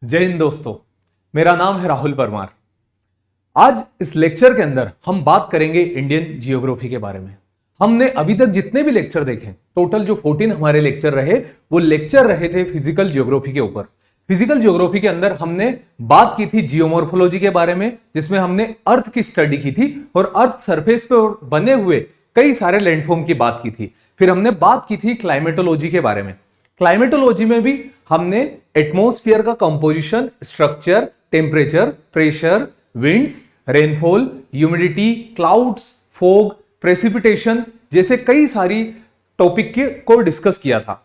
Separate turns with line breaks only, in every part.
जय हिंद दोस्तों, मेरा नाम है राहुल परमार। आज इस लेक्चर के अंदर हम बात करेंगे इंडियन जियोग्राफी के बारे में। हमने अभी तक जितने भी लेक्चर देखे, टोटल जो 14 हमारे लेक्चर रहे, वो लेक्चर रहे थे फिजिकल जियोग्राफी के ऊपर। फिजिकल जियोग्राफी के अंदर हमने बात की थी जियोमॉर्फोलॉजी के बारे में, जिसमें हमने अर्थ की स्टडी की थी और अर्थ सरफेस पर बने हुए कई सारे लैंडफॉर्म की बात की थी। फिर हमने बात की थी क्लाइमेटोलॉजी के बारे में। क्लाइमेटोलॉजी में भी हमने एटमॉस्फेयर का composition, structure, temperature, pressure, winds, rainfall, humidity, clouds, fog, precipitation जैसे कई सारी टॉपिक को डिस्कस किया था।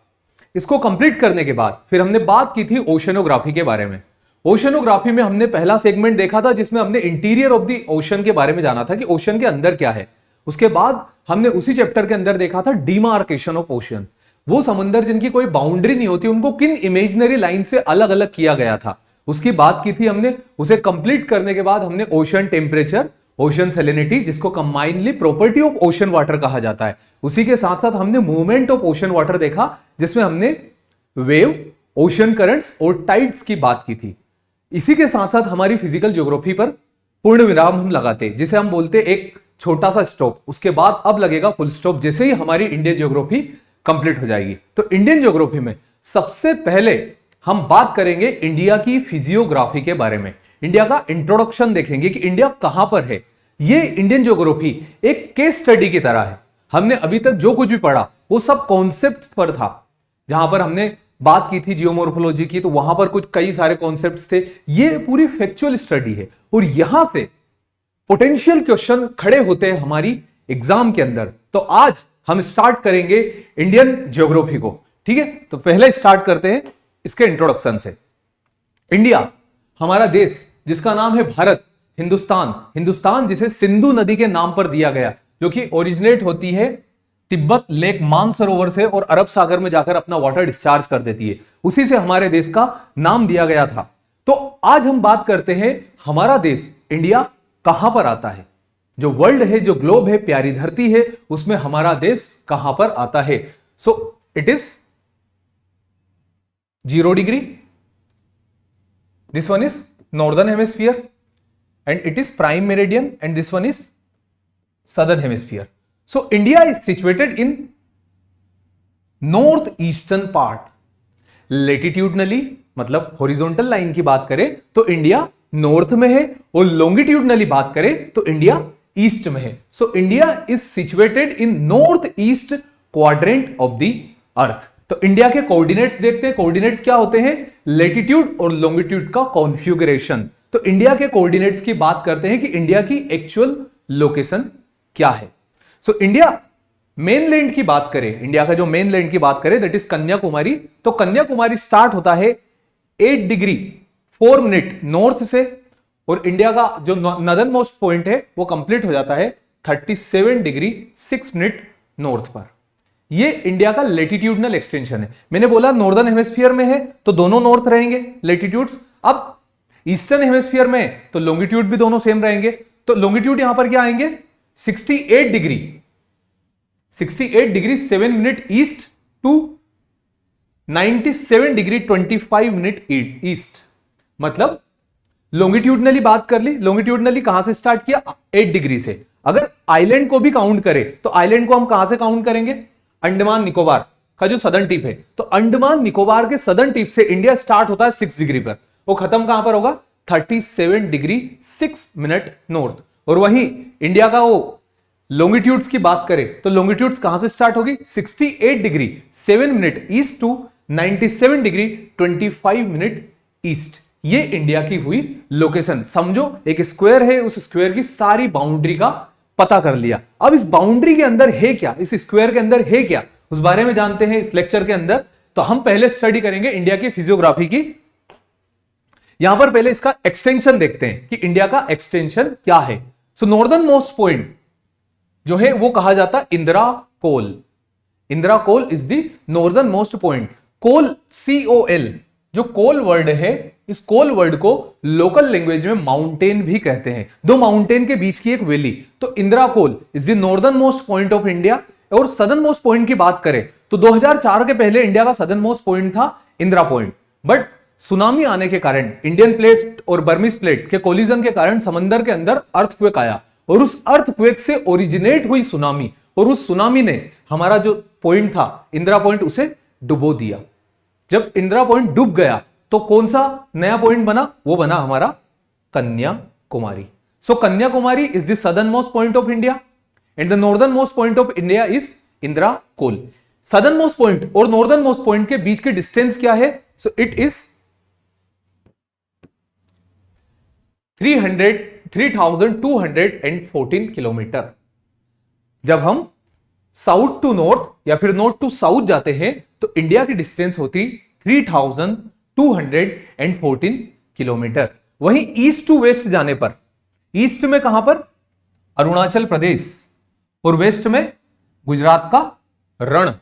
इसको कंप्लीट करने के बाद फिर हमने बात की थी ओशनोग्राफी के बारे में। ओशनोग्राफी में हमने पहला सेगमेंट देखा था जिसमें हमने इंटीरियर ऑफ द ओशन के बारे में जाना था कि ओशन के अंदर क्या है। उसके बाद हमने उसी चैप्टर के अंदर देखा था डिमार्केशन ऑफ ओशन, वो समुद्र जिनकी कोई बाउंड्री नहीं होती उनको किन इमेजिनरी लाइन से अलग अलग किया गया था, उसकी बात की थी हमने। उसे कंप्लीट करने के बाद हमने ओशन टेम्परेचर, ओशन सैलिनिटी, जिसको combinedly property of ocean water कहा जाता है, उसी के साथ साथ हमने मूवमेंट ऑफ ओशन वाटर देखा, जिसमें हमने वेव, ओशन करंट्स और टाइड्स की बात की थी। इसी के साथ साथ हमारी फिजिकल ज्योग्राफी पर पूर्ण विराम हम लगाते, जिसे हम बोलते एक छोटा सा स्टॉप। उसके बाद अब लगेगा फुल स्टॉप, जैसे ही हमारी इंडियन ज्योग्राफी कंप्लीट हो जाएगी। तो इंडियन ज्योग्राफी में सबसे पहले हम बात करेंगे इंडिया की फिजियोग्राफी के बारे में। इंडिया का इंट्रोडक्शन देखेंगे कि इंडिया कहां पर है। ये इंडियन ज्योग्राफी एक केस स्टडी की तरह है। हमने अभी तक जो कुछ भी पढ़ा वो सब कॉन्सेप्ट पर था। जहां पर हमने बात की थी जियोमॉर्फोलॉजी की, तो वहां पर कुछ कई सारे कॉन्सेप्ट्स थे। ये पूरी फैक्चुअल स्टडी है और यहां से पोटेंशियल क्वेश्चन खड़े होते हैं हमारी एग्जाम के अंदर। तो आज हम स्टार्ट करेंगे इंडियन ज्योग्राफी को, ठीक है। तो पहले स्टार्ट करते हैं इसके इंट्रोडक्शन से। इंडिया हमारा देश, जिसका नाम है भारत, हिंदुस्तान जिसे सिंधु नदी के नाम पर दिया गया, जो कि ओरिजिनेट होती है तिब्बत लेक मानसरोवर से और अरब सागर में जाकर अपना वाटर डिस्चार्ज कर देती है। उसी से हमारे देश का नाम दिया गया था। तो आज हम बात करते हैं हमारा देश इंडिया कहां पर आता है। जो वर्ल्ड है, जो ग्लोब है, प्यारी धरती है, उसमें हमारा देश कहां पर आता है। So it is 0 degree, this one is northern hemisphere and it is prime meridian and this one is southern hemisphere. So India is situated in north eastern part. Latitudinally मतलब हॉरिजॉन्टल लाइन की बात करें तो India north में है और longitudinally बात करें तो इंडिया ईस्ट में है। सो India is situated in north east quadrant of the earth. तो इंडिया के कोऑर्डिनेट्स देखते हैं। कोऑर्डिनेट्स क्या होते हैं? लेटिट्यूड और लॉन्गिट्यूड का कॉन्फ़िगरेशन। तो इंडिया के कोऑर्डिनेट्स की बात करते हैं कि इंडिया की एक्चुअल लोकेशन क्या है। सो इंडिया मेनलैंड की बात करें, इंडिया का जो मेनलैंड की बात करें दैट इज कन्याकुमारी। तो कन्याकुमारी स्टार्ट होता है 8 डिग्री 4 मिनट नॉर्थ से और इंडिया का जो नदर्न मोस्ट पॉइंट है वो कंप्लीट हो जाता है 37 डिग्री 6 मिनट नॉर्थ पर। ये इंडिया का लेटिट्यूडनल एक्सटेंशन है। मैंने बोला नॉर्दर्न हेमिस्फीयर में है तो दोनों नॉर्थ रहेंगे लेटिट्यूड्स। अब ईस्टर्न हेमिस्फीयर में तो लॉन्गिट्यूड भी दोनों सेम रहेंगे। तो लॉन्गिट्यूड यहां पर क्या आएंगे? 68 degree 7 minute east to 97 degree 25 minute east. मतलब लॉन्गिट्यूडनली बात कर ली। लॉन्गिट्यूडनली कहां से स्टार्ट किया? 8 डिग्री से। अगर आइलैंड को भी काउंट करें तो आइलैंड को हम कहां से काउंट करेंगे? अंडमान निकोबार का जो सदर्न टिप है, तो अंडमान निकोबार के सदर्न टिप से इंडिया स्टार्ट होता है 6 डिग्री पर, वो खत्म कहां पर होगा? 37 डिग्री 6 मिनट नॉर्थ। और वहीं इंडिया का वो लॉन्गिट्यूड्स की बात करें तो लॉन्गिट्यूड्स कहां से स्टार्ट होगी? 68 degree 7 minute east to 97 degree 25 minute east. ये इंडिया की हुई लोकेशन। समझो एक स्क्वायर है, उस स्क्वायर की सारी बाउंड्री का पता कर लिया। अब इस बाउंड्री के अंदर है क्या, इस स्क्वायर के अंदर है क्या, उस बारे में जानते हैं इस लेक्चर के अंदर। तो हम पहले स्टडी करेंगे इंडिया की फिजियोग्राफी की। यहां पर पहले इसका एक्सटेंशन देखते हैं कि इंडिया का एक्सटेंशन क्या है। सो नॉर्दर्न मोस्ट पॉइंट जो है वो कहा जाता Indira Col. Indira Col is the northern most point. Col COL, जो कोल वर्ड है, इस कोल वर्ड को लोकल लैंग्वेज में माउंटेन भी कहते हैं। दो माउंटेन के बीच की एक वैली। तो Indira Col is the northern most point of India. और सदर्न मोस्ट पॉइंट की बात करें तो 2004 के पहले इंडिया का सदर्न मोस्ट पॉइंट था इंदिरा पॉइंट, बट सुनामी आने के कारण इंडियन प्लेट और बर्मीज प्लेट के कोलिजन के कारण समंदर के अंदर अर्थक्वेक आया और उस अर्थक्वेक से ओरिजिनेट हुई सुनामी, और उस सुनामी ने हमारा जो पॉइंट था इंदिरा पॉइंट उसे डुबो दिया। जब इंदिरा पॉइंट डूब गया तो कौन सा नया पॉइंट बना? वो बना हमारा Kanyakumari. So Kanyakumari is the southern most point of India and the northern most point of India is Indira Col. Southern most point और नॉर्दर्न मोस्ट पॉइंट के बीच की डिस्टेंस क्या है? So it is 3214 kilometre. जब हम साउथ टू नॉर्थ या फिर नॉर्थ टू साउथ जाते हैं तो इंडिया की डिस्टेंस होती 3214 किलोमीटर। वहीं ईस्ट टू वेस्ट जाने पर, ईस्ट में कहां पर? अरुणाचल प्रदेश, और वेस्ट में गुजरात का रण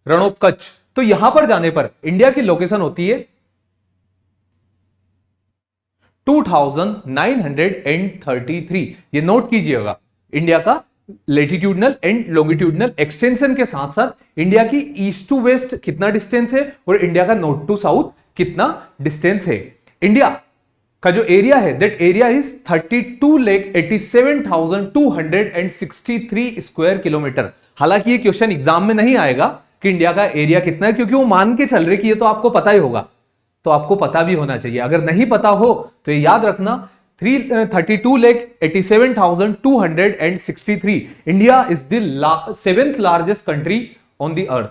ऑफ कच्छ। तो यहां पर जाने पर इंडिया की लोकेशन होती है 2933। ये नोट कीजिएगा, इंडिया का लेटिट्यूडनल एंड लॉन्गिट्यूडनल एक्सटेंशन के साथ साथ इंडिया की ईस्ट टू वेस्ट कितना डिस्टेंस है और इंडिया का नॉर्थ टू साउथ कितना डिस्टेंस है। इंडिया का जो एरिया है that area is 32,87,263 square kilometre. हालांकि ये क्वेश्चन एग्जाम में नहीं आएगा कि इंडिया का एरिया कितना है, क्योंकि वो मान के चल रहे कि ये तो आपको पता ही होगा, तो आपको पता भी होना चाहिए। अगर नहीं पता हो तो ये याद रखना 32,87,263। India is the 7th largest country on the earth.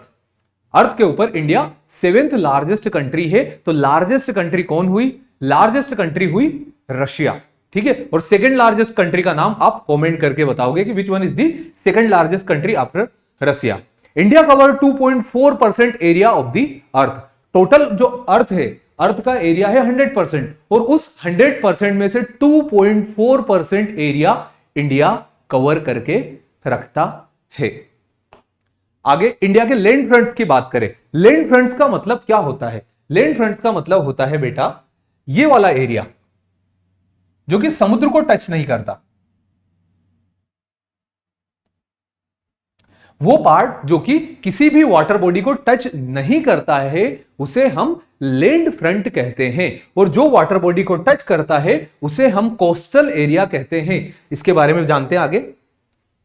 Earth के ऊपर इंडिया 7th लार्जेस्ट कंट्री है। तो लार्जेस्ट कंट्री कौन हुई? लार्जेस्ट कंट्री हुई रशिया, ठीक है। और सेकंड लार्जेस्ट कंट्री का नाम आप कमेंट करके बताओगे कि which one is the second largest country after Russia. India cover 2.4% area of the earth. Total जो अर्थ है, अर्थ का एरिया है 100%, और उस 100% में से 2.4% एरिया इंडिया कवर करके रखता है। आगे इंडिया के लैंड फ्रंट्स की बात करें। लैंड फ्रंट्स का मतलब क्या होता है? लैंड फ्रंट्स का मतलब होता है बेटा ये वाला एरिया जो कि समुद्र को टच नहीं करता, वो पार्ट जो कि किसी भी वाटर बॉडी को टच नहीं करता है उसे हम लैंड फ्रंट कहते हैं, और जो वाटर बॉडी को टच करता है उसे हम कोस्टल एरिया कहते हैं। इसके बारे में जानते हैं आगे।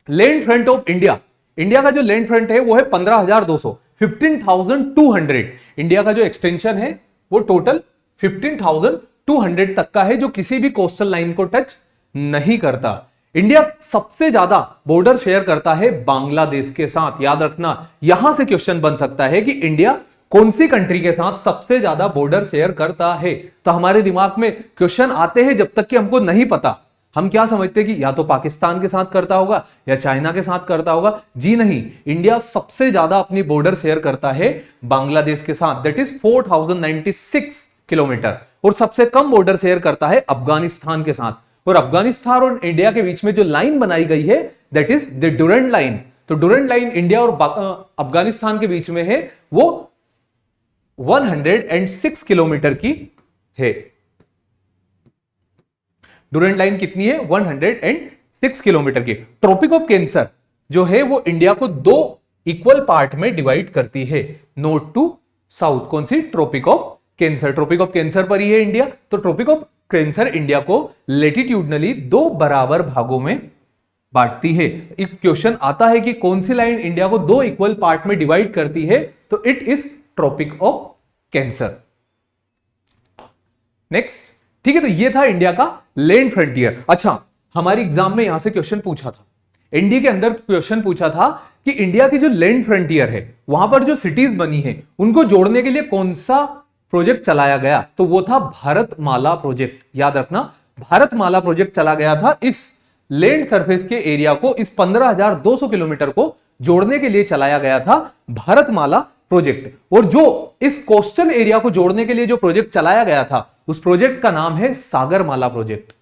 Land front of India, India का जो लैंड फ्रंट है वो है 15,200, 15,200। इंडिया का जो एक्सटेंशन है वो टोटल 15,200 तक का है, जो किसी भी कोस्टल लाइन को टच नहीं करता। इंडिया सबसे ज्यादा बॉर्डर शेयर करता है बांग्लादेश के साथ। याद रखना, यहां से क्वेश्चन बन सकता है कि इंडिया कौन सी कंट्री के साथ सबसे ज्यादा बॉर्डर शेयर करता है। तो हमारे दिमाग में क्वेश्चन आते हैं जब तक कि हमको नहीं पता। हम क्या समझते हैं कि या तो पाकिस्तान के साथ करता होगा या चाइना के साथ करता होगा। जी नहीं, इंडिया सबसे ज्यादा अपनी बॉर्डर शेयर करता है बांग्लादेश के साथ, दैट इज 4,096 किलोमीटर, और सबसे कम बॉर्डर शेयर करता है अफगानिस्तान के साथ। और अफगानिस्तान और इंडिया के बीच में जो लाइन बनाई गई है that is the Durand line. तो डुरंड लाइन इंडिया और अफगानिस्तान के बीच में है, वो 106 किलोमीटर की है। डुरंड लाइन कितनी है? 106 किलोमीटर की। ट्रॉपिक ऑफ कैंसर जो है वो इंडिया को 2 इक्वल पार्ट में डिवाइड करती है, नॉर्थ टू साउथ। कौन सी? Tropic of cancer. Tropic of cancer पर ही है इंडिया। तो ट्रॉपिक ऑफ कैंसर इंडिया को लेटिट्यूडनली 2 बराबर भागों में बांटती है। एक क्वेश्चन आता है कि कौन सी लाइन इंडिया को 2 इक्वल पार्ट में डिवाइड करती है, तो it is tropic of cancer. Next, ठीक है। तो ये था इंडिया का लैंड फ्रंटियर। अच्छा, हमारी एग्जाम में यहां से क्वेश्चन पूछा था, एनडीए के अंदर क्वेश्चन पूछा था कि इंडिया की जो लैंड फ्रंटियर है वहां पर जो सिटीज बनी है उनको जोड़ने के लिए कौन सा प्रोजेक्ट चलाया गया? तो वो था भारतमाला प्रोजेक्ट। याद रखना, भारतमाला प्रोजेक्ट चला गया था। इस लैंड सरफेस के एरिया को, इस 15,200 किलोमीटर को जोड़ने के लिए चलाया गया था भारतमाला प्रोजेक्ट। और जो इस कोस्टल एरिया को जोड़ने के लिए जो प्रोजेक्ट चलाया गया था उस प्रोजेक्ट का नाम है Sagarmala project.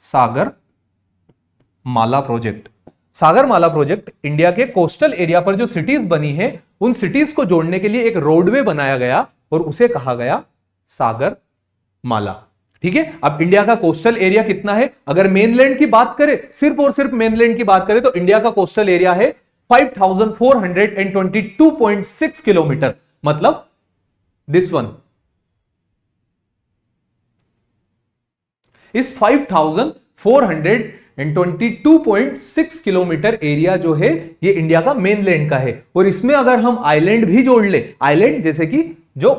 Sagarmala project. Sagarmala project India के कोस्टल एरिया पर जो सिटीज बनी है उन सिटीज को जोड़ने के लिए एक रोडवे बनाया गया और उसे कहा गया सागरमाला। ठीक है। अब इंडिया का कोस्टल एरिया कितना है? अगर मेनलैंड की बात करें, सिर्फ और सिर्फ मेनलैंड की बात करें, तो इंडिया का कोस्टल एरिया है 5,422.6 किलोमीटर। मतलब दिस वन। इस 5422.6 किलोमीटर एरिया जो है ये इंडिया का मेनलैंड का है। और इसमें अगर हम आइलैंड भी जोड़ ले, आइलैंड जैसे कि जो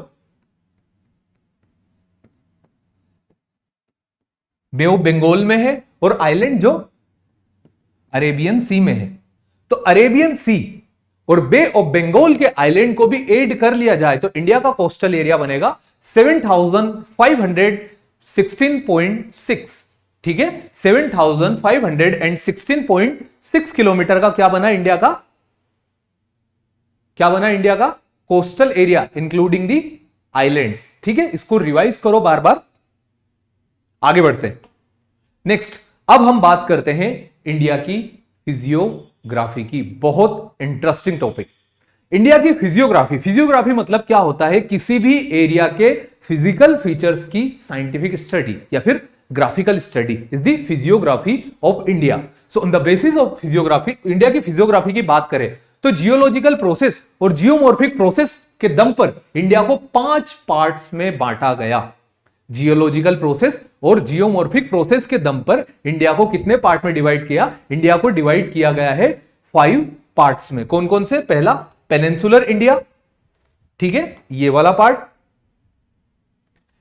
बे ऑफ बंगाल में है और आइलैंड जो अरेबियन सी में है, तो अरेबियन सी और बे ऑफ बंगाल के आइलैंड को भी ऐड कर लिया जाए तो इंडिया का कोस्टल एरिया बनेगा 7516.6। ठीक है, 7516.6 किलोमीटर का क्या बना इंडिया का, क्या बना इंडिया का coastal area including the islands. ठीक है, इसको रिवाइज करो बार बार। आगे बढ़ते हैं नेक्स्ट। अब हम बात करते हैं इंडिया की फिजियोग्राफी की। बहुत इंटरेस्टिंग टॉपिक, इंडिया की फिजियोग्राफी। फिजियोग्राफी मतलब क्या होता है, किसी भी एरिया के फिजिकल फीचर्स की साइंटिफिक स्टडी या फिर graphical study is the physiography of India. So on the basis of physiography, India की फिजियोग्राफी की बात करें तो जियोलॉजिकल प्रोसेस और जियोमॉर्फिक प्रोसेस के दम पर इंडिया को 5 पार्ट्स में बांटा गया। जियोलॉजिकल प्रोसेस और जियोमॉर्फिक प्रोसेस के दम पर इंडिया को कितने पार्ट में डिवाइड किया, इंडिया को डिवाइड किया गया है 5 पार्ट्स में। कौन कौन से, पहला पेनिनसुलर इंडिया, ठीक है, ये वाला part,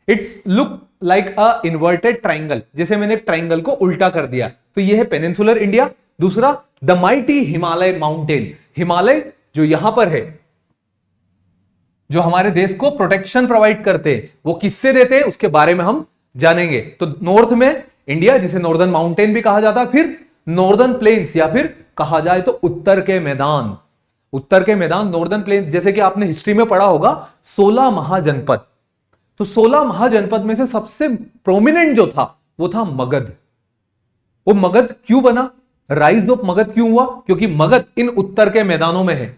it's look like a inverted triangle, जैसे मैंने ट्राइंगल को उल्टा कर दिया तो ये है पेनिनसुलर इंडिया। दूसरा the mighty Himalaya mountain, Himalaya जो यहां पर है, जो हमारे देश को प्रोटेक्शन प्रोवाइड करते हैं, वो किससे देते हैं उसके बारे में हम जानेंगे। तो नॉर्थ में इंडिया जिसे नॉर्दर्न माउंटेन भी कहा जाता है, फिर नॉर्दर्न प्लेन्स या फिर कहा जाए तो उत्तर के मैदान, उत्तर के मैदान नॉर्दर्न प्लेन्स। जैसे कि आपने हिस्ट्री में पढ़ा होगा 16 महाजनपद, तो 16 महाजनपद में से सबसे प्रोमिनेंट जो था वो था मगध। वो मगध क्यों बना, राइज ऑफ मगध क्यों हुआ, क्योंकि मगध इन उत्तर के मैदानों में है।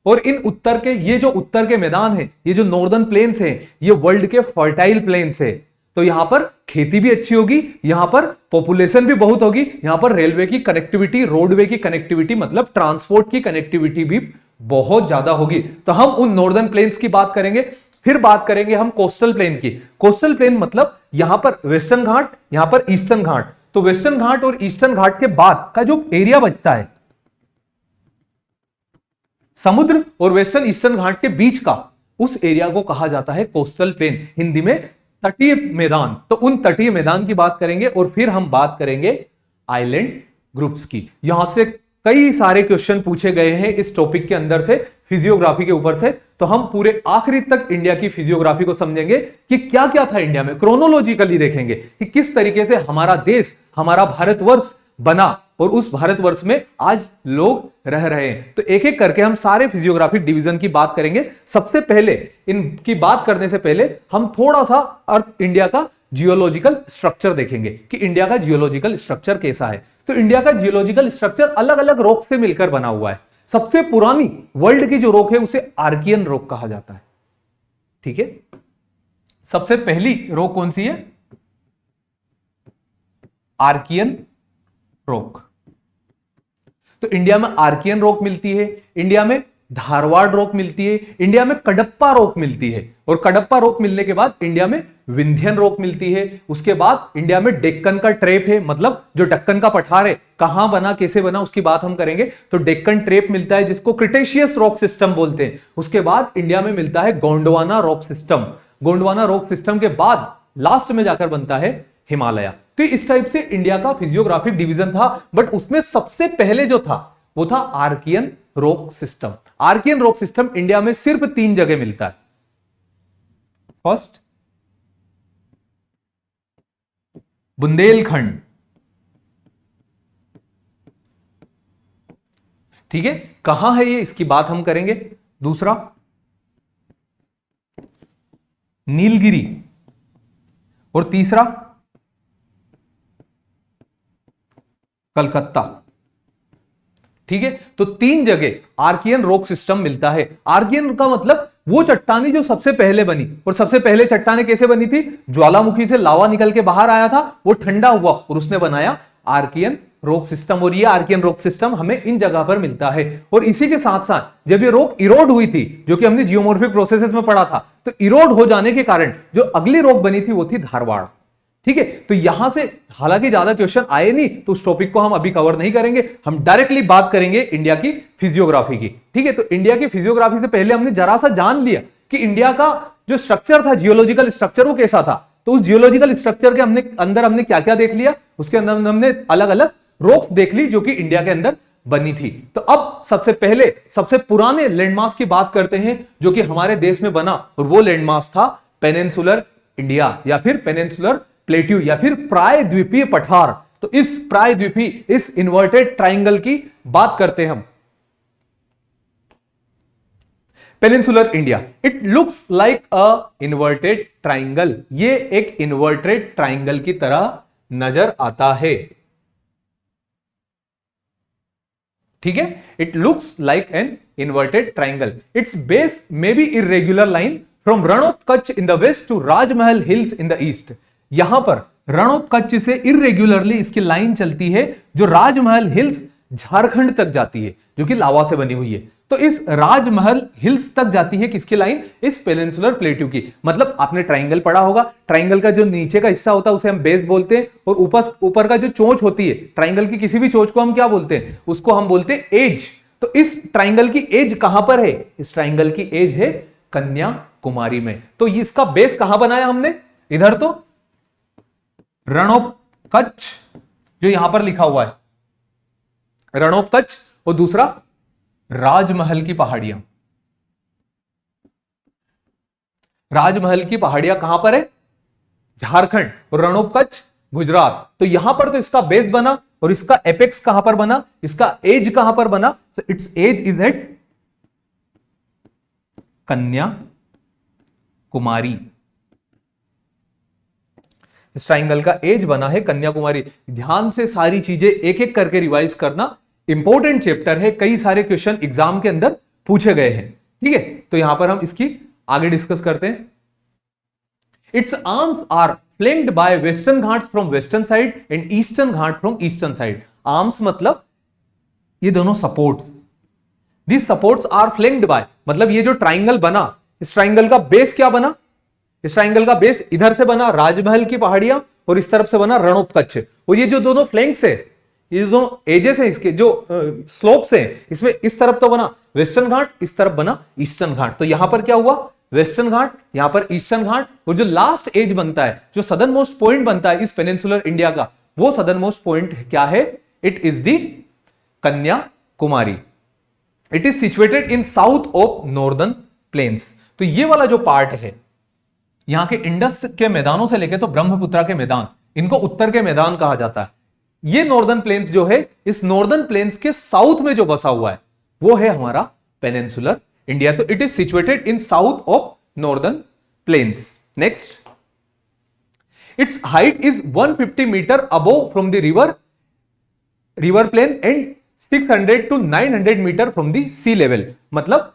और इन उत्तर के, ये जो उत्तर के मैदान है, ये जो नॉर्दर्न प्लेन्स है, ये वर्ल्ड के फर्टाइल प्लेन्स है। तो यहां पर खेती भी अच्छी होगी, यहां पर पॉपुलेशन भी बहुत होगी, यहां पर रेलवे की कनेक्टिविटी, रोडवे की कनेक्टिविटी मतलब ट्रांसपोर्ट की कनेक्टिविटी भी बहुत ज्यादा होगी। तो हम उन नॉर्दर्न प्लेन्स की बात करेंगे। फिर बात करेंगे हम कोस्टल प्लेन की। कोस्टल प्लेन मतलब यहां पर वेस्टर्न घाट, यहां पर ईस्टर्न घाट। तो वेस्टर्न घाट और ईस्टर्न घाट के बाद का जो एरिया बचता है, समुद्र और वेस्टर्न ईस्टर्न घाट के बीच का, उस एरिया को कहा जाता है कोस्टल प्लेन, हिंदी में तटीय मैदान। तो उन तटीय मैदान की बात करेंगे और फिर हम बात करेंगे आइलैंड ग्रुप्स की। यहां से कई सारे क्वेश्चन पूछे गए हैं इस टॉपिक के अंदर से, फिजियोग्राफी के ऊपर से। तो हम पूरे आखिरी तक इंडिया की फिजियोग्राफी को समझेंगे कि क्या क्या था इंडिया में, क्रोनोलॉजिकली देखेंगे कि किस तरीके से हमारा देश, हमारा भारतवर्ष बना और उस भारतवर्ष में आज लोग रह रहे हैं। तो एक एक करके हम सारे फिजियोग्राफिक डिवीजन की बात करेंगे। सबसे पहले इनकी बात करने से पहले हम थोड़ा सा अर्थ इंडिया का जियोलॉजिकल स्ट्रक्चर देखेंगे कि इंडिया का जियोलॉजिकल स्ट्रक्चर कैसा है। तो इंडिया का जियोलॉजिकल स्ट्रक्चर अलग अलग रॉक से मिलकर बना हुआ है। सबसे पुरानी वर्ल्ड की जो रॉक है उसे आर्कियन रॉक कहा जाता है। ठीक है, सबसे पहली रॉक कौन सी है, आर्कियन रॉक। तो इंडिया में आर्कियन रॉक मिलती है, इंडिया में धारवाड़ रॉक मिलती है, इंडिया में कडप्पा रॉक मिलती है, और कडप्पा रॉक मिलने के बाद इंडिया में विंध्यन रॉक मिलती है। उसके बाद इंडिया में डेक्कन का ट्रेप है, मतलब जो डेक्कन का पठार है, कहां बना, कैसे बना, उसकी बात हम करेंगे। तो डेक्कन ट्रेप मिलता है जिसको क्रिटेशियस रॉक सिस्टम बोलते हैं। उसके बाद इंडिया में मिलता है Gondwana rock system. Gondwana rock system के बाद लास्ट में जाकर बनता है हिमालय। तो इस टाइप से इंडिया का फिजियोग्राफिक डिवीजन था, बट उसमें सबसे पहले जो था वो था archean rock system. Archean rock system India में सिर्फ 3 जगह मिलता है। फर्स्ट बुंदेलखंड, ठीक है, कहां है ये, इसकी बात हम करेंगे। दूसरा नीलगिरी, और तीसरा कलकत्ता। ठीक है, तो 3 जगह आर्कियन रॉक सिस्टम मिलता है। आर्कियन का मतलब वो चट्टानी जो सबसे पहले बनी, और सबसे पहले चट्टाने कैसे बनी थी, ज्वालामुखी से लावा निकल के बाहर आया था, वो ठंडा हुआ और उसने बनाया आर्कियन रॉक सिस्टम, और ये आर्कियन रॉक सिस्टम हमें इन जगह पर मिलता है। और इसी के साथ साथ जब ये रॉक इरोड हुई थी, जो कि हमने जियोमॉर्फिक प्रोसेसेस में पढ़ा था, तो इरोड हो जाने के कारण जो अगली रॉक बनी थी वो थी धारवाड़। ठीक है, तो यहां से हालांकि ज्यादा क्वेश्चन आए नहीं, तो उस टॉपिक को हम अभी कवर नहीं करेंगे, हम डायरेक्टली बात करेंगे इंडिया की फिजियोग्राफी की। ठीक है, तो इंडिया की फिजियोग्राफी से पहले हमने जरा सा जान लिया कि इंडिया का जो स्ट्रक्चर था, जियोलॉजिकल स्ट्रक्चर, वो कैसा था। तो उस जियोलॉजिकल स्ट्रक्चर के अंदर हमने क्या क्या देख लिया, उसके अंदर हमने अलग अलग रॉक्स देख ली जो कि इंडिया के अंदर बनी थी। तो अब सबसे पहले सबसे पुराने लैंडमार्क की बात करते हैं जो कि हमारे देश में बना, और वो लैंडमार्क था पेनिनसुलर इंडिया, या फिर पेनिनसुलर प्लेट्यू, या फिर प्रायद्वीपीय पठार। तो इस प्रायद्वीपीय, इस इन्वर्टेड ट्राइंगल की बात करते हैं हम। Peninsular India, it looks like a inverted triangle. ये एक इन्वर्टेड ट्राइंगल की तरह नजर आता है। ठीक है, it looks like an inverted triangle. Its base may be irregular line from Rann of Kutch in the west to Rajmahal hills in the east. यहां पर रण ऑफ कच्छ से इरेग्युलरली इसकी लाइन चलती है जो राजमहल हिल्स झारखंड तक जाती है, जो कि लावा से बनी हुई है। तो इस राजमहल हिल्स तक जाती है किसकी लाइन, इस पेनिनसुलर प्लेट्यू की। मतलब आपने ट्राइंगल पढ़ा होगा, ट्राइंगल का जो नीचे का हिस्सा होता है उसे हम बेस बोलते हैं, और ऊपर का जो चोंच होती है ट्राइंगल की, किसी भी चोंच को हम क्या बोलते हैं, उसको हम बोलते हैं एज। तो इस ट्राइंगल की एज कहां पर है, इस ट्राइंगल की एज है कन्याकुमारी में। तो इसका बेस कहां बनाया हमने, इधर तो रण ऑफ कच्छ जो यहां पर लिखा हुआ है, रण ऑफ कच्छ, और दूसरा राजमहल की पहाड़ियां। राजमहल की पहाड़ियां कहां पर है, झारखंड, और रण ऑफ कच्छ गुजरात। तो यहां पर तो इसका बेस बना, और इसका एपेक्स कहां पर बना, इसका एज कहां पर बना, so its edge is at Kanyakumari. इस ट्राइंगल का एज बना है कन्याकुमारी। ध्यान से सारी चीजें एक एक करके रिवाइज करना, इंपॉर्टेंट चैप्टर है, कई सारे क्वेश्चन एग्जाम के अंदर पूछे गए हैं। ठीक है, तो यहां पर हम इसकी आगे डिस्कस करते हैं। Its arms are flanked by western Ghats from western side and eastern Ghat from eastern side. Arms मतलब ये दोनों supports, this supports are flanked by, मतलब ये जो ट्राइंगल बना, इस ट्राइंगल का बेस क्या बना, इस ट्राइंगल का बेस इधर से बना राजमहल की पहाड़ियां, और इस तरफ से बना रण ऑफ कच्छ। और ये जो दोनों फ्लैंक्स है, ये दोनों एजेस हैं, इसके जो स्लोप्स हैं, इसमें इस तरफ तो बना वेस्टर्न घाट, इस तरफ बना ईस्टर्न घाट। तो यहां पर क्या हुआ, वेस्टर्न घाट, यहां पर ईस्टर्न घाट, और जो लास्ट एज बनता है, जो सदर्न मोस्ट पॉइंट बनता है इस पेनिनसुलर इंडिया का, वो सदर्न मोस्ट पॉइंट क्या है, it is the Kanyakumari. It is situated in south of northern planes. तो ये वाला जो पार्ट है, यहां के इंडस के मैदानों से लेकर तो ब्रह्मपुत्र के मैदान, इनको उत्तर के मैदान कहा जाता है। ये नॉर्दर्न प्लेन्स जो है, इस नॉर्दर्न प्लेन्स के साउथ में जो बसा हुआ है वो है हमारा पेनिनसुलर इंडिया। तो it is situated in south of northern plains. Next, its height is 150 metre above from the river plain and 600 to 900 metre from the sea level. मतलब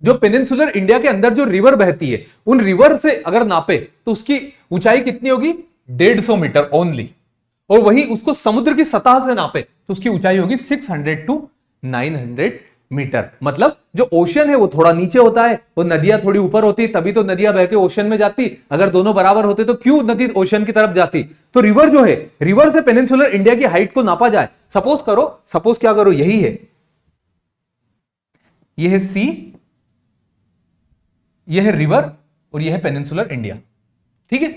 जो पेनिनसुलर इंडिया के अंदर जो रिवर बहती है, उन रिवर से अगर नापे तो उसकी ऊंचाई कितनी होगी, 150 मीटर ओनली। और वही उसको समुद्र की सतह से नापे तो उसकी ऊंचाई होगी 600 to 900 मीटर। मतलब जो ओशन है वो थोड़ा नीचे होता है, वो नदियां थोड़ी ऊपर होती, तभी तो नदियां बह के ओशन में जाती। अगर दोनों बराबर होते तो क्यों नदी ओशन की तरफ जाती। तो रिवर जो है, रिवर से पेनिनसुलर इंडिया की हाइट को नापा जाए, सपोज क्या करो, यही है, ये है सी, ये है रिवर, और ये है पेनिनसुलर इंडिया। ठीक है,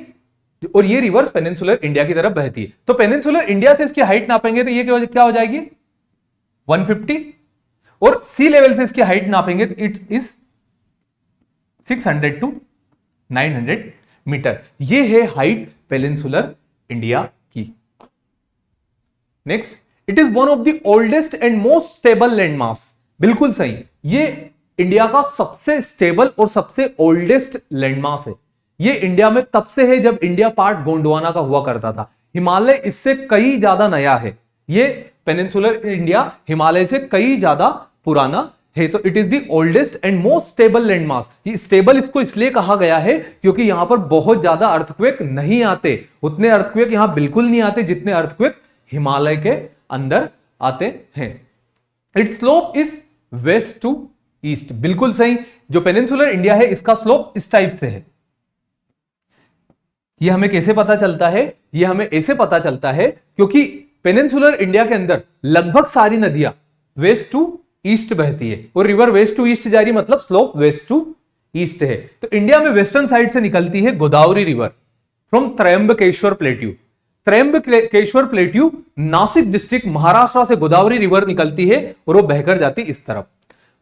और ये रिवर्स पेनिनसुलर इंडिया की तरफ बहती है। तो पेनिनसुलर इंडिया से इसकी हाइट नापेंगे तो ये क्या हो जाएगी, 150, और सी लेवल से इसकी हाइट नापेंगे तो इट इज 600 to 900 मीटर। ये है हाइट पेनिनसुलर इंडिया की। Next, it is one of the oldest and most stable landmass. बिल्कुल सही, ये इंडिया का सबसे स्टेबल और सबसे ओल्डेस्ट लैंडमास है। ये इंडिया में तब से है जब इंडिया पार्ट गोंडवाना का हुआ करता था। हिमालय इससे कई ज्यादा नया है। ये पेनिनसुलर इंडिया हिमालय से कई ज्यादा पुराना है। तो it is the oldest and most stable landmass. ये स्टेबल इसको इसलिए कहा गया है क्योंकि यहां पर बहुत ज्यादा अर्थक्वेक नहीं आते। उतने अर्थक्वेक यहां बिल्कुल नहीं आते जितने अर्थक्वेक हिमालय के अंदर आते हैं। Its slope is west to east, बिल्कुल सही। जो पेनिनसुलर इंडिया है इसका स्लोप इस टाइप से है। यह हमें कैसे पता चलता है? यह हमें ऐसे पता चलता है क्योंकि पेनिनसुलर इंडिया के अंदर लगभग सारी नदियां वेस्ट टू ईस्ट बहती है, और रिवर वेस्ट टू ईस्ट जा रही मतलब स्लोप वेस्ट टू ईस्ट है। तो इंडिया में वेस्टर्न साइड से निकलती है Godavari river from Trimbakeshwar plateau. Trimbakeshwar plateau Nashik district Maharashtra से गोदावरी रिवर निकलती है और वो बहकर जाती इस तरफ।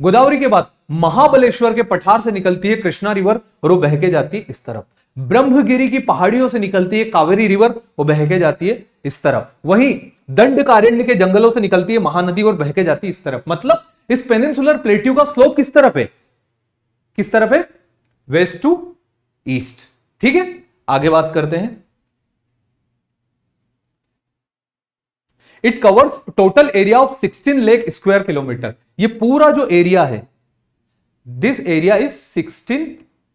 गोदावरी के बाद महाबलेश्वर के पठार से निकलती है कृष्णा रिवर और वो बह के जाती है इस तरफ। ब्रह्मगिरी की पहाड़ियों से निकलती है कावेरी रिवर, वो बह के जाती है इस तरफ। वहीं दंडकारण्य के जंगलों से निकलती है महानदी और बह के जाती है इस तरफ। मतलब इस पेनिनसुलर प्लेट्यू का स्लोप किस तरफ है? किस तरफ है? West to east. ठीक है, आगे बात करते हैं। It covers total area of 16 lakh square kilometre. ये पूरा जो एरिया है, this area is 16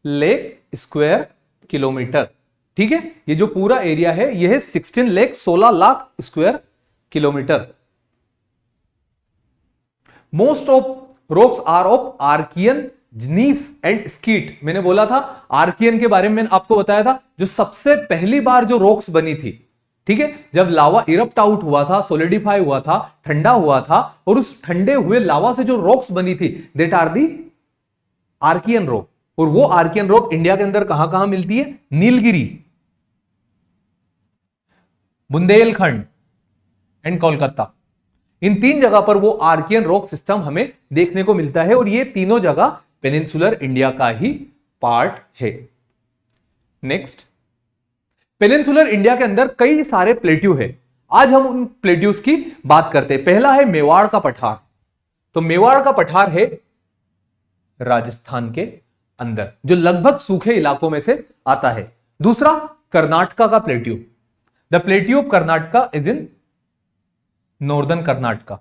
lakh square kilometre. ठीक है, ये जो पूरा एरिया है यह है 16 lakh square kilometre. Most of rocks are of Archaean gneiss and schist. मैंने बोला था आर्कियन के बारे में, मैंने आपको बताया था जो सबसे पहली बार जो रॉक्स बनी थी, ठीक है, जब लावा इरप्ट आउट हुआ था, सोलिडिफाई हुआ था, ठंडा हुआ था, और उस ठंडे हुए लावा से जो रॉक्स बनी थी that are the Archean rock. और वो आर्कियन रॉक इंडिया के अंदर कहां कहां मिलती है? नीलगिरी, बुंदेलखंड एंड कोलकाता। इन 3 जगह पर वो आर्कियन रॉक सिस्टम हमें देखने को मिलता है, और ये तीनों जगह पेनिनसुलर इंडिया का ही पार्ट है। नेक्स्ट, पेनिनसुलर इंडिया के अंदर कई सारे प्लेट्यू है। आज हम उन प्लेट्यूज की बात करते हैं। पहला है मेवाड़ का पठार। तो मेवाड़ का पठार है राजस्थान के अंदर, जो लगभग सूखे इलाकों में से आता है। दूसरा कर्नाटका का plateau, the plateau of Karnataka is in northern Karnataka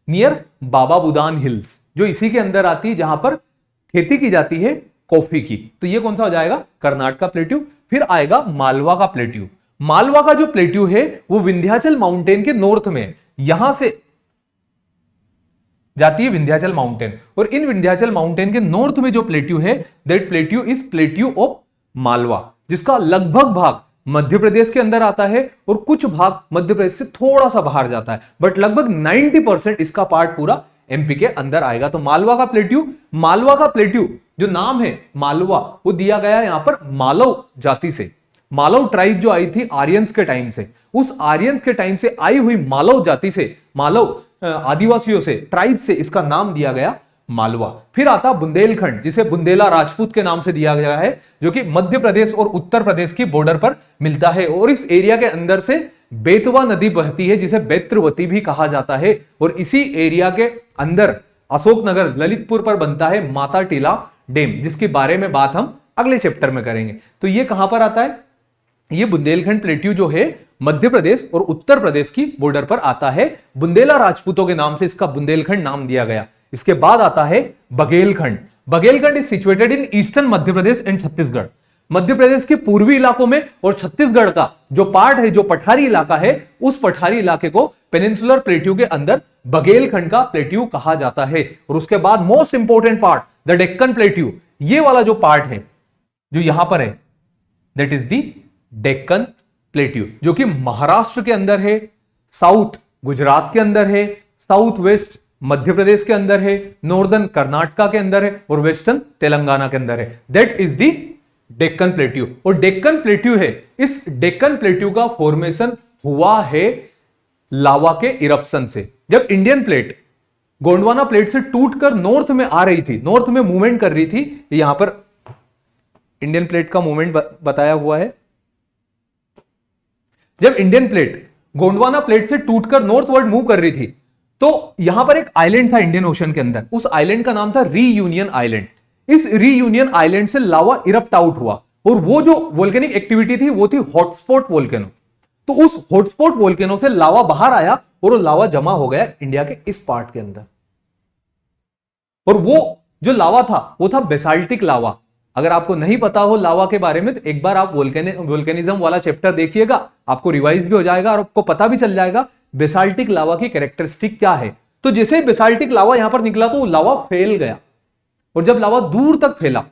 near Baba Budan hills, जो इसी के अंदर आती है, जहां पर खेती की जाती है कॉफी की। तो ये कौन सा हो जाएगा? कर्नाटका प्लेट्यू। फिर आएगा मालवा का प्लेट्यू। मालवा का जो प्लेट्यू है वो विंध्याचल माउंटेन के नॉर्थ में है। यहां से जाती है विंध्याचल माउंटेन, और इन विंध्याचल माउंटेन के नॉर्थ में जो प्लेट्यू है that plateau is plateau of Malwa, जिसका लगभग भाग मध्य प्रदेश के अंदर आता है और कुछ भाग मध्य प्रदेश से थोड़ा सा बाहर जाता है, बट लगभग 90% इसका पार्ट पूरा एमपी के अंदर आएगा। तो मालवा का प्लेट्यू जो नाम है मालवा, वो दिया गया है यहां पर मालव जाति से। मालव ट्राइब जो आई थी आर्यंस के टाइम से, उस आर्यंस के टाइम से आई हुई मालव जाति से, मालव आदिवासियों से, ट्राइब से इसका नाम दिया गया मालवा। फिर आता बुंदेलखंड, जिसे बुंदेला राजपूत के नाम से दिया गया है, जो कि मध्य प्रदेश और उत्तर प्रदेश की बॉर्डर पर मिलता है। और इस एरिया के अंदर से बेतवा नदी बहती है, जिसे बेत्रवती भी कहा जाता है। और इसी एरिया के अंदर अशोकनगर ललितपुर पर बनता है माता टीला डैम, जिसके बारे में बात हम अगले चैप्टर में करेंगे। तो ये कहां पर आता है? ये बुंदेलखंड प्लेट्यू जो है मध्य प्रदेश और उत्तर प्रदेश की बॉर्डर पर आता है। बुंदेला राजपूतों के नाम से इसका बुंदेलखंड नाम दिया गया। इसके बाद आता है Baghelkhand. Baghelkhand is situated in eastern Madhya Pradesh and Chhattisgarh. Madhya Pradesh के पूर्वी इलाकों में और छत्तीसगढ़ का जो पार्ट है, जो पठारी इलाका है, उस पठारी इलाके को पेनिनसुलर प्लेट्यू के अंदर बघेलखंड का प्लेट्यू कहा जाता है। और उसके बाद most important part the Deccan plateau, ये वाला जो पार्ट है जो यहां पर है that is the Deccan plateau, जो कि महाराष्ट्र के अंदर है, साउथ गुजरात के अंदर है, साउथ वेस्ट मध्य प्रदेश के अंदर है, नॉर्दर्न कर्नाटका के अंदर है और वेस्टर्न तेलंगाना के अंदर है। That is the Deccan plateau. और डेक्कन प्लेट्यू है, इस डेक्कन प्लेट्यू का फॉर्मेशन हुआ है लावा के इरप्शन से। जब इंडियन प्लेट गोंडवाना प्लेट से टूटकर नॉर्थ में आ रही थी, नॉर्थ में मूवमेंट कर रही थी, यहां पर इंडियन प्लेट का मूवमेंट बताया हुआ है। जब इंडियन प्लेट गोंडवाना प्लेट से टूटकर नॉर्थवर्ड मूव कर रही थी, तो यहां पर एक आइलैंड था इंडियन ओशन के अंदर, उस आइलैंड का नाम था रीयूनियन आइलैंड। इस रीयूनियन आइलैंड से लावा इरप्ट आउट हुआ, और वो जो वोल्केनिक एक्टिविटी थी वो थी हॉटस्पॉट वोल्केनो। तो उस हॉटस्पॉट वोल्केनो से लावा बाहर आया और वो लावा जमा हो गया इंडिया के इस पार्ट के अंदर। और वो जो लावा था वो था बेसाल्टिक लावा। अगर आपको नहीं पता हो लावा के बारे में तो एक बार आप वोल्केनिज्म वाला चैप्टर देखिएगा, आपको रिवाइज भी हो जाएगा और आपको पता भी चल जाएगा बेसाल्टिक लावा की कैरेक्टरिस्टिक क्या है। तो जैसे बेसाल्टिक लावा यहां पर निकला तो लावा फैल गया, और जब लावा दूर तक फैला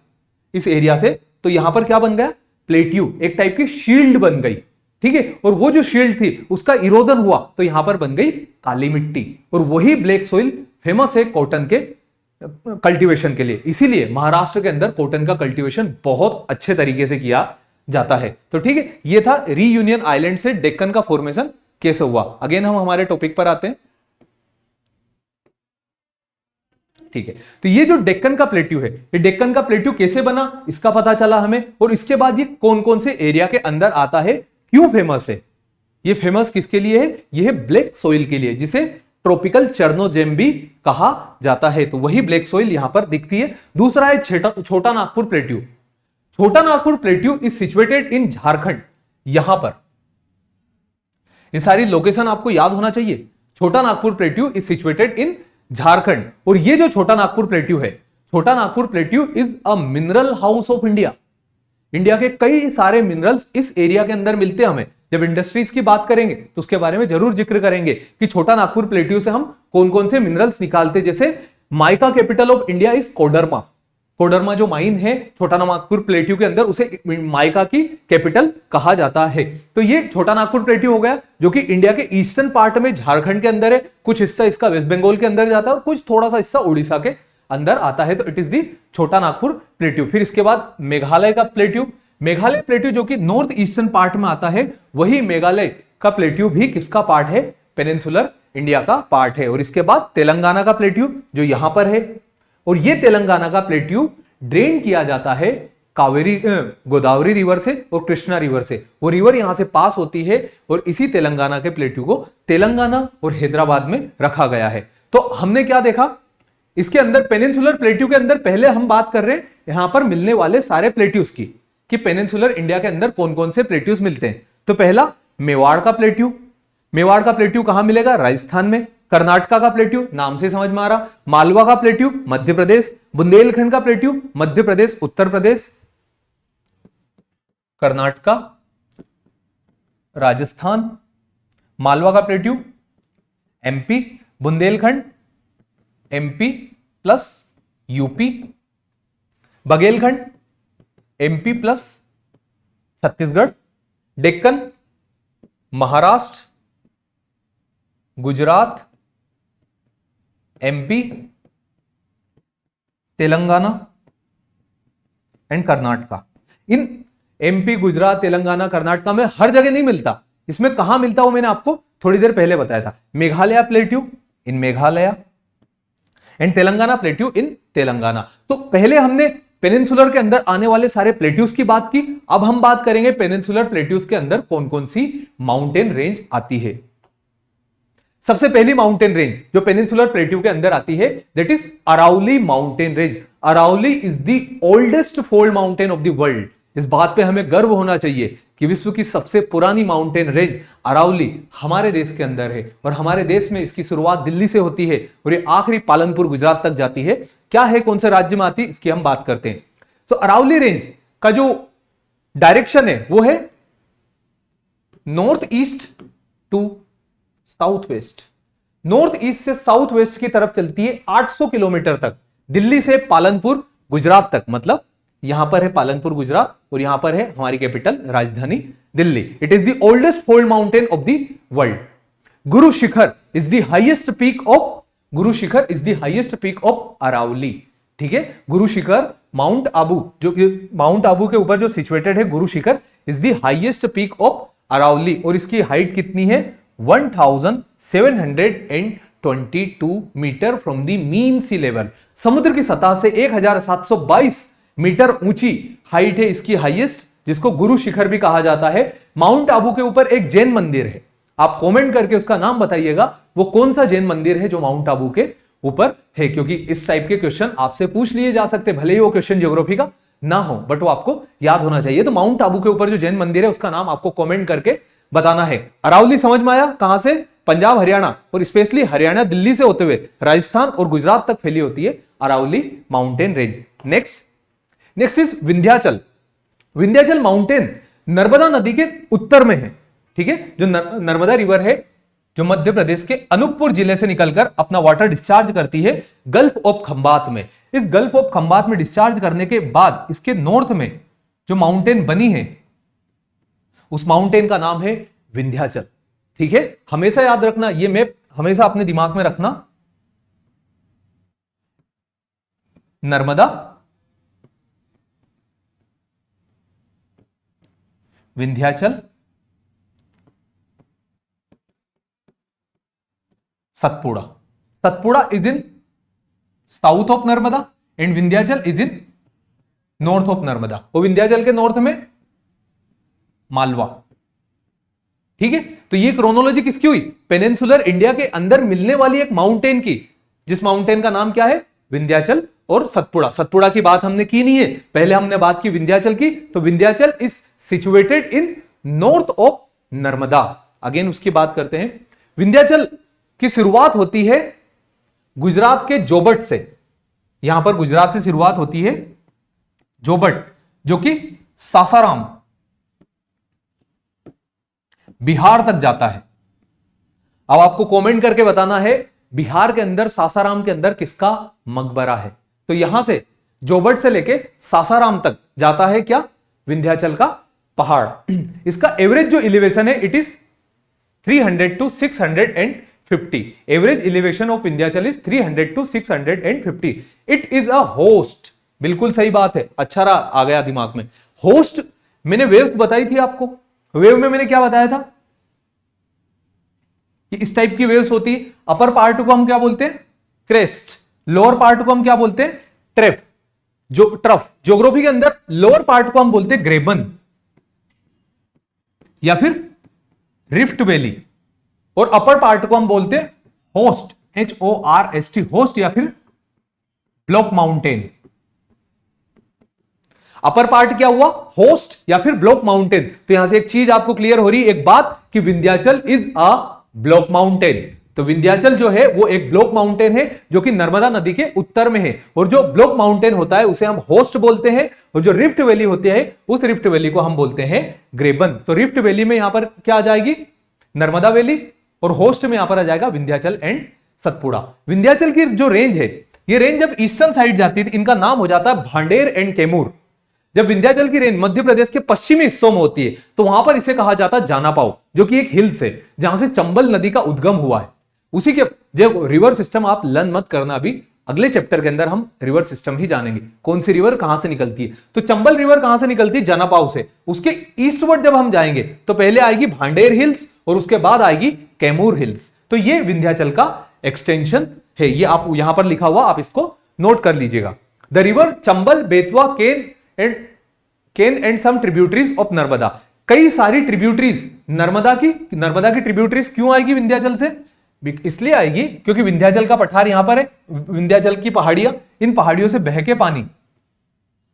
इस एरिया से, तो यहां पर क्या बन गया, प्लेट्यू, एक टाइप की शील्ड बन गई, ठीक है। और वो जो शील्ड थी उसका इरोजन हुआ तो यहां पर बन गई काली मिट्टी, और वही ब्लैक सॉइल फेमस है कॉटन के कल्टीवेशन के लिए। इसीलिए महाराष्ट्र के अंदर कॉटन का कल्टीवेशन बहुत अच्छे तरीके से किया जाता है। तो ठीक है, ये था रीयूनियन आइलैंड से डेक्कन का फॉर्मेशन कैसे हुआ। अगेन हम हमारे टॉपिक पर आते हैं, ठीक है। तो ये जो डेक्कन का प्लेट्यू है, ये डेक्कन का प्लेट्यू कैसे बना इसका पता चला हमें, और इसके बाद ये कौन कौन से एरिया के अंदर आता है, क्यों फेमस है। ये फेमस किसके लिए है, ये है ब्लैक सॉइल के लिए, जिसे ट्रॉपिकल चर्नोजेम भी कहा जाता है। तो वही ब्लैक सॉइल यहां पर दिखती है। दूसरा है छोटा नागपुर प्लेट्यू। छोटा नागपुर प्लेट्यू इज सिचुएटेड इन झारखंड। यहां पर ये सारी लोकेशन आपको याद होना चाहिए। छोटा नागपुर प्लेट्यू इज सिचुएटेड इन झारखंड। और ये जो छोटा नागपुर प्लेट्यू है, छोटा Nagpur plateau is a mineral house of India. India के कई सारे मिनरल्स इस एरिया के अंदर मिलते हैं। हमें जब इंडस्ट्रीज की बात करेंगे तो उसके बारे में जरूर जिक्र करेंगे कि छोटा नागपुर प्लेट्यू से हम कौन कौन से मिनरल्स निकालते। जैसे mica capital of India is Koderma. Koderma जो माइन है छोटा नागपुर प्लेट्यू के अंदर, उसे माइका की कैपिटल कहा जाता है। तो ये छोटा नागपुर प्लेट्यू हो गया, जो कि इंडिया के ईस्टर्न पार्ट में झारखंड के अंदर है। कुछ हिस्सा इसका वेस्ट बंगाल के अंदर जाता है और कुछ थोड़ा सा हिस्सा उड़ीसा के अंदर आता है। तो इट इज दी छोटा नागपुर प्लेट्यू। फिर इसके बाद मेघालय का प्लेट्यू। मेघालय प्लेट्यू जो कि नॉर्थ ईस्टर्न पार्ट में आता है, वही मेघालय का प्लेट्यू भी किसका पार्ट है, पेनिनसुलर इंडिया का पार्ट है। और इसके बाद तेलंगाना का प्लेट्यू जो यहां पर है, और ये तेलंगाना का प्लेट्यू ड्रेन किया जाता है कावेरी गोदावरी रिवर से और कृष्णा रिवर से। वो रिवर यहां से पास होती है, और इसी तेलंगाना के प्लेट्यू को तेलंगाना और हैदराबाद में रखा गया है। तो हमने क्या देखा इसके अंदर, पेनिनसुलर प्लेट्यू के अंदर पहले हम बात कर रहे हैं यहां पर मिलने वाले सारे प्लेट्यूज की, कि पेनिनसुलर इंडिया के अंदर कौन कौन से प्लेट्यूज मिलते हैं। तो पहला मेवाड़ का प्लेट्यू। मेवाड़ का प्लेट्यू कहां मिलेगा, राजस्थान में। कर्नाटका का प्लेट्यू नाम से समझ में आ रहा। मालवा का प्लेट्यू मध्य प्रदेश। बुंदेलखंड का प्लेट्यू मध्य प्रदेश, उत्तर प्रदेश, कर्नाटका, राजस्थान। मालवा का plateau MP, Bundelkhand MP plus UP, Baghelkhand MP plus Chhattisgarh, Deccan Maharashtra, Gujarat, MP, Telangana and Karnataka. In MP, Gujarat, Telangana, Karnataka में हर जगह नहीं मिलता। इसमें कहां मिलता वो मैंने आपको थोड़ी देर पहले बताया था। Meghalaya plateau in Meghalaya and Telangana plateau इन तेलंगाना। तो पहले हमने पेनिनसुलर के अंदर आने वाले सारे प्लेट्यूज की बात की। अब हम बात करेंगे पेनिनसुलर प्लेट्यूज के अंदर कौन कौन सी माउंटेन रेंज आती है। सबसे पहली माउंटेन रेंज जो पेनिनसुलर प्लेट्यू के अंदर आती है, that is Aravalli mountain range. Aravalli is the oldest fold mountain of the world. इस बात पे हमें गर्व होना चाहिए कि विश्व की सबसे पुरानी माउंटेन रेंज अरावली हमारे देश के अंदर है, और हमारे देश में इसकी शुरुआत दिल्ली से होती है और ये आखिरी पालनपुर गुजरात तक जाती है। क्या है, कौन से राज्य में आती है, इसकी हम बात करते हैं। तो अरावली रेंज का जो डायरेक्शन है वो है north east to south west. North east से साउथ वेस्ट की तरफ चलती है 800 किलोमीटर तक, दिल्ली से पालनपुर गुजरात तक। मतलब यहां पर है पालनपुर गुजरात और यहां पर है हमारी कैपिटल राजधानी Delhi. It is the oldest fold mountain of the world. Guru Shikhar is the highest peak of Aravalli. ठीक है, गुरु शिखर माउंट आबू, जो माउंट आबू के ऊपर जो सिचुएटेड है Guru Shikhar, is the highest peak of Aravalli. और इसकी हाइट कितनी है, 1722 metre from the mean sea level. समुद्र की सतह से 1722 मीटर ऊंची हाइट है इसकी हाईएस्ट, जिसको गुरु शिखर भी कहा जाता है। माउंट आबू के ऊपर एक जैन मंदिर है, आप कमेंट करके उसका नाम बताइएगा वो कौन सा जैन मंदिर है जो माउंट आबू के ऊपर है, क्योंकि इस टाइप के क्वेश्चन आपसे पूछ लिए जा सकते, भले ही वो क्वेश्चन ज्योग्राफी का ना हो, बट वो आपको याद होना चाहिए। तो माउंट आबू के ऊपर जो जैन मंदिर है उसका नाम आपको कमेंट करके बताना है। अरावली समझ में आया, कहां से, पंजाब हरियाणा और स्पेशली हरियाणा दिल्ली से होते हुए राजस्थान और गुजरात तक फैली होती है Aravalli mountain range. Next is Vindhyachal. Mountain Narmada नदी के उत्तर में है। ठीक है, जो नर्मदा रिवर है जो मध्य प्रदेश के अनूपपुर जिले से निकलकर अपना वाटर डिस्चार्ज करती है गल्फ ऑफ खंबात में। इस गल्फ ऑफ खंबात में डिस्चार्ज करने के बाद इसके नॉर्थ में जो माउंटेन बनी है उस माउंटेन का नाम है विंध्याचल। ठीक है, हमेशा याद रखना, ये मैप हमेशा अपने दिमाग में रखना। Narmada, Vindhyachal, Satpura. Satpura is in south of Narmada and Vindhyachal is in north of Narmada. और विंध्याचल के नॉर्थ में मालवा। ठीक है, तो ये क्रोनोलॉजी किसकी हुई? पेनिनसुलर इंडिया के अंदर मिलने वाली एक माउंटेन की, जिस माउंटेन का नाम क्या है? विंध्याचल और सतपुड़ा। सतपुड़ा की बात हमने की नहीं है, पहले हमने बात की विंध्याचल की। तो Vindhyachal is situated in north of Narmada. Again उसकी बात करते हैं। विंध्याचल की शुरुआत होती है गुजरात के जोबट से। यहां पर गुजरात से शुरुआत होती है जोबट, जो कि सासाराम बिहार तक जाता है। अब आपको कमेंट करके बताना है बिहार के अंदर, सासाराम के अंदर किसका मकबरा है। तो यहां से जोबट से लेके सासाराम तक जाता है क्या? विंध्याचल का पहाड़। इसका एवरेज जो एलिवेशन है it is 300 to 650। Average elevation of Vindhyachal is 300 to 650। It is a host. बिल्कुल सही बात है, अच्छा रहा, आ गया दिमाग में। होस्ट मैंने वेव्स बताई थी आपको। वेव में मैंने क्या बताया था कि इस टाइप की वेव्स होती है। अपर पार्ट को हम क्या बोलते हैं? क्रेस्ट। लोअर पार्ट को हम क्या बोलते हैं? ट्रेफ। जो ट्रफ ज्योग्राफी के अंदर लोअर पार्ट को हम बोलते हैं ग्रेबन या फिर रिफ्ट वैली, और अपर पार्ट को हम बोलते हैं होस्ट, HORST, होस्ट या फिर ब्लॉक माउंटेन। अपर पार्ट क्या हुआ? होस्ट या फिर ब्लॉक माउंटेन। तो यहां से एक चीज आपको क्लियर हो रही है, एक बात, कि Vindhyachal is a block mountain. तो विंध्याचल जो है वो एक ब्लॉक माउंटेन है जो कि नर्मदा नदी के उत्तर में है। और जो ब्लॉक माउंटेन होता है उसे हम होस्ट बोलते हैं, और जो रिफ्ट वैली होती है उस रिफ्ट वैली को हम बोलते हैं ग्रेबन। तो रिफ्ट वैली में यहां पर क्या आ जाएगी? नर्मदा वैली, और होस्ट में यहां पर आ जाएगा विंध्याचल एंड सतपुड़ा। विंध्याचल की जो रेंज है, ये रेंज जब ईस्टर्न साइड जाती है इनका नाम हो जाता है भांडेर एंड कैमूर। जब विंध्याचल की रेंज मध्य प्रदेश के पश्चिमी हिस्सों में होती है तो वहां पर इसे कहा जाता है जानापाव, जो कि एक हिल्स है जहां से चंबल नदी का उद्गम हुआ है। उसी के जो रिवर सिस्टम आप लर्न मत करना, अभी अगले चैप्टर के अंदर हम रिवर सिस्टम ही जानेंगे, कौन सी रिवर कहां से निकलती है। तो चंबल रिवर कहां से निकलती है? जानापाव से। उसके ईस्टवर्ड जब हम जाएंगे तो पहले आएगी भांडेर हिल्स और उसके बाद आएगी कैमूर हिल्स। तो ये विंध्याचल का एक्सटेंशन है, ये आप यहां पर लिखा हुआ, आप इसको नोट कर लीजिएगा। The river Chambal, Betwa, Ken and some tributaries of Narmada. कई सारी ट्रिब्यूटरीज नर्मदा की ट्रिब्यूटरीज क्यों आएगी विंध्याचल से? इसलिए आएगी क्योंकि विंध्याचल का पठार यहां पर है, विंध्याचल की पहाड़ियां, इन पहाड़ियों से बह के पानी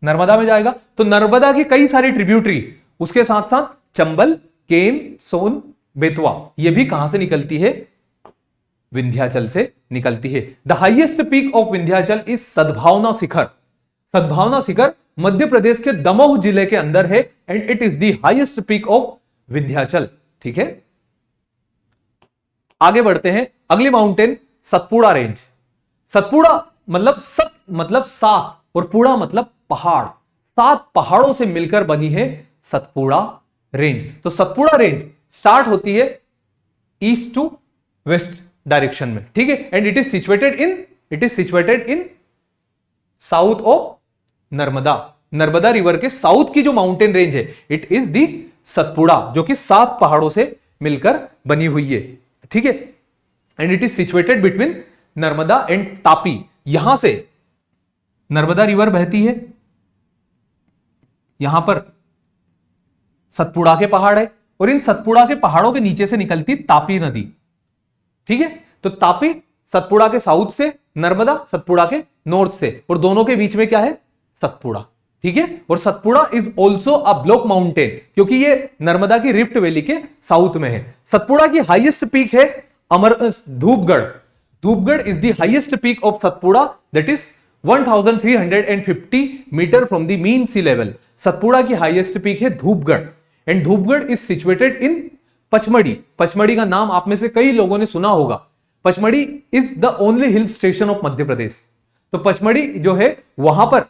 नर्मदा में जाएगा। तो नर्मदा की कई सारी ट्रिब्यूटरी, उसके साथ साथ चंबल, केन, सोन, बेतवा, ये भी कहां से निकलती है? विंध्याचल से निकलती है। The highest peak of Vindhyachal is सद्भावना शिखर। सद्भावना शिखर मध्य प्रदेश के दमोह जिले के अंदर है and it is the highest peak of Vindhyachal. ठीक है, आगे बढ़ते हैं। अगली माउंटेन सतपुड़ा रेंज। सतपुड़ा मतलब सात, और पुड़ा मतलब पहाड़। 7 पहाड़ों से मिलकर बनी है सतपुड़ा रेंज। तो सतपुड़ा रेंज स्टार्ट होती है ईस्ट टू वेस्ट डायरेक्शन में। ठीक है, and it is situated in south of Narmada river के साउथ की जो माउंटेन रेंज है इट इज दी सतपुड़ा, जो कि 7 पहाड़ों से मिलकर बनी हुई है। ठीक है, and it is situated between Narmada and Tapi. यहां से नर्मदा रिवर बहती है, यहां पर सतपुड़ा के पहाड़ है, और इन सतपुड़ा के पहाड़ों के नीचे से निकलती तापी नदी। ठीक है, तो तापी सतपुड़ा के साउथ से, नर्मदा सतपुड़ा के नॉर्थ से, और दोनों के बीच में क्या है? सतपुड़ा। ठीक है, और Satpura is also a block mountain, क्योंकि ये नर्मदा की रिफ्ट वैली के साउथ में है। सतपुड़ा की हाईएस्ट पीक है Dhupgarh. Dhupgarh is the highest peak of Satpura, that is 1350 metre from the mean sea level. Satpura की हाईएस्ट पीक है Dhupgarh, and Dhupgarh is situated in Pachmarhi, Pachmarhi का नाम आप में से कई लोगों ने सुना होगा। Pachmarhi is the only hill station of Madhya Pradesh. तो पचमढ़ी जो है वहां पर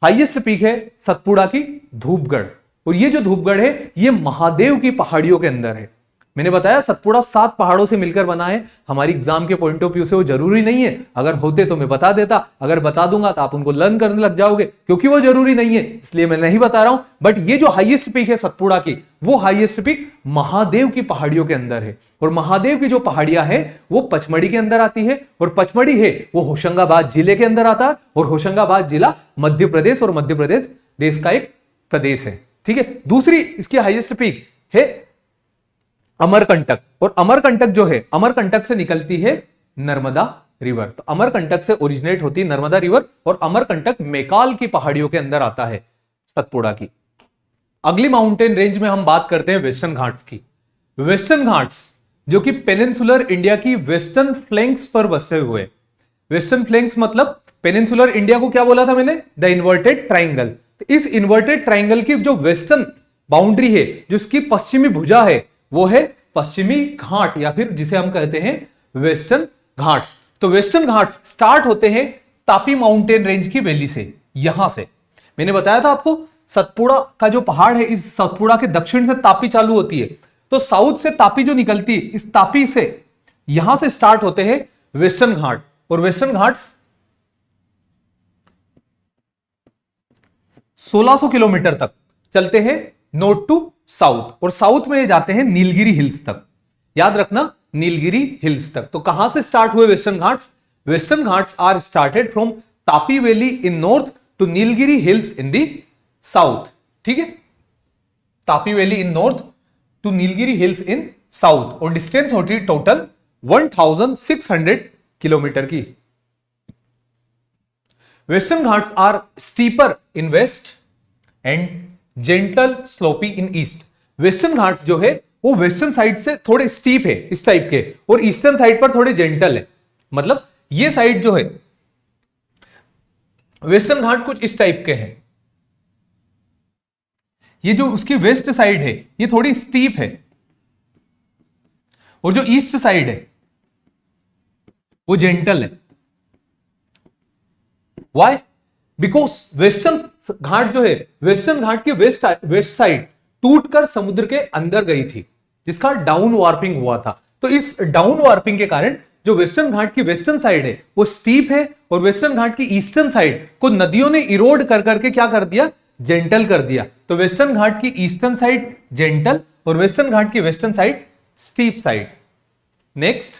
हाईएस्ट पीक है सतपुड़ा की धूपगढ़, और ये जो धूपगढ़ है ये महादेव की पहाड़ियों के अंदर है। मैंने बताया सतपुड़ा 7 पहाड़ों से मिलकर बना है। हमारी एग्जाम के पॉइंट ऑफ व्यू से वो जरूरी नहीं है, अगर होते तो मैं बता देता, अगर बता दूंगा तो आप उनको लर्न करने लग जाओगे, क्योंकि वो जरूरी नहीं है इसलिए मैं नहीं बता रहा हूं। बट ये जो हाईएस्ट पीक है सतपुड़ा की, वो हाईएस्ट पीक महादेव की पहाड़ियों के अंदर है, और महादेव की जो पहाड़ियां हैं वो पचमढ़ी के अंदर आती है, और पचमढ़ी है वो होशंगाबाद जिले के अंदर आता है, और होशंगाबाद जिला मध्य प्रदेश, और मध्य प्रदेश देश का एक प्रदेश है। ठीक है, दूसरी इसकी हाईएस्ट पीक है अमरकंटक, और अमरकंटक जो है, अमरकंटक से निकलती है नर्मदा रिवर। तो अमरकंटक से ओरिजिनेट होती है नर्मदा रिवर, और अमरकंटक मेकाल की पहाड़ियों के अंदर आता है सतपुड़ा की। अगली माउंटेन रेंज में हम बात करते हैं वेस्टर्न घाट्स की। वेस्टर्न घाट्स जो कि पेनिनसुलर इंडिया की वेस्टर्न फ्लैंक्स पर बसे हुए। वेस्टर्न फ्लैंक्स मतलब पेनिनसुलर इंडिया को क्या बोला था मैंने? The inverted triangle. तो इस इन्वर्टेड ट्राइंगल की जो वेस्टर्न बाउंड्री है, जो इसकी पश्चिमी भुजा है, वो है पश्चिमी घाट, या फिर जिसे हम कहते हैं वेस्टर्न घाट्स। तो वेस्टर्न घाट्स स्टार्ट होते हैं तापी माउंटेन रेंज की वैली से। यहां से मैंने बताया था आपको सतपुड़ा का जो पहाड़ है, इस सतपुड़ा के दक्षिण से तापी चालू होती है, तो साउथ से तापी जो निकलती है, इस तापी से यहां से स्टार्ट होते हैं वेस्टर्न घाट, और वेस्टर्न घाट्स 1600 किलोमीटर तक चलते हैं नॉर्थ टू साउथ, और साउथ में जाते हैं नीलगिरी हिल्स तक। याद रखना, नीलगिरी हिल्स तक। तो कहां से स्टार्ट हुए Western Ghats? Western Ghats are started from Tapi valley in north to Nilgiri Hills in the south. ठीक है, Tapi valley in north to Nilgiri Hills in south, और डिस्टेंस होती है टोटल 1600 किलोमीटर की। Western Ghats are steeper in west and gentle slopy in east. Western Ghats जो है वो western side से थोड़े स्टीप है इस टाइप के, और ईस्टर्न साइड पर थोड़े जेंटल है। मतलब ये साइड जो है वेस्टर्न घाट कुछ इस टाइप के हैं, ये जो उसकी वेस्ट साइड है ये थोड़ी स्टीप है, और जो ईस्ट साइड है वो जेंटल है। वाई? बिकॉज वेस्टर्न घाट जो है, वेस्टर्न घाट की वेस्ट साइड टूटकर समुद्र के अंदर गई थी, जिसका डाउन वार्पिंग हुआ था। तो इस डाउन वार्पिंग के कारण जो वेस्टर्न घाट की वेस्टर्न साइड है वो स्टीप है, और वेस्टर्न घाट की ईस्टर्न साइड को नदियों ने इरोड कर करके क्या कर दिया? जेंटल कर दिया। तो वेस्टर्न घाट की ईस्टर्न साइड जेंटल, और वेस्टर्न घाट की western side steep side. Next,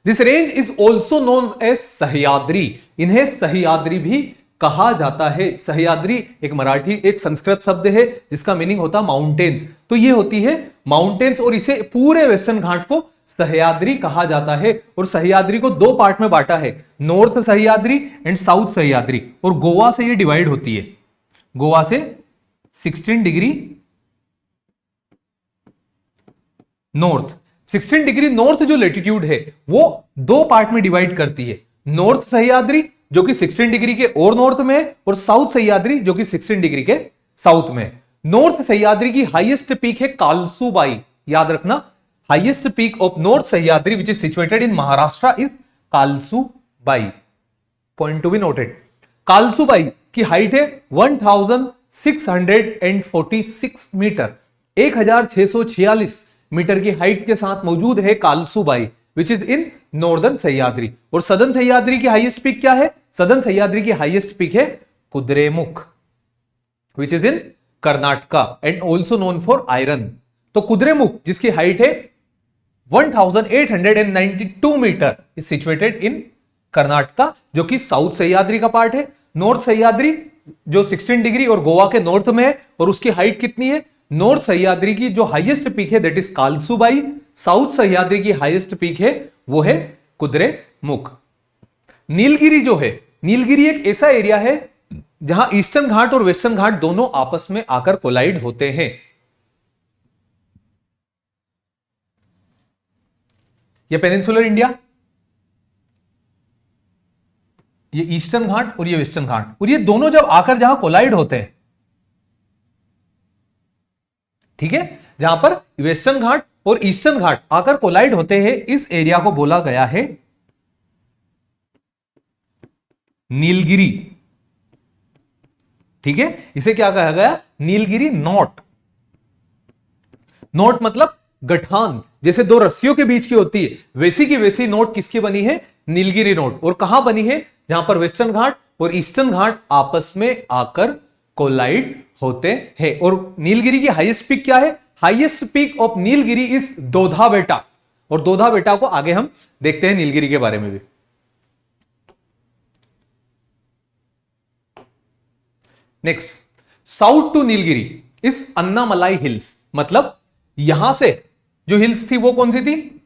this range is also known as Sahyadri. इन्हें सह्याद्री भी कहा जाता है। सह्याद्री एक मराठी, एक संस्कृत शब्द है जिसका मीनिंग होता है माउंटेन्स। तो ये होती है माउंटेन्स, और इसे पूरे वेस्टर्न घाट को सह्याद्री कहा जाता है। और सह्याद्री को 2 पार्ट में बांटा है, north Sahyadri and south Sahyadri. और गोवा से ये डिवाइड होती है, गोवा से 16 डिग्री नॉर्थ, 16 डिग्री नॉर्थ जो लेटीट्यूड है वो 2 पार्ट में डिवाइड करती है। नॉर्थ सह्याद्री जो कि 16 डिग्री के और नॉर्थ में है, और साउथ सह्याद्री जो कि 16 डिग्री के साउथ में है। नॉर्थ सह्याद्री की हाईएस्ट पीक है कालसूबाई। याद रखना, highest peak of north Sahyadri which is situated in Maharashtra is Kalsubai. Point to be noted. Kalsubai की हाइट है 1646 मीटर, 1646 मीटर की हाइट के साथ मौजूद है Kalsubai, which is in northern Sahyadri. और सदर्न सह्याद्री की हाईएस्ट पीक क्या है? सदर्न सह्याद्री की हाईएस्ट पीक है Kudremukh, which is in Karnataka and also known for iron. तो कुद्रेमुख जिसकी हाइट है 1892 metre is situated in Karnataka, जो कि साउथ सह्याद्री का पार्ट है। नॉर्थ सह्याद्री जो 16 डिग्री और गोवा के नॉर्थ में है, और उसकी हाइट कितनी है? नॉर्थ सह्याद्री की जो हाईएस्ट पीक है दैट इज कालसूबाई। साउथ सह्याद्री की हाईएस्ट पीक है वो है कुद्रेमुख। नीलगिरी जो है, नीलगिरी एक ऐसा एरिया है जहां ईस्टर्न घाट और वेस्टर्न घाट दोनों आपस में आकर कोलाइड होते हैं। ये पेनिनसुलर इंडिया, ये ईस्टर्न घाट और ये वेस्टर्न घाट, और ये दोनों जब आकर जहां कोलाइड होते हैं, ठीक है, जहां पर वेस्टर्न घाट और ईस्टर्न घाट आकर कोलाइड होते हैं, इस एरिया को बोला गया है नीलगिरी। ठीक है, इसे क्या कहा गया? नीलगिरी नोट। नोट मतलब गठान, जैसे दो रस्सियों के बीच की होती है, वैसी की वैसी नोट किसकी बनी है? नीलगिरी नोट। और कहां बनी है? जहां पर वेस्टर्न घाट और ईस्टर्न घाट आपस में आकर कोलाइड होते हैं। और नीलगिरी की हाईएस्ट पीक क्या है? Highest peak of Nilgiri is Dodda Betta. और दोधा बेटा को आगे हम देखते हैं नीलगिरी के बारे में भी। नेक्स्ट, साउथ टू नीलगिरी इस अन्नामलाई हिल्स। मतलब यहां से जो हिल्स थी वो कौन सी थी?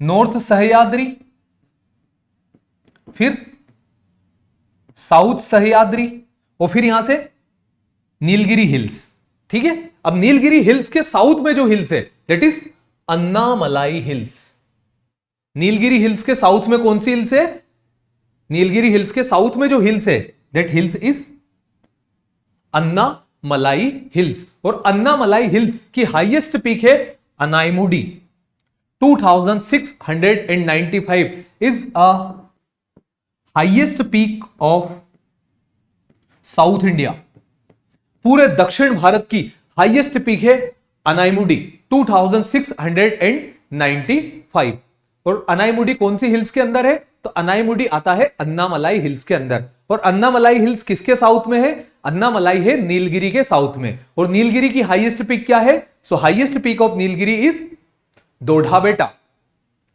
नॉर्थ सह्याद्री, फिर साउथ सह्याद्री, और फिर यहां से नीलगिरी हिल्स। ठीक है, अब नीलगिरी हिल्स के साउथ में जो हिल्स है that is Annamalai hills. Nilgiri hills के साउथ में कौन सी हिल्स है? नीलगिरी हिल्स के साउथ में जो हिल्स है that hills is Annamalai hills. और अन्नामलाई हिल्स की हाईएस्ट पीक है Anaimudi, 2695 is a highest peak of south India. पूरे दक्षिण भारत की हाईएस्ट पीक है अनाईमुडी, 2695। और अनाईमुडी कौन सी हिल्स के अंदर है? तो अनाईमुडी आता है अन्नामलाई हिल्स के अंदर। और अन्नामलाई हिल्स किसके साउथ में है? अन्नामलाई है नीलगिरी के साउथ में। और नीलगिरी की हाईएस्ट पीक क्या है? So highest peak of Nilgiri is Dodda Betta.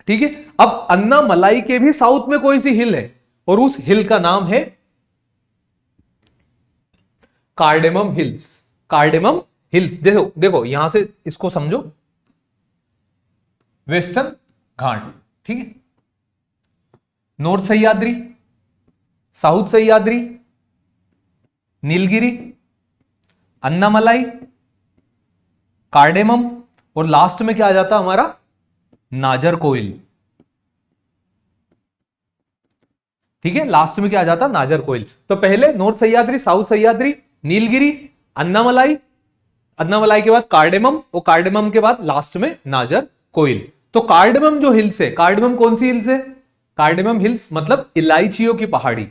ठीक है, अब अन्नामलाई के भी साउथ में कोई सी हिल है, और उस हिल का नाम है कार्डेमम हिल्स। कार्डेमम हिल्स, देखो देखो यहां से इसको समझो, वेस्टर्न घाट, ठीक है, north Sahyadri, south Sahyadri, Nilgiri, Annamalai, cardamom, और लास्ट में क्या आ जाता हमारा? नाजरकोइल। ठीक है, लास्ट में क्या आ जाता? नाजरकोइल। तो पहले नॉर्थ सह्याद्री, साउथ सह्याद्री, नीलगिरी, अन्नामलाई, अन्नामलाई के बाद कार्डेमम, और कार्डेमम के बाद लास्ट में नाजरकोइल। तो कार्डेमम जो हिल्स है, कार्डेमम कौन सी हिल्स है? कार्डेमम हिल्स मतलब इलायचियों की पहाड़ी।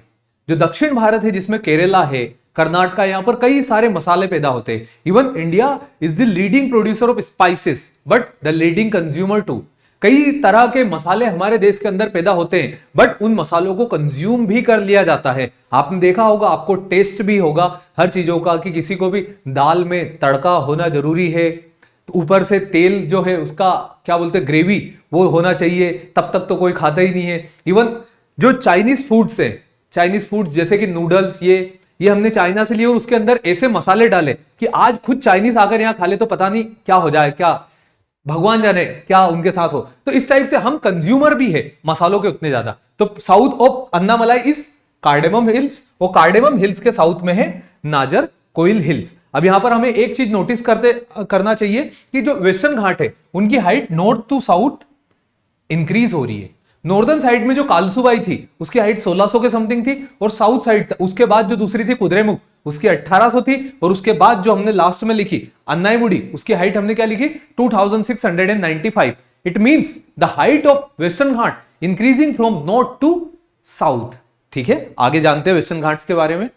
जो दक्षिण भारत है जिसमें केरला है, कर्नाटका, यहां पर कई सारे मसाले पैदा होते हैं। Even India is the leading producer of spices but the leading consumer too. कई तरह के मसाले हमारे देश के अंदर पैदा होते हैं, बट उन मसालों को कंज्यूम भी कर लिया जाता है। आपने देखा होगा, आपको टेस्ट भी होगा हर चीजों का, कि किसी को भी दाल में तड़का होना जरूरी है, तो ऊपर से तेल जो है उसका क्या बोलते हैं, ग्रेवी, वो होना चाहिए, तब तक तो कोई खाता ही नहीं है। इवन जो चाइनीज फूड्स है, चाइनीज फूड्स जैसे कि नूडल्स, ये हमने चाइना से लिए और उसके अंदर ऐसे मसाले डाले कि आज खुद चाइनीज आकर यहाँ खा ले तो पता नहीं क्या हो जाए, क्या भगवान जाने क्या उनके साथ हो। तो इस टाइप से हम कंज्यूमर भी है मसालों के उतने ज्यादा। तो south of Annamalai is cardamom hills, और कार्डेमम हिल्स के साउथ में है नाजरकोइल हिल्स। अब यहां पर हमें एक चीज नोटिस करना चाहिए कि जो वेस्टर्न घाट है उनकी height north to south increase हो रही है। नॉर्दर्न साइड में जो कालसुबाई थी उसकी हाइट 1600 के समथिंग थी, और साउथ साइड उसके बाद जो दूसरी थी कुद्रेमुख उसकी 1800 थी, और उसके बाद जो हमने लास्ट में लिखी अन्नाईमुडी उसकी हाइट हमने क्या लिखी? 2695। It means the height of western Ghat increasing from north to south. ठीक है, आगे जानते हैं वेस्टर्न घाट्स के बारे में।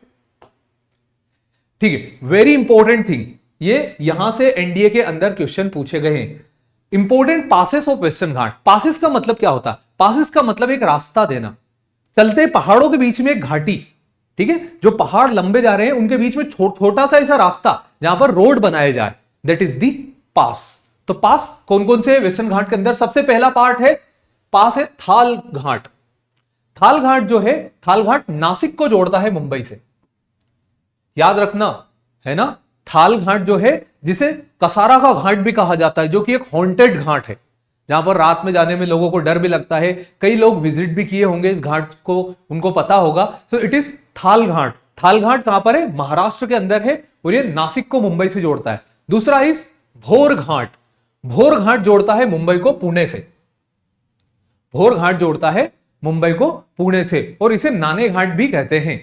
ठीक है, वेरी इंपॉर्टेंट थिंग, ये यहां से एनडीए के अंदर क्वेश्चन पूछे गए हैं। Important passes of western Ghat. Passes का मतलब क्या होता है? पासेस का मतलब एक रास्ता देना। चलते पहाड़ों के बीच में एक घाटी, ठीक है, जो पहाड़ लंबे जा रहे हैं उनके बीच में छोटा सा ऐसा रास्ता जहां पर रोड बनाया जाए, दैट इज दी पास। तो पास कौन कौन से वेस्टर्न घाट के अंदर? सबसे पहला पार्ट है पास है थाल घाट। थाल घाट जो है, थाल घाट नासिक को जोड़ता है मुंबई से, याद रखना है ना। थाल घाट जो है जिसे कसारा का घाट भी कहा जाता है, जो कि एक हॉन्टेड घाट है, जहां पर रात में जाने में लोगों को डर भी लगता है। कई लोग विजिट भी किए होंगे इस घाट को, उनको पता होगा। सो इट इज थाल घाट। थाल घाट कहां पर है? महाराष्ट्र के अंदर है, और ये नासिक को मुंबई से जोड़ता है। दूसरा इस भोर घाट। भोर घाट जोड़ता है मुंबई को पुणे से। भोर घाट जोड़ता है मुंबई को पुणे से, और इसे नाने घाट भी कहते हैं।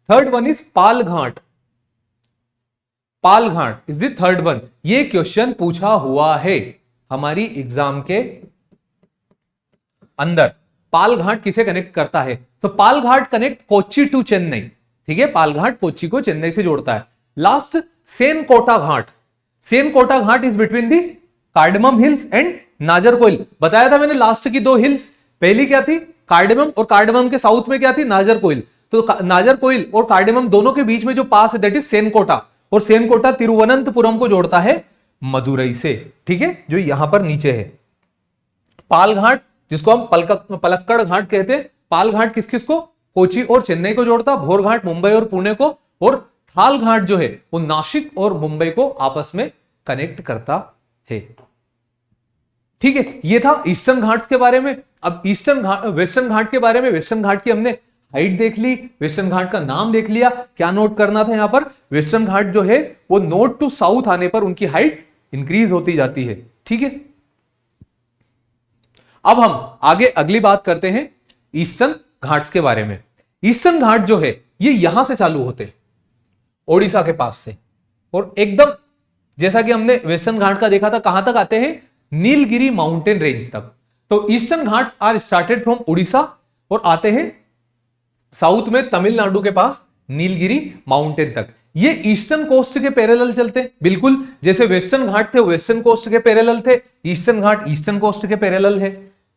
Third one is Pal Ghat. Pal Ghat is the third one. ये क्वेश्चन पूछा हुआ है हमारी एग्जाम के अंदर। पाल घाट किसे कनेक्ट करता है? तो पाल घाट कनेक्ट कोच्चि टू चेन्नई, ठीक है, पाल घाट कोच्चि को चेन्नई से जोड़ता है। Last Senkota Ghat, Senkota Ghat is between the cardamom hills and Nagercoil. बताया था मैंने लास्ट की दो हिल्स, पहली क्या थी कार्डमम, और कार्डमम के साउथ में क्या थी नाजरकोइल। तो नाजरकोइल और कार्डमम दोनों के बीच में जो पास है दैट इज सेनकोटा, और सेनकोटा तिरुवनंतपुरम को जोड़ता है मदुरई से, ठीक है, जो यहां पर नीचे है। पाल घाट जिसको हम पलक्कड़ घाट कहते हैं, पाल घाट किस किस को? कोची और चेन्नई को जोड़ता, भोर घाट मुंबई और पुणे को, और थाल घाट जो है वो नासिक और मुंबई को आपस में कनेक्ट करता है, ठीक है। ये था ईस्टर्न घाट्स के बारे में। अब ईस्टर्न घाट, वेस्टर्न घाट के बारे में। वेस्टर्न घाट की हमने हाइट देख ली, वेस्टर्न घाट का नाम देख लिया। क्या नोट करना था यहां पर? वेस्टर्न घाट जो है वो नॉर्थ टू साउथ आने पर उनकी हाइट इंक्रीज होती जाती है, ठीक है। अब हम आगे अगली बात करते हैं ईस्टर्न घाट्स के बारे में। ईस्टर्न घाट जो है ये यहां से चालू होते हैं ओडिशा के पास से, और एकदम जैसा कि हमने वेस्टर्न घाट का देखा था कहां तक आते हैं? नीलगिरी माउंटेन रेंज तक। तो Eastern Ghats are started from Orissa और आते हैं साउथ में तमिलनाडु के पास नीलगिरी माउंटेन तक। ये ईस्टर्न कोस्ट के पैरेलल चलते हैं, बिल्कुल जैसे वेस्टर्न घाट थे वेस्टर्न कोस्ट के पैरेलल थे, ईस्टर्न घाट ईस्टर्न कोस्ट के पैरेलल है,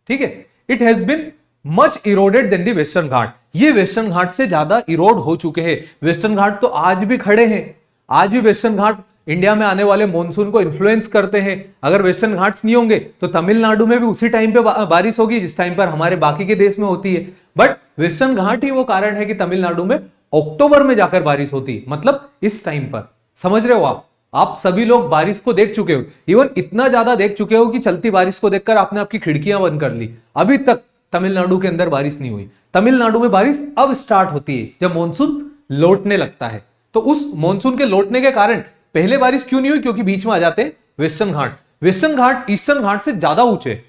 ठीक है। It has been much eroded then the western Ghat. ये वेस्टर्न घाट से ज्यादा इरोड हो चुके हैं। वेस्टर्न घाट तो आज भी खड़े हैं, आज भी वेस्टर्न घाट इंडिया में आने वाले मॉनसून को इन्फ्लुएंस करते हैं। अगर वेस्टर्न घाट्स नहीं होंगे तो तमिलनाडु में भी उसी टाइम पे बारिश होगी जिस टाइम पर हमारे बाकी के देश में होती है। बट वेस्टर्न घाट ही वो कारण है कि तमिलनाडु में अक्टूबर में जाकर बारिश होती है, मतलब इस टाइम पर। समझ रहे हो आप सभी लोग बारिश को देख चुके हो, इवन इतना ज्यादा देख चुके हो कि चलती बारिश को देखकर आपने आपकी खिड़कियां बंद कर ली। अभी तक तमिलनाडु के अंदर बारिश नहीं हुई। तमिलनाडु में बारिश अब स्टार्ट होती है जब मॉनसून लौटने लगता है। तो उस मॉनसून के लौटने के कारण पहले बारिश क्यों नहीं हुई? क्योंकि बीच में आ जाते हैं वेस्टर्न घाट। वेस्टर्न घाट ईस्टर्न घाट से ज्यादा ऊंचे,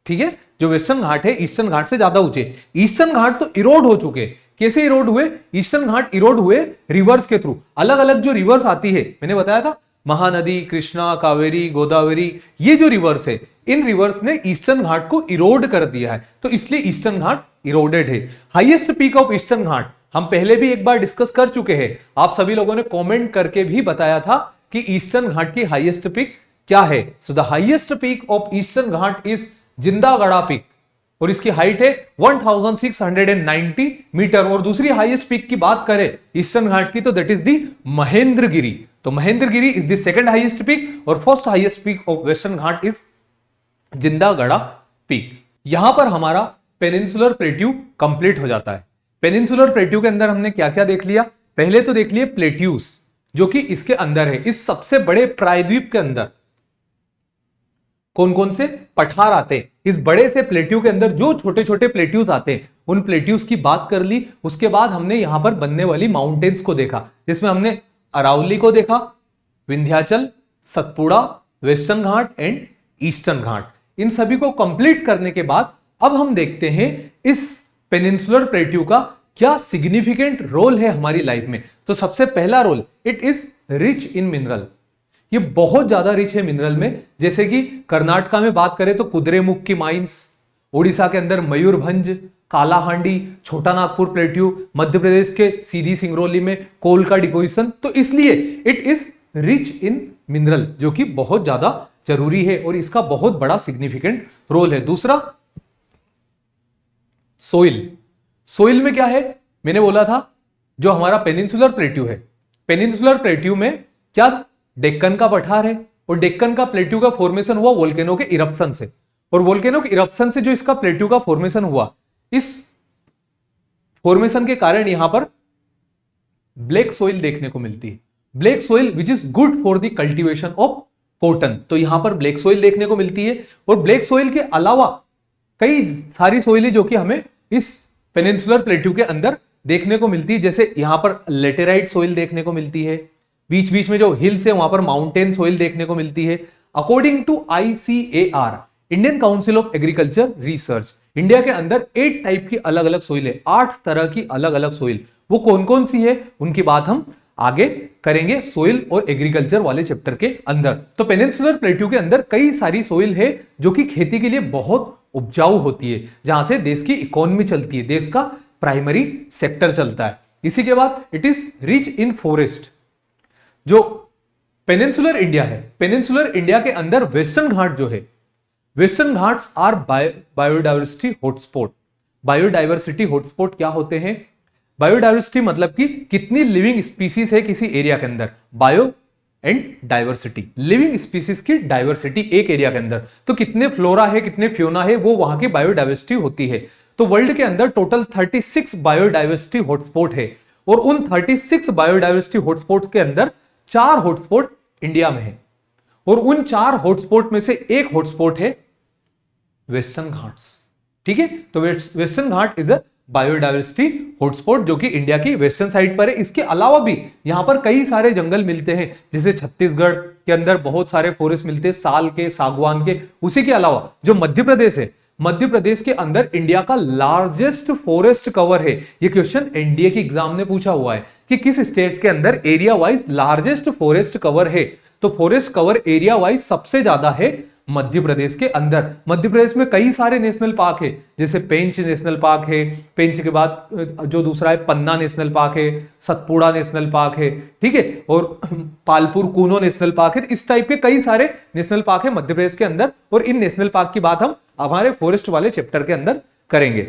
ठीक है, जो वेस्टर्न घाट है ईस्टर्न घाट से ज्यादा ऊंचे। ईस्टर्न घाट तो इरोड हो चुके। कैसे इरोड हुए? ईस्टर्न घाट इरोड हुए रिवर्स के थ्रू। अलग अलग जो रिवर्स आती है, मैंने बताया था महानदी, कृष्णा, कावेरी, गोदावरी, ये जो रिवर्स है इन रिवर्स ने ईस्टर्न घाट को इरोड कर दिया है, तो इसलिए ईस्टर्न घाट इरोडेड है। हाईएस्ट पीक ऑफ ईस्टर्न घाट हम पहले भी एक बार डिस्कस कर चुके हैं। आप सभी लोगों ने कमेंट करके भी बताया था कि ईस्टर्न घाट की हाईएस्ट पीक क्या है। So the highest peak of eastern Ghat is Jindhagada peak, और इसकी हाइट है 1690 मीटर। और दूसरी हाईएस्ट पीक की बात करें ईस्टर्न घाट की तो दैट इज दी महेंद्रगिरी। तो Mahendragiri is the second highest peak, और first highest peak of western Ghat is Jindhagada peak. यहां पर हमारा पेनिनसुलर प्लेट्यू कंप्लीट हो जाता है। पेनिनसुलर प्लेट्यू के अंदर हमने क्या क्या देख लिया? पहले तो देख लिए प्लेट्यूज जो कि इसके अंदर है। इस सबसे बड़े प्रायद्वीप के अंदर कौन कौन से पठार आते हैं? इस बड़े से प्लेट्यू के अंदर जो छोटे छोटे प्लेट्यूज आते हैं उन प्लेट्यूज की बात कर ली। उसके बाद हमने यहां पर बनने वाली माउंटेन्स को देखा, जिसमें हमने अरावली को देखा, Vindhyachal, Satpura, western Ghat and eastern Ghat. इन सभी को कंप्लीट करने के बाद अब हम देखते हैं इस पेनिनसुलर प्लेट्यू का क्या सिग्निफिकेंट रोल है हमारी लाइफ में। तो सबसे पहला role, it is rich in mineral. ये बहुत ज्यादा रिच है मिनरल में। जैसे कि कर्नाटका में बात करें तो कुद्रेमुख की माइंस, ओडिशा के अंदर मयूरभंज, कालाहांडी, छोटा नागपुर प्लेट्यू, मध्य प्रदेश के सीधी सिंगरौली में कोल का डिपोजिशन। तो इसलिए it is rich in mineral, जो कि बहुत ज्यादा जरूरी है और इसका बहुत बड़ा सिग्निफिकेंट रोल है। दूसरा सोइल। सोइल में क्या है? मैंने बोला था जो हमारा पेनिनसुलर प्लेट्यू है, पेनिनसुलर प्लेट्यू में क्या डेक्कन का पठार है, और डेक्कन का प्लेट्यू का फॉर्मेशन हुआ वोल्केनो के इरप्शन से, और वोल्केनो के इरप्शन से जो इसका प्लेट्यू का फॉर्मेशन हुआ, इस फॉर्मेशन के कारण यहां पर ब्लैक सोइल देखने को मिलती है। Black soil which is good for the cultivation of cotton. तो यहां पर ब्लैक सोइल देखने को मिलती है। और ब्लैक सोइल के अलावा कई सारी सोइल है जो कि हमें इस पेनिनसुलर प्लेट्यू के अंदर देखने को मिलती है। जैसे यहां पर लेटेराइट सोइल देखने को मिलती है, बीच बीच में जो हिल्स है वहां पर माउंटेन सोइल देखने को मिलती है। According to ICAR, Indian Council of Agriculture Research, India के अंदर 8 टाइप की अलग अलग सोइल है, 8 तरह की अलग अलग सोइल। वो कौन कौन सी है उनकी बात हम आगे करेंगे सोइल और एग्रीकल्चर वाले चैप्टर के अंदर। तो पेनिनसुलर प्लेट्यू के अंदर कई सारी सोइल है जो कि खेती के लिए बहुत उपजाऊ होती है, जहां से देश की इकोनॉमी चलती है, देश का प्राइमरी सेक्टर चलता है। इसी के बाद it is rich in forest. जो पेनिनसुलर इंडिया है, पेनिनसुलर इंडिया के अंदर वेस्टर्न घाट जो है, Western Ghats are biodiversity hotspot. Biodiversity hotspot क्या होते हैं? बायोडाइवर्सिटी मतलब कि कितनी लिविंग स्पीसीज है किसी एरिया के अंदर, bio and diversity, living species की डाइवर्सिटी एक एरिया के अंदर, तो कितने फ्लोरा है कितने फ्योना है वो वहां की बायोडाइवर्सिटी होती है। तो वर्ल्ड के अंदर टोटल 36 बायोडाइवर्सिटी हॉटस्पॉट है और उन 36 बायोडाइवर्सिटी हॉटस्पॉट के अंदर 4 हॉटस्पॉट इंडिया में है और उन 4 हॉटस्पॉट में से एक हॉटस्पॉट है वेस्टर्न घाट्स। ठीक है, तो Western Ghat is a biodiversity hotspot जो कि इंडिया की वेस्टर्न साइड पर है। इसके अलावा भी यहां पर कई सारे जंगल मिलते हैं, जैसे छत्तीसगढ़ के अंदर बहुत सारे फॉरेस्ट मिलते हैं साल के, सागवान के। उसी के अलावा जो मध्य प्रदेश है, मध्य प्रदेश के अंदर इंडिया का लार्जेस्ट फॉरेस्ट कवर है। ये क्वेश्चन एनडीए की एग्जाम ने पूछा हुआ है कि किस स्टेट के अंदर area wise largest forest cover है। तो फॉरेस्ट कवर एरिया वाइज सबसे ज्यादा है मध्य प्रदेश के अंदर। मध्य प्रदेश में कई सारे नेशनल पार्क है, जैसे पेंच नेशनल पार्क है, पेंच के बाद जो दूसरा है पन्ना नेशनल पार्क है, सतपुड़ा नेशनल पार्क है, ठीक है, और पालपुर कूनो नेशनल पार्क है। इस टाइप के कई सारे नेशनल पार्क है मध्य प्रदेश के अंदर और इन नेशनल पार्क की बात हम हमारे फॉरेस्ट वाले चैप्टर के अंदर करेंगे।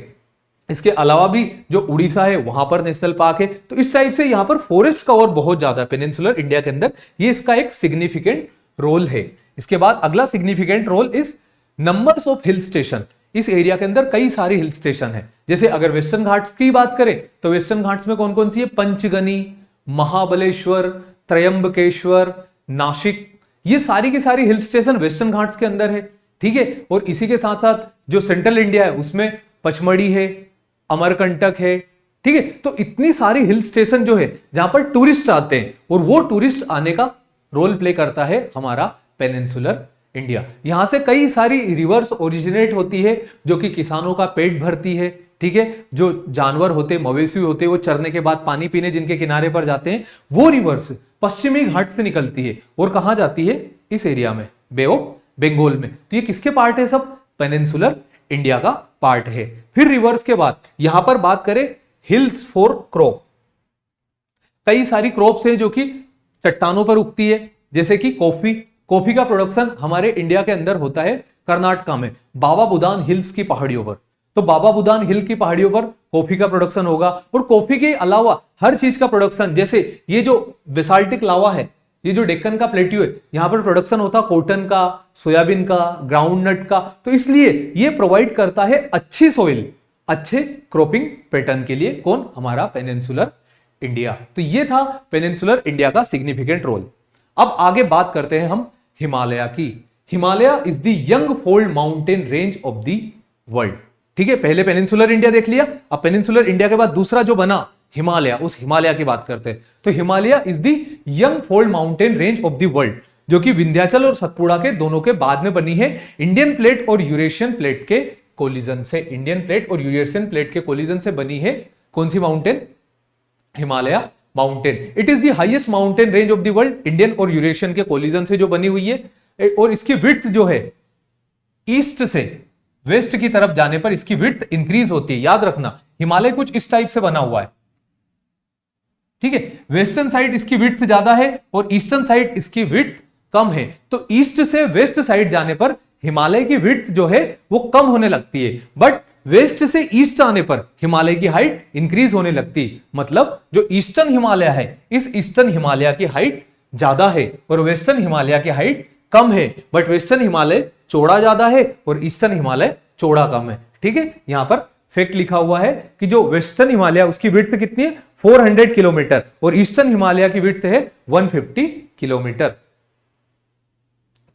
इसके अलावा भी जो उड़ीसा है वहां पर नेशनल पार्क है। तो इस टाइप से यहां पर फॉरेस्ट कवर बहुत ज्यादा है पेनिनसुलर इंडिया के अंदर, ये इसका एक सिग्निफिकेंट रोल है। इसके बाद अगला significant role is numbers of hill station. इस एरिया के अंदर कई सारे हिल स्टेशन है, जैसे अगर वेस्टर्न घाट्स की बात करें तो वेस्टर्न घाट्स में कौन कौन सी है? पंचगनी, महाबलेश्वर, त्रयंबकेश्वर, नासिक, ये सारी की सारी हिल स्टेशन वेस्टर्न घाट्स के अंदर है। ठीक है, और इसी के साथ साथ जो सेंट्रल इंडिया है उसमें पचमढ़ी है, अमरकंटक है। ठीक है, तो इतनी सारी हिल स्टेशन जो है जहां पर टूरिस्ट आते हैं और वो टूरिस्ट आने का रोल प्ले करता है हमारा पेनिनसुलर इंडिया। यहां से कई सारी रिवर्स ओरिजिनेट होती है जो कि किसानों का पेट भरती है। ठीक है, जो जानवर होते, मवेशी होते, वो चरने के बाद पानी पीने जिनके किनारे पर जाते हैं, वो रिवर्स पश्चिमी घाट से निकलती है और कहां जाती है? इस एरिया में, बे ऑफ बंगाल में। तो ये किसके पार्ट है? सब पेनिनसुलर इंडिया का पार्ट है। फिर रिवर्स के बाद यहां पर बात करें हिल्स फॉर क्रॉप, कई सारी क्रॉप्स है जो कि चट्टानों पर उगती है, जैसे कि कॉफी। कॉफी का प्रोडक्शन हमारे इंडिया के अंदर होता है कर्नाटका में, बाबा बुदान हिल्स की पहाड़ियों पर। तो बाबा बुदान हिल की पहाड़ियों पर कॉफी का प्रोडक्शन होगा और कॉफी के अलावा हर चीज का प्रोडक्शन, जैसे ये जो बेसाल्टिक लावा है, ये जो डेक्कन का प्लेट्यू है, यहां पर प्रोडक्शन होता कॉटन का, सोयाबीन का, ग्राउंडनट का। तो इसलिए ये प्रोवाइड करता है अच्छी सोइल, अच्छे क्रॉपिंग पैटर्न के लिए। कौन? हमारा पेनिनसुलर इंडिया। तो ये था पेनिनसुलर इंडिया का सिग्निफिकेंट रोल। अब आगे बात करते हैं हम हिमालय की। Himalaya is the young fold mountain range of the world. ठीक है, पहले पेनिनसुलर इंडिया देख लिया, अब पेनिनसुलर इंडिया के बाद दूसरा जो बना हिमालय, उस हिमालय की बात करते हैं। तो Himalaya is the young fold mountain range of the world, जो कि विंध्याचल और सतपुड़ा के दोनों के बाद में बनी है इंडियन प्लेट और यूरेशियन प्लेट के कोलिजन से। इंडियन प्लेट और यूरेशियन प्लेट के कोलिजन से बनी है कौन सी mountain? Himalaya mountain. It is the highest mountain range of the world, Indian और यूरेशियन के कोलिजन से जो बनी हुई है। और इसकी विड्थ जो है ईस्ट से वेस्ट की तरफ जाने पर इसकी विड्थ इंक्रीज होती है। याद रखना, हिमालय कुछ इस टाइप से बना हुआ है। ठीक है, वेस्टर्न साइड इसकी विड्थ ज्यादा है और ईस्टर्न साइड इसकी विड्थ कम है। तो ईस्ट से वेस्ट साइड जाने पर हिमालय की विड्थ जो है वो कम होने लगती है, बट वेस्ट से ईस्ट आने पर हिमालय की हाइट इंक्रीज होने लगती। मतलब जो ईस्टर्न हिमालय है, इस ईस्टर्न हिमालय की हाइट ज्यादा है और वेस्टर्न हिमालय की हाइट कम है, बट वेस्टर्न हिमालय चौड़ा ज्यादा है और ईस्टर्न हिमालय चौड़ा कम है। ठीक है, यहां पर फैक्ट लिखा हुआ है कि जो वेस्टर्न हिमालय उसकी विड्थ कितनी है? 400 किलोमीटर और ईस्टर्न हिमालय की विड्थ है 150 किलोमीटर।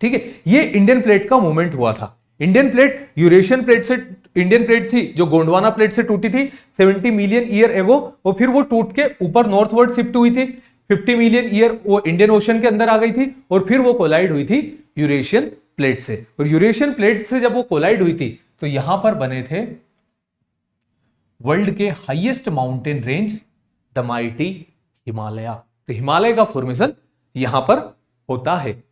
ठीक है, ये इंडियन प्लेट का मूवमेंट हुआ था। इंडियन प्लेट यूरेशियन प्लेट से, इंडियन प्लेट थी जो गोंडवाना प्लेट से टूटी थी 70 मिलियन ईयर एगो, और फिर वो टूट के ऊपर नॉर्थवर्ड शिफ्ट हुई थी। 50 मिलियन ईयर वो इंडियन ओशन के अंदर आ गई थी और फिर वो कोलाइड हुई थी यूरेशियन प्लेट से। और यूरेशियन प्लेट से जब वो कोलाइड हुई थी तो यहां पर बने थे वर्ल्ड के highest mountain range the mighty Himalaya. तो हिमालय का फॉर्मेशन यहां पर होता है।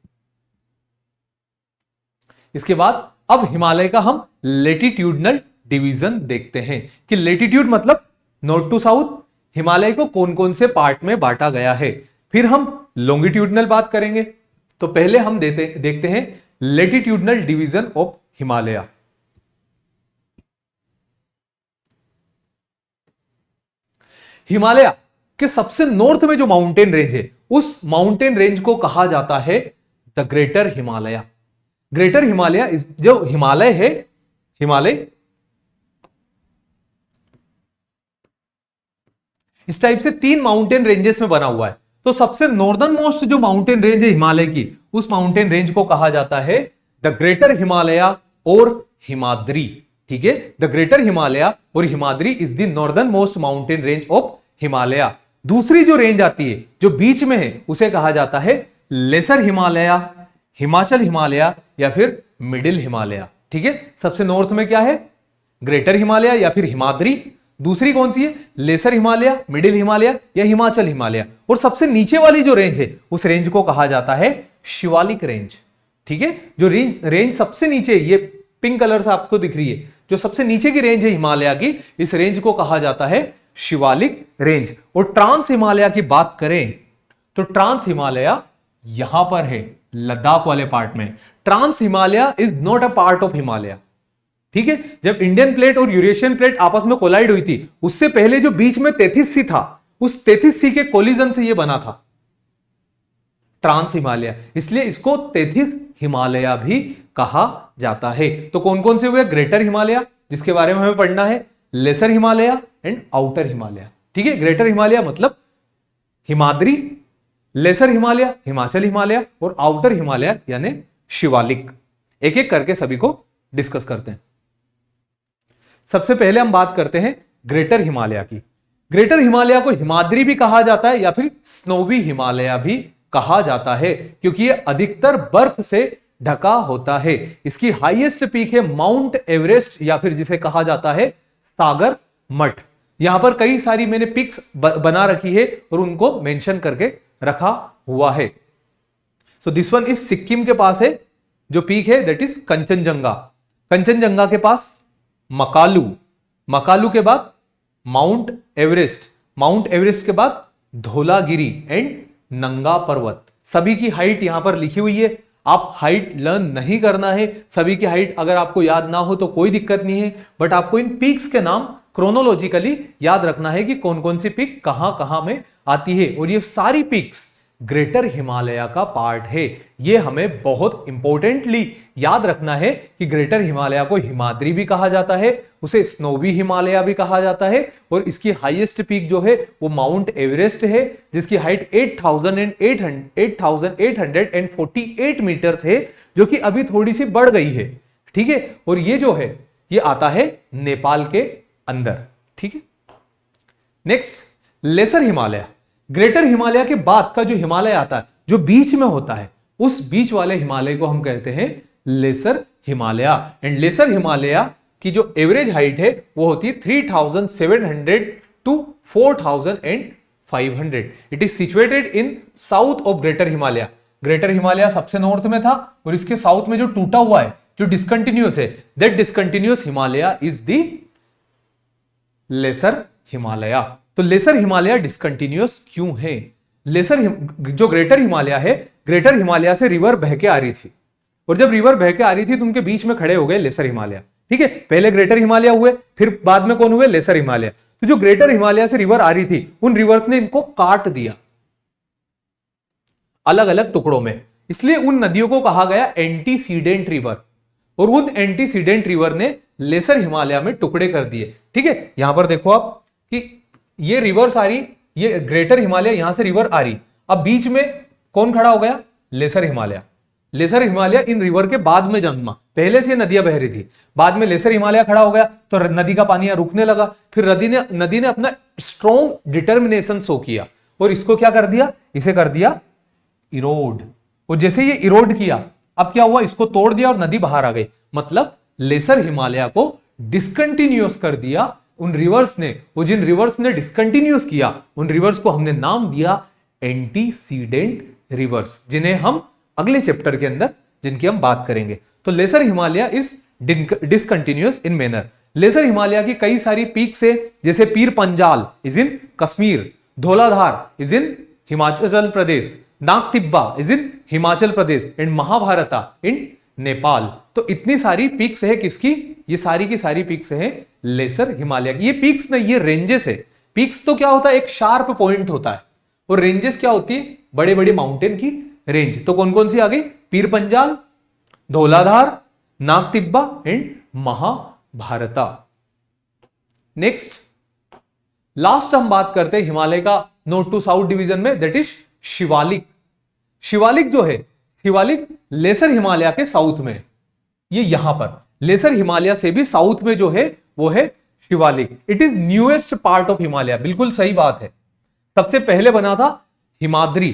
इसके बाद अब हिमालय का हम लेटिट्यूडनल डिवीजन देखते हैं कि लेटिट्यूड मतलब नॉर्थ टू साउथ, हिमालय को कौन कौन से पार्ट में बांटा गया है। फिर हम लॉन्गिट्यूडनल बात करेंगे। तो पहले हम देखते हैं latitudinal division of Himalaya. Himalaya के सबसे नॉर्थ में जो माउंटेन रेंज है, उस माउंटेन रेंज को कहा जाता है the greater Himalaya. Greater Himalaya जो हिमालय है, हिमालय इस टाइप से 3 माउंटेन रेंजेस में बना हुआ है। तो सबसे नॉर्दर्न मोस्ट जो माउंटेन रेंज है हिमालय की, उस माउंटेन रेंज को कहा जाता है द ग्रेटर हिमालय और हिमाद्री। ठीक है, द ग्रेटर हिमालय और Himadri is the northern most mountain range of Himalaya. दूसरी जो रेंज आती है जो बीच में है, उसे कहा जाता है लेसर हिमालय, हिमाचल हिमालय या फिर मिडिल हिमालय। ठीक है, सबसे नॉर्थ में क्या है, ग्रेटर हिमालय या फिर हिमाद्री। दूसरी कौन सी है, लेसर हिमालय, मिडिल हिमालय या हिमाचल हिमालय। और सबसे नीचे वाली जो रेंज है, उस रेंज को कहा जाता है शिवालिक रेंज। ठीक है, जो रेंज सबसे नीचे, ये पिंक कलर से आपको दिख रही है, जो सबसे नीचे की रेंज है हिमालय की, इस रेंज को कहा जाता है शिवालिक रेंज। और ट्रांस हिमालय की बात करें तो ट्रांस हिमालय यहां पर है, लद्दाख वाले पार्ट में। Trans Himalaya is not a part of Himalaya. ठीक है, जब इंडियन प्लेट और यूरेशियन प्लेट आपस में कोलाइड हुई थी, उससे पहले जो बीच में 33 सी था, उस 33 सी के कोलिजन से यह बना था ट्रांस हिमालय, इसलिए इसको 33 हिमालय भी कहा जाता है। तो कौन कौन से हुए, ग्रेटर हिमालय जिसके बारे में हमें पढ़ना है, lesser Himalaya and outer Himalaya. ठीक है, ग्रेटर हिमालय मतलब हिमाद्री, लेसर हिमालय हिमाचल हिमालय और आउटर हिमालय यानी शिवालिक। एक एक करके सभी को डिस्कस करते हैं। सबसे पहले हम बात करते हैं ग्रेटर हिमालय की। ग्रेटर हिमालय को हिमाद्री भी कहा जाता है या फिर स्नोवी हिमालय भी कहा जाता है, क्योंकि यह अधिकतर बर्फ से ढका होता है। इसकी हाईएस्ट पीक है माउंट एवरेस्ट या फिर जिसे कहा जाता है सागर मठ। यहां पर कई सारी मैंने पिक्स बना रखी है और उनको मेंशन करके रखा हुआ है। So this one is Sikkim के पास है, जो पीक है दैट इज कंचनजंगा। कंचनजंगा के पास मकालू, मकालू के बाद माउंट एवरेस्ट, माउंट एवरेस्ट के बाद धौलागिरी एंड नंगा पर्वत। सभी की हाइट यहां पर लिखी हुई है, आप हाइट लर्न नहीं करना है। सभी की हाइट अगर आपको याद ना हो तो कोई दिक्कत नहीं है, बट आपको इन पीक्स के नाम क्रोनोलॉजिकली याद रखना है कि कौन कौन सी पीक कहां कहां में आती है। और ये सारी पीक्स ग्रेटर हिमालय का पार्ट है। ये हमें बहुत इंपॉर्टेंटली याद रखना है कि ग्रेटर हिमालय को हिमाद्री भी कहा जाता है, उसे स्नोवी हिमालय भी कहा जाता है, और इसकी हाईएस्ट पीक जो है वो माउंट एवरेस्ट है, जिसकी हाइट 8,848 मीटर्स है, जो कि अभी थोड़ी सी बढ़ गई है। ठीक है, और ये जो है ये आता है नेपाल के अंदर। ठीक है, next lesser Himalaya. Greater Himalaya के बाद का जो हिमालय आता है, जो बीच में होता है, उस बीच वाले हिमालय को हम कहते हैं lesser Himalaya. And lesser Himalaya की जो एवरेज हाइट है वो होती है 3,700 to 4,500। It is situated in south of greater Himalaya. Greater Himalaya सबसे नॉर्थ में था और इसके साउथ में जो टूटा हुआ है, जो डिसकंटिन्यूअस है, that discontinuous Himalaya is the lesser Himalaya. तो लेसर हिमालय डिसकंटिन्यूअस क्यों है? जो ग्रेटर हिमालय है, ग्रेटर हिमालय से रिवर बह के आ रही थी, और जब रिवर बह के आ रही थी तो उनके बीच में खड़े हो गए लेसर हिमालय। ठीक है, पहले ग्रेटर हिमालय हुए, फिर बाद में कौन हुए? लेसर हिमालय। तो जो ग्रेटर हिमालय से रिवर आ रही थी, उन रिवर्स ने इनको काट दिया अलग अलग टुकड़ों में, इसलिए उन नदियों को कहा गया एंटीसीडेंट रिवर, और उन एंटीसीडेंट रिवर ने लेसर हिमालय में टुकड़े कर दिए। ठीक है, यहां पर देखो आप कि ये रिवर्स आ रही, ये ग्रेटर हिमालय यहां से रिवर आ रही, अब बीच में कौन खड़ा हो गया? Lesser Himalaya. Lesser Himalaya in river के बाद में जन्मा, पहले से नदियां बह रही थी, बाद में लेसर हिमालय खड़ा हो गया तो नदी का पानी यहां रुकने लगा, फिर नदी ने अपना स्ट्रॉन्ग डिटर्मिनेशन शो किया और इसको क्या कर दिया? इसे कर दिया इरोड। और जैसे ये इरोड किया, अब क्या हुआ? इसको तोड़ दिया और नदी बाहर आ गई। मतलब लेसर हिमालय को डिसकंटिन्यूअस कर दिया उन रिवर्स ने, वो जिन रिवर्स ने डिसकंटिन्यूअस किया, उन रिवर्स को हमने नाम दिया एंटीसीडेंट रिवर्स, जिन्हें हम अगले चैप्टर के अंदर जिनकी हम बात करेंगे। तो lesser Himalaya is discontinuous in manner. Lesser Himalaya की कई सारी पीक्स है, जैसे Pir Panjal is in Kashmir, Dhauladhar is in Himachal Pradesh, Nag Tibba is in Himachal Pradesh and Mahabharata in Nepal. तो इतनी सारी पीक्स है किसकी, ये सारी की सारी पीक्स है लेसर हिमालय की। ये पीक्स नहीं, ये रेंजेस है। पीक्स तो क्या होता है, एक शार्प पॉइंट होता है, और रेंजेस क्या होती है, बड़े बड़े माउंटेन की रेंज। तो कौन कौन सी आ गई, पीर पंजाल, धौलाधार, नाग तिब्बा एंड महाभारता। नेक्स्ट लास्ट हम बात करते हैं हिमालय का नॉर्थ टू साउथ डिवीजन में, दैट इज शिवालिक। शिवालिक जो है, शिवालिक लेसर हिमालय के साउथ में, ये यहां पर लेसर हिमालय से भी साउथ में जो है वो है Shivalik. It is newest part of Himalaya, बिल्कुल सही बात है। सबसे पहले बना था हिमाद्री,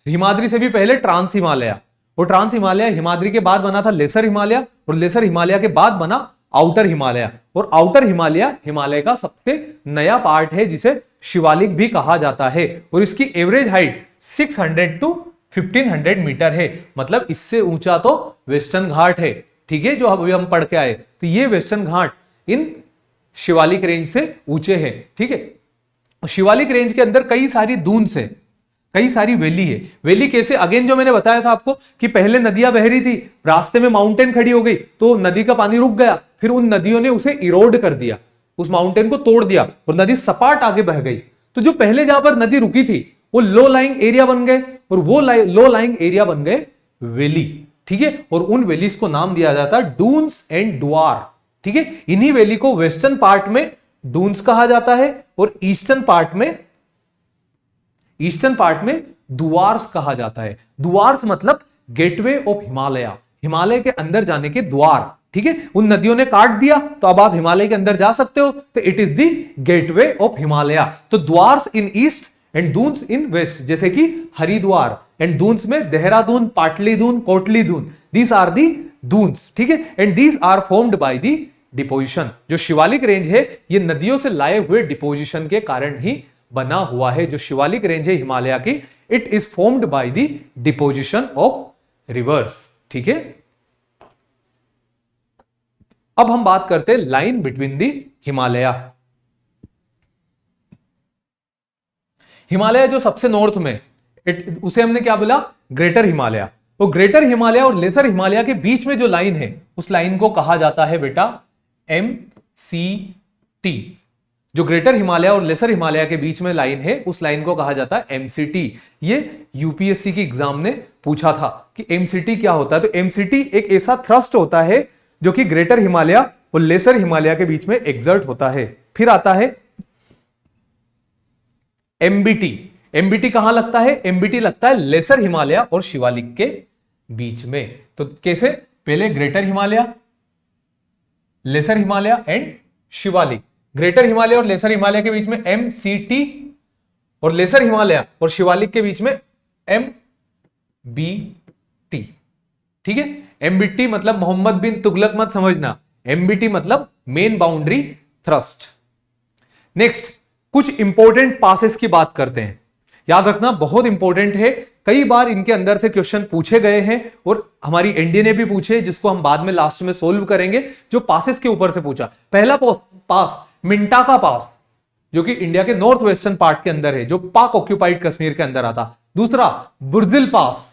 हिमाद्री से भी पहले ट्रांस हिमालय, और ट्रांस हिमालय हिमाद्री के बाद बना था लेसर हिमालय, और लेसर हिमालय के बाद बना आउटर हिमालय, और आउटर हिमालय हिमालय का सबसे नया पार्ट है जिसे शिवालिक भी कहा जाता है। और इसकी एवरेज हाइट 600 to 1500 मीटर है, मतलब इससे ऊंचा तो वेस्टर्न घाट है, ठीक है, जो अभी हम पढ़ के आए। तो ये वेस्टर्न घाट इन शिवालिक रेंज से ऊंचे हैं, ठीक है। शिवालिक रेंज के अंदर कई सारी दून्स है, कई सारी वैली है। वैली कैसे, अगेन जो मैंने बताया था आपको कि पहले नदियां बह रही थी, रास्ते में माउंटेन खड़ी हो गई, तो नदी का पानी रुक गया, फिर उन नदियों ने उसे इरोड कर दिया, उस माउंटेन को तोड़ दिया, और नदी सपाट आगे बह गई। तो जो पहले जहां पर नदी रुकी थी वो लो लाइंग एरिया बन गए, और वो लो लाइंग एरिया बन गए वैली, ठीक है। और उन वैलीज को नाम दिया जाता है डून्स एंड डुआर, ठीक है। इन्हीं वैली को वेस्टर्न पार्ट में डून्स कहा जाता है, और ईस्टर्न पार्ट में दुआर्स कहा जाता है। दुआर्स मतलब गेटवे ऑफ हिमालय, हिमालय के अंदर जाने के द्वार, ठीक है। उन नदियों ने काट दिया तो अब आप हिमालय के अंदर जा सकते हो, तो it is the gateway of Himalaya. तो Duars in east and Doons in west, जैसे कि हरिद्वार, एंड दून्स में Dehradun, Patlidun, Kotlidun, these are the Doons, ठीक है। And these are formed by the deposition. जो शिवालिक रेंज है ये नदियों से लाए हुए डिपोजिशन के कारण ही बना हुआ है। जो शिवालिक रेंज है हिमालय की, it is formed by the deposition of reverse, ठीक है। अब हम बात करते हैं line between the Himalaya. Himalaya जो सबसे नॉर्थ में, उसे हमने क्या बोला, ग्रेटर हिमालय। तो ग्रेटर हिमालय और लेसर हिमालय के बीच में जो लाइन है, उस लाइन को कहा जाता है बेटा MCT। जो ग्रेटर हिमालय और लेसर हिमालय के बीच में लाइन है, उस लाइन को कहा जाता है MCT। ये यूपीएससी की एग्जाम ने पूछा था कि MCT क्या होता है। तो MCT एक ऐसा थ्रस्ट होता है जो कि ग्रेटर हिमालय और लेसर हिमालय के बीच में एक्सर्ट होता है। फिर आता है MBT। MBT कहां लगता है, MBT लगता है लेसर हिमालय और शिवालिक के बीच में। तो कैसे, पहले greater Himalaya, lesser Himalaya and Shivalik, greater Himalaya और लेसर हिमालय के बीच में MCT, और लेसर हिमालय और शिवालिक के बीच में MBT, ठीक है। MBT मतलब मोहम्मद बिन तुगलक मत समझना, MBT मतलब मेन बाउंड्री थ्रस्ट। नेक्स्ट कुछ इंपॉर्टेंट पासेस की बात करते हैं, याद रखना बहुत इंपॉर्टेंट है। कई बार इनके अंदर से क्वेश्चन पूछे गए हैं, और हमारी एनडीए ने भी पूछे, जिसको हम बाद में लास्ट में सोल्व करेंगे, जो पासेस के ऊपर से पूछा। पहला पास मिंटाका पास, जो कि इंडिया के नॉर्थ वेस्टर्न पार्ट के अंदर है, जो पाक ऑक्यूपाइड कश्मीर के अंदर आता। दूसरा बुर्जिल पास,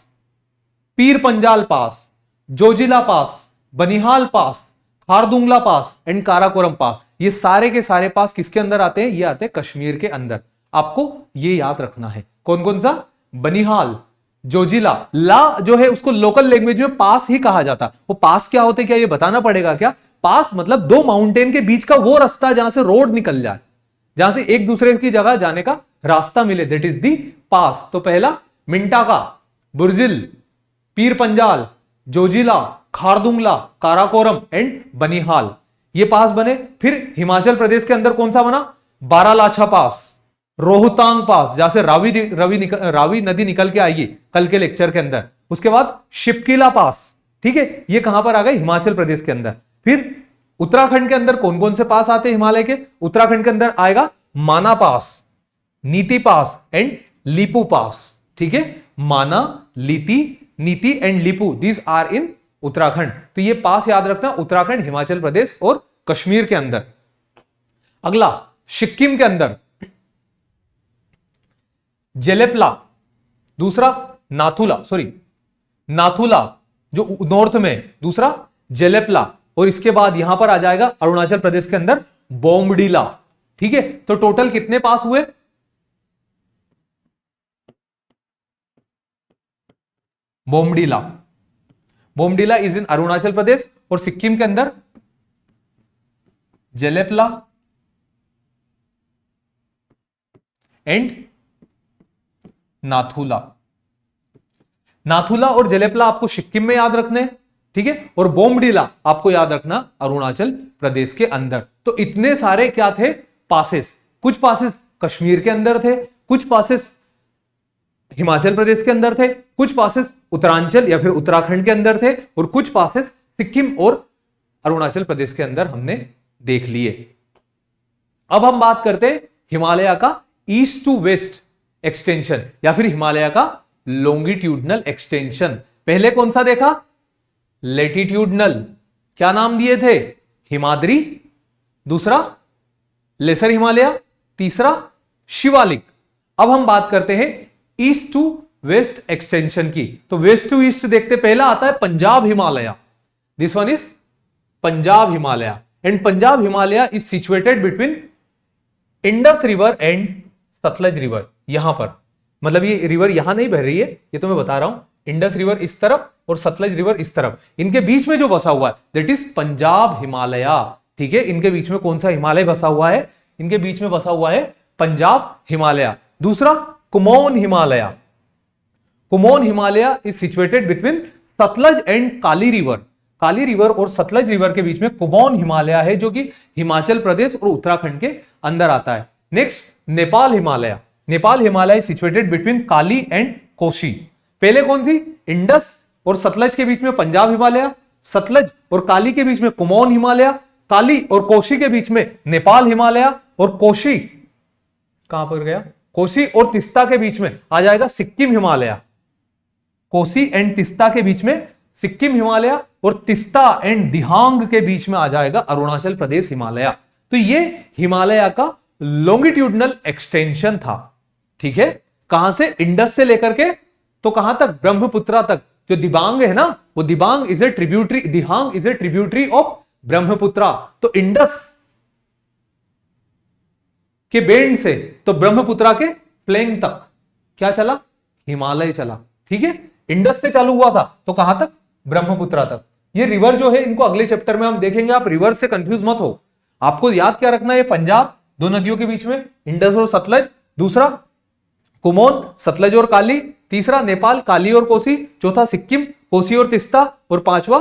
पीर पंजाल पास, जोजिला पास, बनिहाल पास, खारदुंगला पास एंड काराकोरम पास। ये सारे के सारे पास किसके अंदर आते हैं, ये आते हैं कश्मीर के अंदर। आपको ये याद रखना है। कौन कौन सा, बनिहाल, जोजिला, ला जो है उसको लोकल लैंग्वेज में पास ही कहा जाता। वो पास क्या होते, क्या ये बताना पड़ेगा क्या। पास मतलब दो माउंटेन के बीच का वो रास्ता जहां से रोड निकल जाए, जहां से एक दूसरे की जगह जाने का रास्ता मिले, दैट इज दी पास। तो पहला मिंटाका, बुर्जिल, पीर पंजाल, जोजिला, खारदुंगला, काराकोरम एंड बनिहाल, ये पास बने। फिर हिमाचल प्रदेश के अंदर कौन सा बना, बारालाछा पास, रोहतांग पास, जहां से रावी नदी निकल के आएगी कल के लेक्चर के अंदर। उसके बाद शिपकिला पास, ठीक है, ये कहां पर आ गए, हिमाचल प्रदेश के अंदर। फिर उत्तराखंड के अंदर कौन कौन से पास आते हैं हिमालय के, उत्तराखंड के अंदर आएगा माना पास, नीति पास एंड लीपू पास, ठीक है, माना, लीती, Niti and Lipu, these are in Uttarakhand. तो ये पास याद रखना, उत्तराखंड, हिमाचल प्रदेश और कश्मीर के अंदर। अगला सिक्किम के अंदर जेलेपला, दूसरा नाथुला, नाथुला जो नॉर्थ में, दूसरा जेलेपला, और इसके बाद यहां पर आ जाएगा अरुणाचल प्रदेश के अंदर बोमडीला। ठीक है, तो टोटल कितने पास हुए? बोमडीला, बोमडीला इज इन अरुणाचल प्रदेश, और सिक्किम के अंदर जेलेपला एंड नाथुला। नाथुला और जेलेपला आपको सिक्किम में याद रखने, ठीक है, और बोमडीला आपको याद रखना अरुणाचल प्रदेश के अंदर। तो इतने सारे क्या थे? पासेस। कुछ पासेस कश्मीर के अंदर थे, कुछ पासेस हिमाचल प्रदेश के अंदर थे, कुछ पासेस उत्तरांचल या फिर उत्तराखंड के अंदर थे, और कुछ पासेस सिक्किम और अरुणाचल प्रदेश के अंदर हमने देख लिए। अब हम बात करते हैं हिमालय का ईस्ट टू वेस्ट एक्सटेंशन या फिर हिमालय का लॉन्गिट्यूडनल एक्सटेंशन। पहले कौन सा देखा? लेटिट्यूडनल, क्या नाम दिए थे? हिमाद्री, दूसरा लेसर हिमालय, तीसरा शिवालिक। अब हम बात करते हैं ईस्ट टू वेस्ट एक्सटेंशन की। तो वेस्ट टू ईस्ट देखते, पहला आता है Punjab Himalaya, this one is Punjab Himalaya, and Punjab Himalaya is situated between Indus river and Sutlej river. यहां पर मतलब ये रिवर यहां नहीं बह रही है, ये तो मैं बता रहा हूं, इंडस रिवर इस तरफ और सतलज रिवर इस तरफ, इनके बीच में जो बसा हुआ है दैट इज पंजाब हिमालय। ठीक है, इनके बीच में कौन सा हिमालय बसा हुआ है? इनके बीच में बसा हुआ है पंजाब हिमालय। दूसरा Kumaon Himalaya, Kumaon Himalaya is situated between Satluj and Kali river. Kali river और सतलज रिवर के बीच में कुमोन हिमालय है, जो कि हिमाचल प्रदेश और उत्तराखंड के अंदर आता है। Next Nepal Himalaya, Nepal Himalaya situated between Kali and Koshi. पहले कौन थी? इंडस और सतलज के बीच में पंजाब हिमालय, सतलज और काली के बीच में कुमोन हिमालय, काली और कोशी के बीच में नेपाल हिमालय, और कोशी कहां पर गया? कोसी और तिस्ता के बीच में आ जाएगा सिक्किम हिमालय। कोसी एंड तिस्ता के बीच में सिक्किम हिमालय, और तिस्ता एंड दिहांग के बीच में आ जाएगा अरुणाचल प्रदेश हिमालय। तो ये हिमालय का लॉन्गिट्यूडनल एक्सटेंशन था। ठीक है, कहां से? इंडस से लेकर के तो कहां तक? ब्रह्मपुत्रा तक। जो दिबांग है ना, वो Dibang is a tributary, Dihang is a tributary of Brahmaputra. तो इंडस के बेंड से तो ब्रह्मपुत्रा के प्लेन तक क्या चला? हिमालय चला। ठीक है, इंडस से चालू हुआ था तो कहां तक? ब्रह्मपुत्रा तक। ये रिवर जो है, इनको अगले चैप्टर में हम देखेंगे, आप रिवर से कंफ्यूज मत हो। आपको याद क्या रखना है? पंजाब, दो नदियों के बीच में इंडस और सतलज, दूसरा कुमोन सतलज और काली, तीसरा नेपाल काली और कोसी, चौथा सिक्किम कोसी और तिस्ता, और पांचवा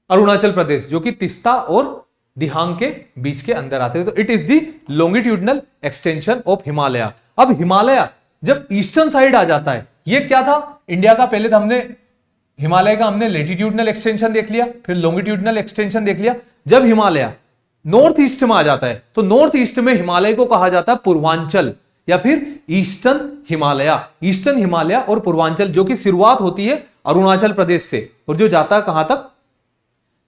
अरुणाचल प्रदेश जो कि तिस्ता और दिहांग के बीच के अंदर आते हैं। तो it is the longitudinal extension of Himalaya. अब हिमालय जब ईस्टर्न साइड आ जाता है, ये क्या था इंडिया का? पहले तो हमने हिमालय का हमने लेटिट्यूडनल एक्सटेंशन देख लिया, फिर लॉन्गिट्यूडनल एक्सटेंशन देख लिया। जब हिमालय नॉर्थ ईस्ट में आ जाता है तो नॉर्थ ईस्ट में हिमालय को कहा जाता है पूर्वांचल या फिर ईस्टर्न हिमालय। ईस्टर्न हिमालय और पूर्वांचल, जो कि शुरुआत होती है अरुणाचल प्रदेश से और जो जाता है कहां तक?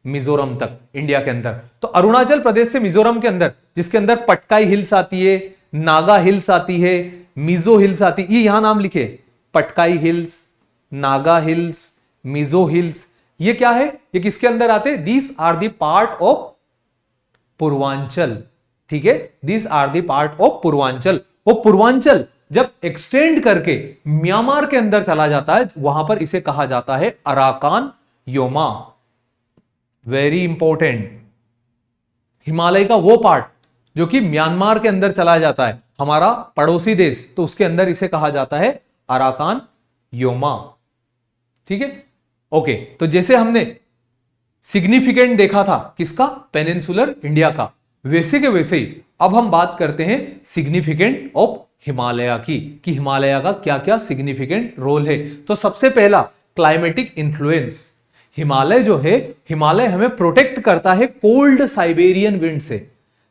मिजोरम तक, इंडिया के अंदर। तो अरुणाचल प्रदेश से मिजोरम के अंदर, जिसके अंदर पटकाई हिल्स आती है, नागा हिल्स आती है, मिजो हिल्स आती है, ये यहां नाम लिखे, Patkai Hills, Naga Hills, Mizo Hills. ये क्या है? ये किसके अंदर आते हैं? These are the part of Purvanchal. ठीक है, these are the part of Purvanchal. वो पूर्वांचल जब एक्सटेंड करके म्यांमार के अंदर चला जाता है, वहां पर इसे कहा जाता है Arakan Yoma. Very important, Himalaya का वो पार्ट जो कि म्यांमार के अंदर चला जाता है, हमारा पड़ोसी देश, तो उसके अंदर इसे कहा जाता है अराकान योमा। ठीक है, ओके। तो जैसे हमने सिग्निफिकेंट देखा था किसका? पेनिनसुलर इंडिया का, वैसे के वैसे ही अब हम बात करते हैं सिग्निफिकेंट ऑफ हिमालय की, कि हिमालय का क्या क्या सिग्निफिकेंट रोल है। तो सबसे पहला क्लाइमेटिक इंफ्लुएंस। हिमालय जो है, हिमालय हमें प्रोटेक्ट करता है कोल्ड साइबेरियन विंड से।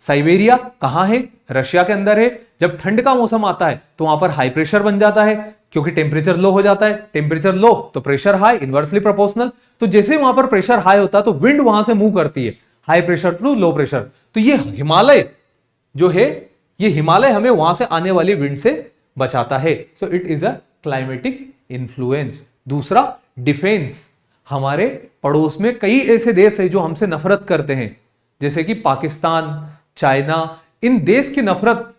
साइबेरिया कहां है? रशिया के अंदर है। जब ठंड का मौसम आता है तो वहां पर हाई प्रेशर बन जाता है, क्योंकि टेम्परेचर लो हो जाता है। टेम्परेचर लो तो प्रेशर हाई, इनवर्सली प्रोपोर्शनल। तो जैसे वहां पर प्रेशर हाई होता है तो विंड वहां से मूव करती है, high pressure to low pressure. तो ये हिमालय जो है, ये हिमालय हमें वहां से आने वाली विंड से बचाता है। So it is a climatic influence. दूसरा, डिफेंस। हमारे पड़ोस में कई ऐसे देश है जो हमसे नफरत करते हैं, जैसे कि पाकिस्तान, चाइना। इन देश की नफरत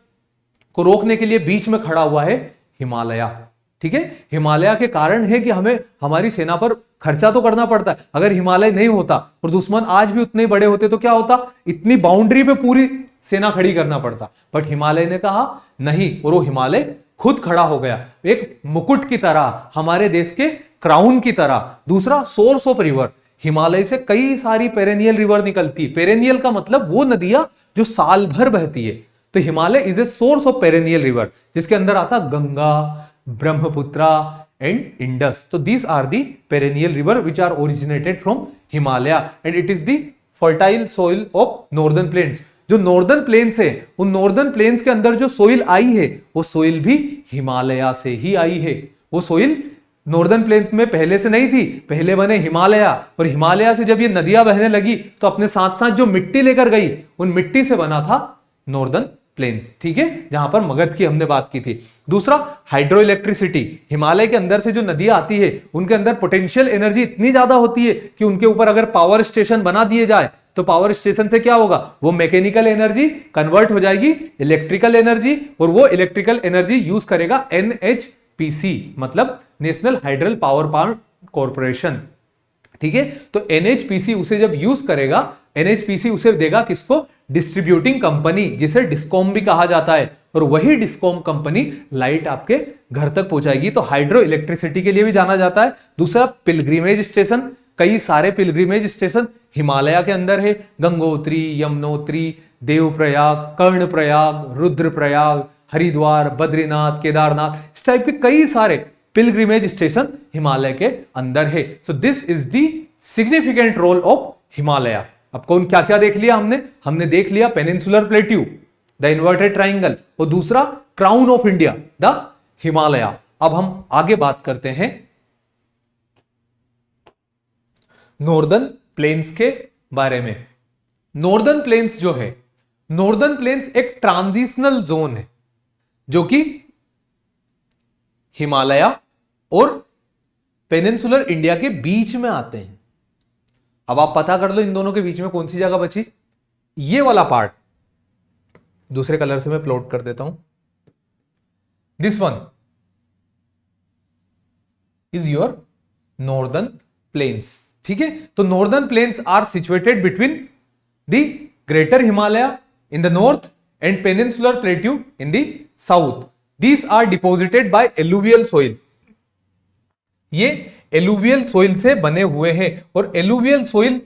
को रोकने के लिए बीच में खड़ा हुआ है हिमालय। ठीक है, हिमालय के कारण है कि हमें हमारी सेना पर खर्चा तो करना पड़ता है। अगर हिमालय नहीं होता और दुश्मन आज भी उतने बड़े होते तो क्या होता? इतनी बाउंड्री पे पूरी सेना खड़ी करना पड़ता। बट हिमालय ने कहा नहीं, और वो हिमालय खुद खड़ा हो गया, एक मुकुट की तरह, हमारे देश के क्राउन की तरह। दूसरा, सोर्स ऑफ रिवर। हिमालय से कई सारी पेरेनियल रिवर निकलती है। पेरेनियल का मतलब वो नदियां जो साल भर बहती है। तो Himalaya is a source of perennial river, जिसके अंदर आता गंगा, ब्रह्मपुत्रा एंड इंडस। तो these are the perennial river which are originated from Himalaya and it is the fertile soil of northern plains. जो नॉर्दर्न प्लेन्स है, उन नॉर्दर्न प्लेन्स के अंदर जो सोइल आई है, वो सोइल भी हिमालय से ही आई है। वो सोइल नॉर्दर्न प्लेन में पहले से नहीं थी, पहले बने हिमालय। और हिमालय से जब ये नदियां बहने लगी तो अपने साथ साथ जो मिट्टी लेकर गई, उन मिट्टी से बना था नॉर्दर्न प्लेन्स। ठीक है, जहां पर मगध की हमने बात की थी। दूसरा, हाइड्रो इलेक्ट्रिसिटी। हिमालय के अंदर से जो नदियां आती है, उनके अंदर पोटेंशियल एनर्जी इतनी ज्यादा होती है कि उनके ऊपर अगर पावर स्टेशन बना दिए जाए तो पावर स्टेशन से क्या होगा? वो मैकेनिकल एनर्जी कन्वर्ट हो जाएगी इलेक्ट्रिकल एनर्जी, और वो इलेक्ट्रिकल एनर्जी यूज करेगा NHPC, मतलब national hydel power plant corporation. ठीक है, तो NHPC उसे जब यूज करेगा, NHPC उसे देगा किसको? डिस्ट्रीब्यूटिंग कंपनी, जिसे डिस्कॉम भी कहा जाता है। और वही डिस्कॉम कंपनी लाइट आपके घर तक पहुंचाएगी। तो हाइड्रो इलेक्ट्रिसिटी के लिए भी जाना जाता है। दूसरा, पिलग्रिमेज स्टेशन। कई सारे पिलग्रिमेज स्टेशन हिमालय के अंदर है। गंगोत्री, यमुनोत्री, देवप्रयाग, कर्णप्रयाग, रुद्रप्रयाग, हरिद्वार, बद्रीनाथ, केदारनाथ, इस टाइप के कई सारे पिलग्रिमेज स्टेशन हिमालय के अंदर है। So this is the significant role of Himalaya. अब कौन क्या क्या देख लिया हमने देख लिया peninsular plateau, the inverted triangle, और दूसरा crown of India, the Himalaya. अब हम आगे बात करते हैं नॉर्दर्न प्लेन्स के बारे में। नॉर्दर्न प्लेन्स जो है, नॉर्दर्न प्लेन्स एक ट्रांजिशनल जोन है जो कि हिमालय और पेनिनसुलर इंडिया के बीच में आते हैं। अब आप पता कर लो इन दोनों के बीच में कौन सी जगह बची। ये वाला पार्ट दूसरे कलर से मैं प्लॉट कर देता हूं। This one is your northern plains. ठीक है, तो northern plains are situated between the greater Himalaya in the north and peninsular plateau in the south. These are deposited by alluvial soil. ये एलुवियल सोइल से बने हुए हैं, और एलुवियल सोइल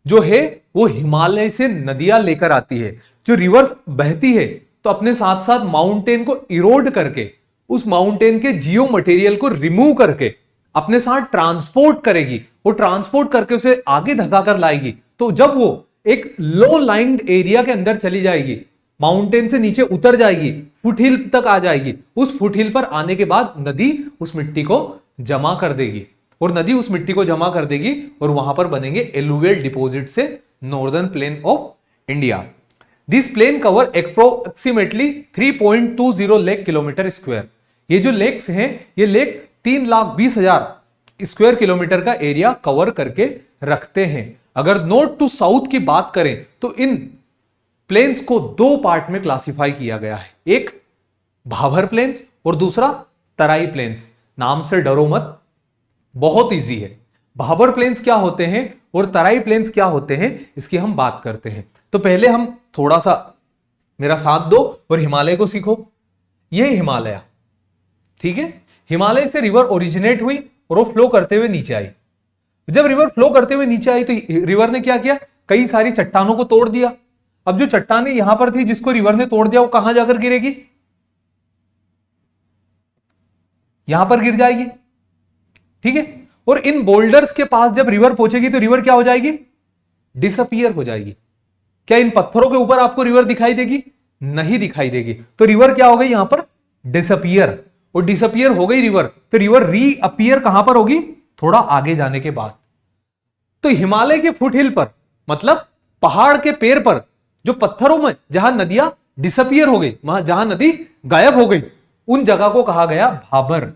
जो है वो हिमालय से नदियां लेकर आती है। जो रिवर्स बहती है तो अपने साथ साथ माउंटेन को इरोड करके, उस माउंटेन के जियो मटेरियल को रिमूव करके अपने साथ ट्रांसपोर्ट करेगी, वो ट्रांसपोर्ट करके उसे आगे धक्का कर लाएगी। तो जब वो एक लो लाइंड एरिया के अंदर चली जाएगी, माउंटेन से नीचे उतर जाएगी, फुटहिल तक आ जाएगी, उस फुटहिल पर आने के बाद नदी उस मिट्टी को जमा कर देगी, और नदी उस मिट्टी को जमा कर देगी और वहां पर बनेंगे एलुवियल डिपॉजिट से northern plain of India. This plain cover approximately 3.20 lakh kilometre square. ये जो लेक्स हैं, ये लेक 3,20,000 स्क्वायर किलोमीटर का एरिया कवर करके रखते हैं। अगर नॉर्थ टू साउथ की बात करें तो इन प्लेन्स को दो पार्ट में क्लासिफाई किया गया है, एक भाभर प्लेन्स और दूसरा तराई प्लेन्स। नाम से डरो मत, बहुत इजी है। भाभर प्लेन्स क्या होते हैं और तराई प्लेन्स क्या होते हैं, इसकी हम बात करते हैं। तो पहले हम थोड़ा सा मेरा साथ दो और हिमालय को सीखो। यह हिमालय, ठीक है, हिमालय से रिवर ओरिजिनेट हुई और वो फ्लो करते हुए नीचे आई। जब रिवर फ्लो करते हुए नीचे आई तो रिवर ने क्या किया, कई सारी चट्टानों को तोड़ दिया। अब जो चट्टानें यहां पर थी जिसको रिवर ने तोड़ दिया, वो कहां जाकर गिरेगी, यहां पर गिर जाएगी। ठीक है, और इन बोल्डर्स के पास जब रिवर पहुंचेगी तो रिवर क्या हो जाएगी, डिसअपियर हो जाएगी। क्या इन पत्थरों के ऊपर आपको रिवर दिखाई देगी? नहीं दिखाई देगी। तो रिवर क्या हो गई यहां पर? डिसअपियर। और डिसअपियर हो गई रिवर, तो रिवर रीअपियर कहां पर होगी? थोड़ा आगे जाने के बाद। तो हिमालय के फुटहिल पर, मतलब पहाड़ के पैर पर, जो पत्थरों में जहां नदियां डिसअपियर हो गई, जहां नदी गायब हो गई, उन जगह को कहा गया भाबर।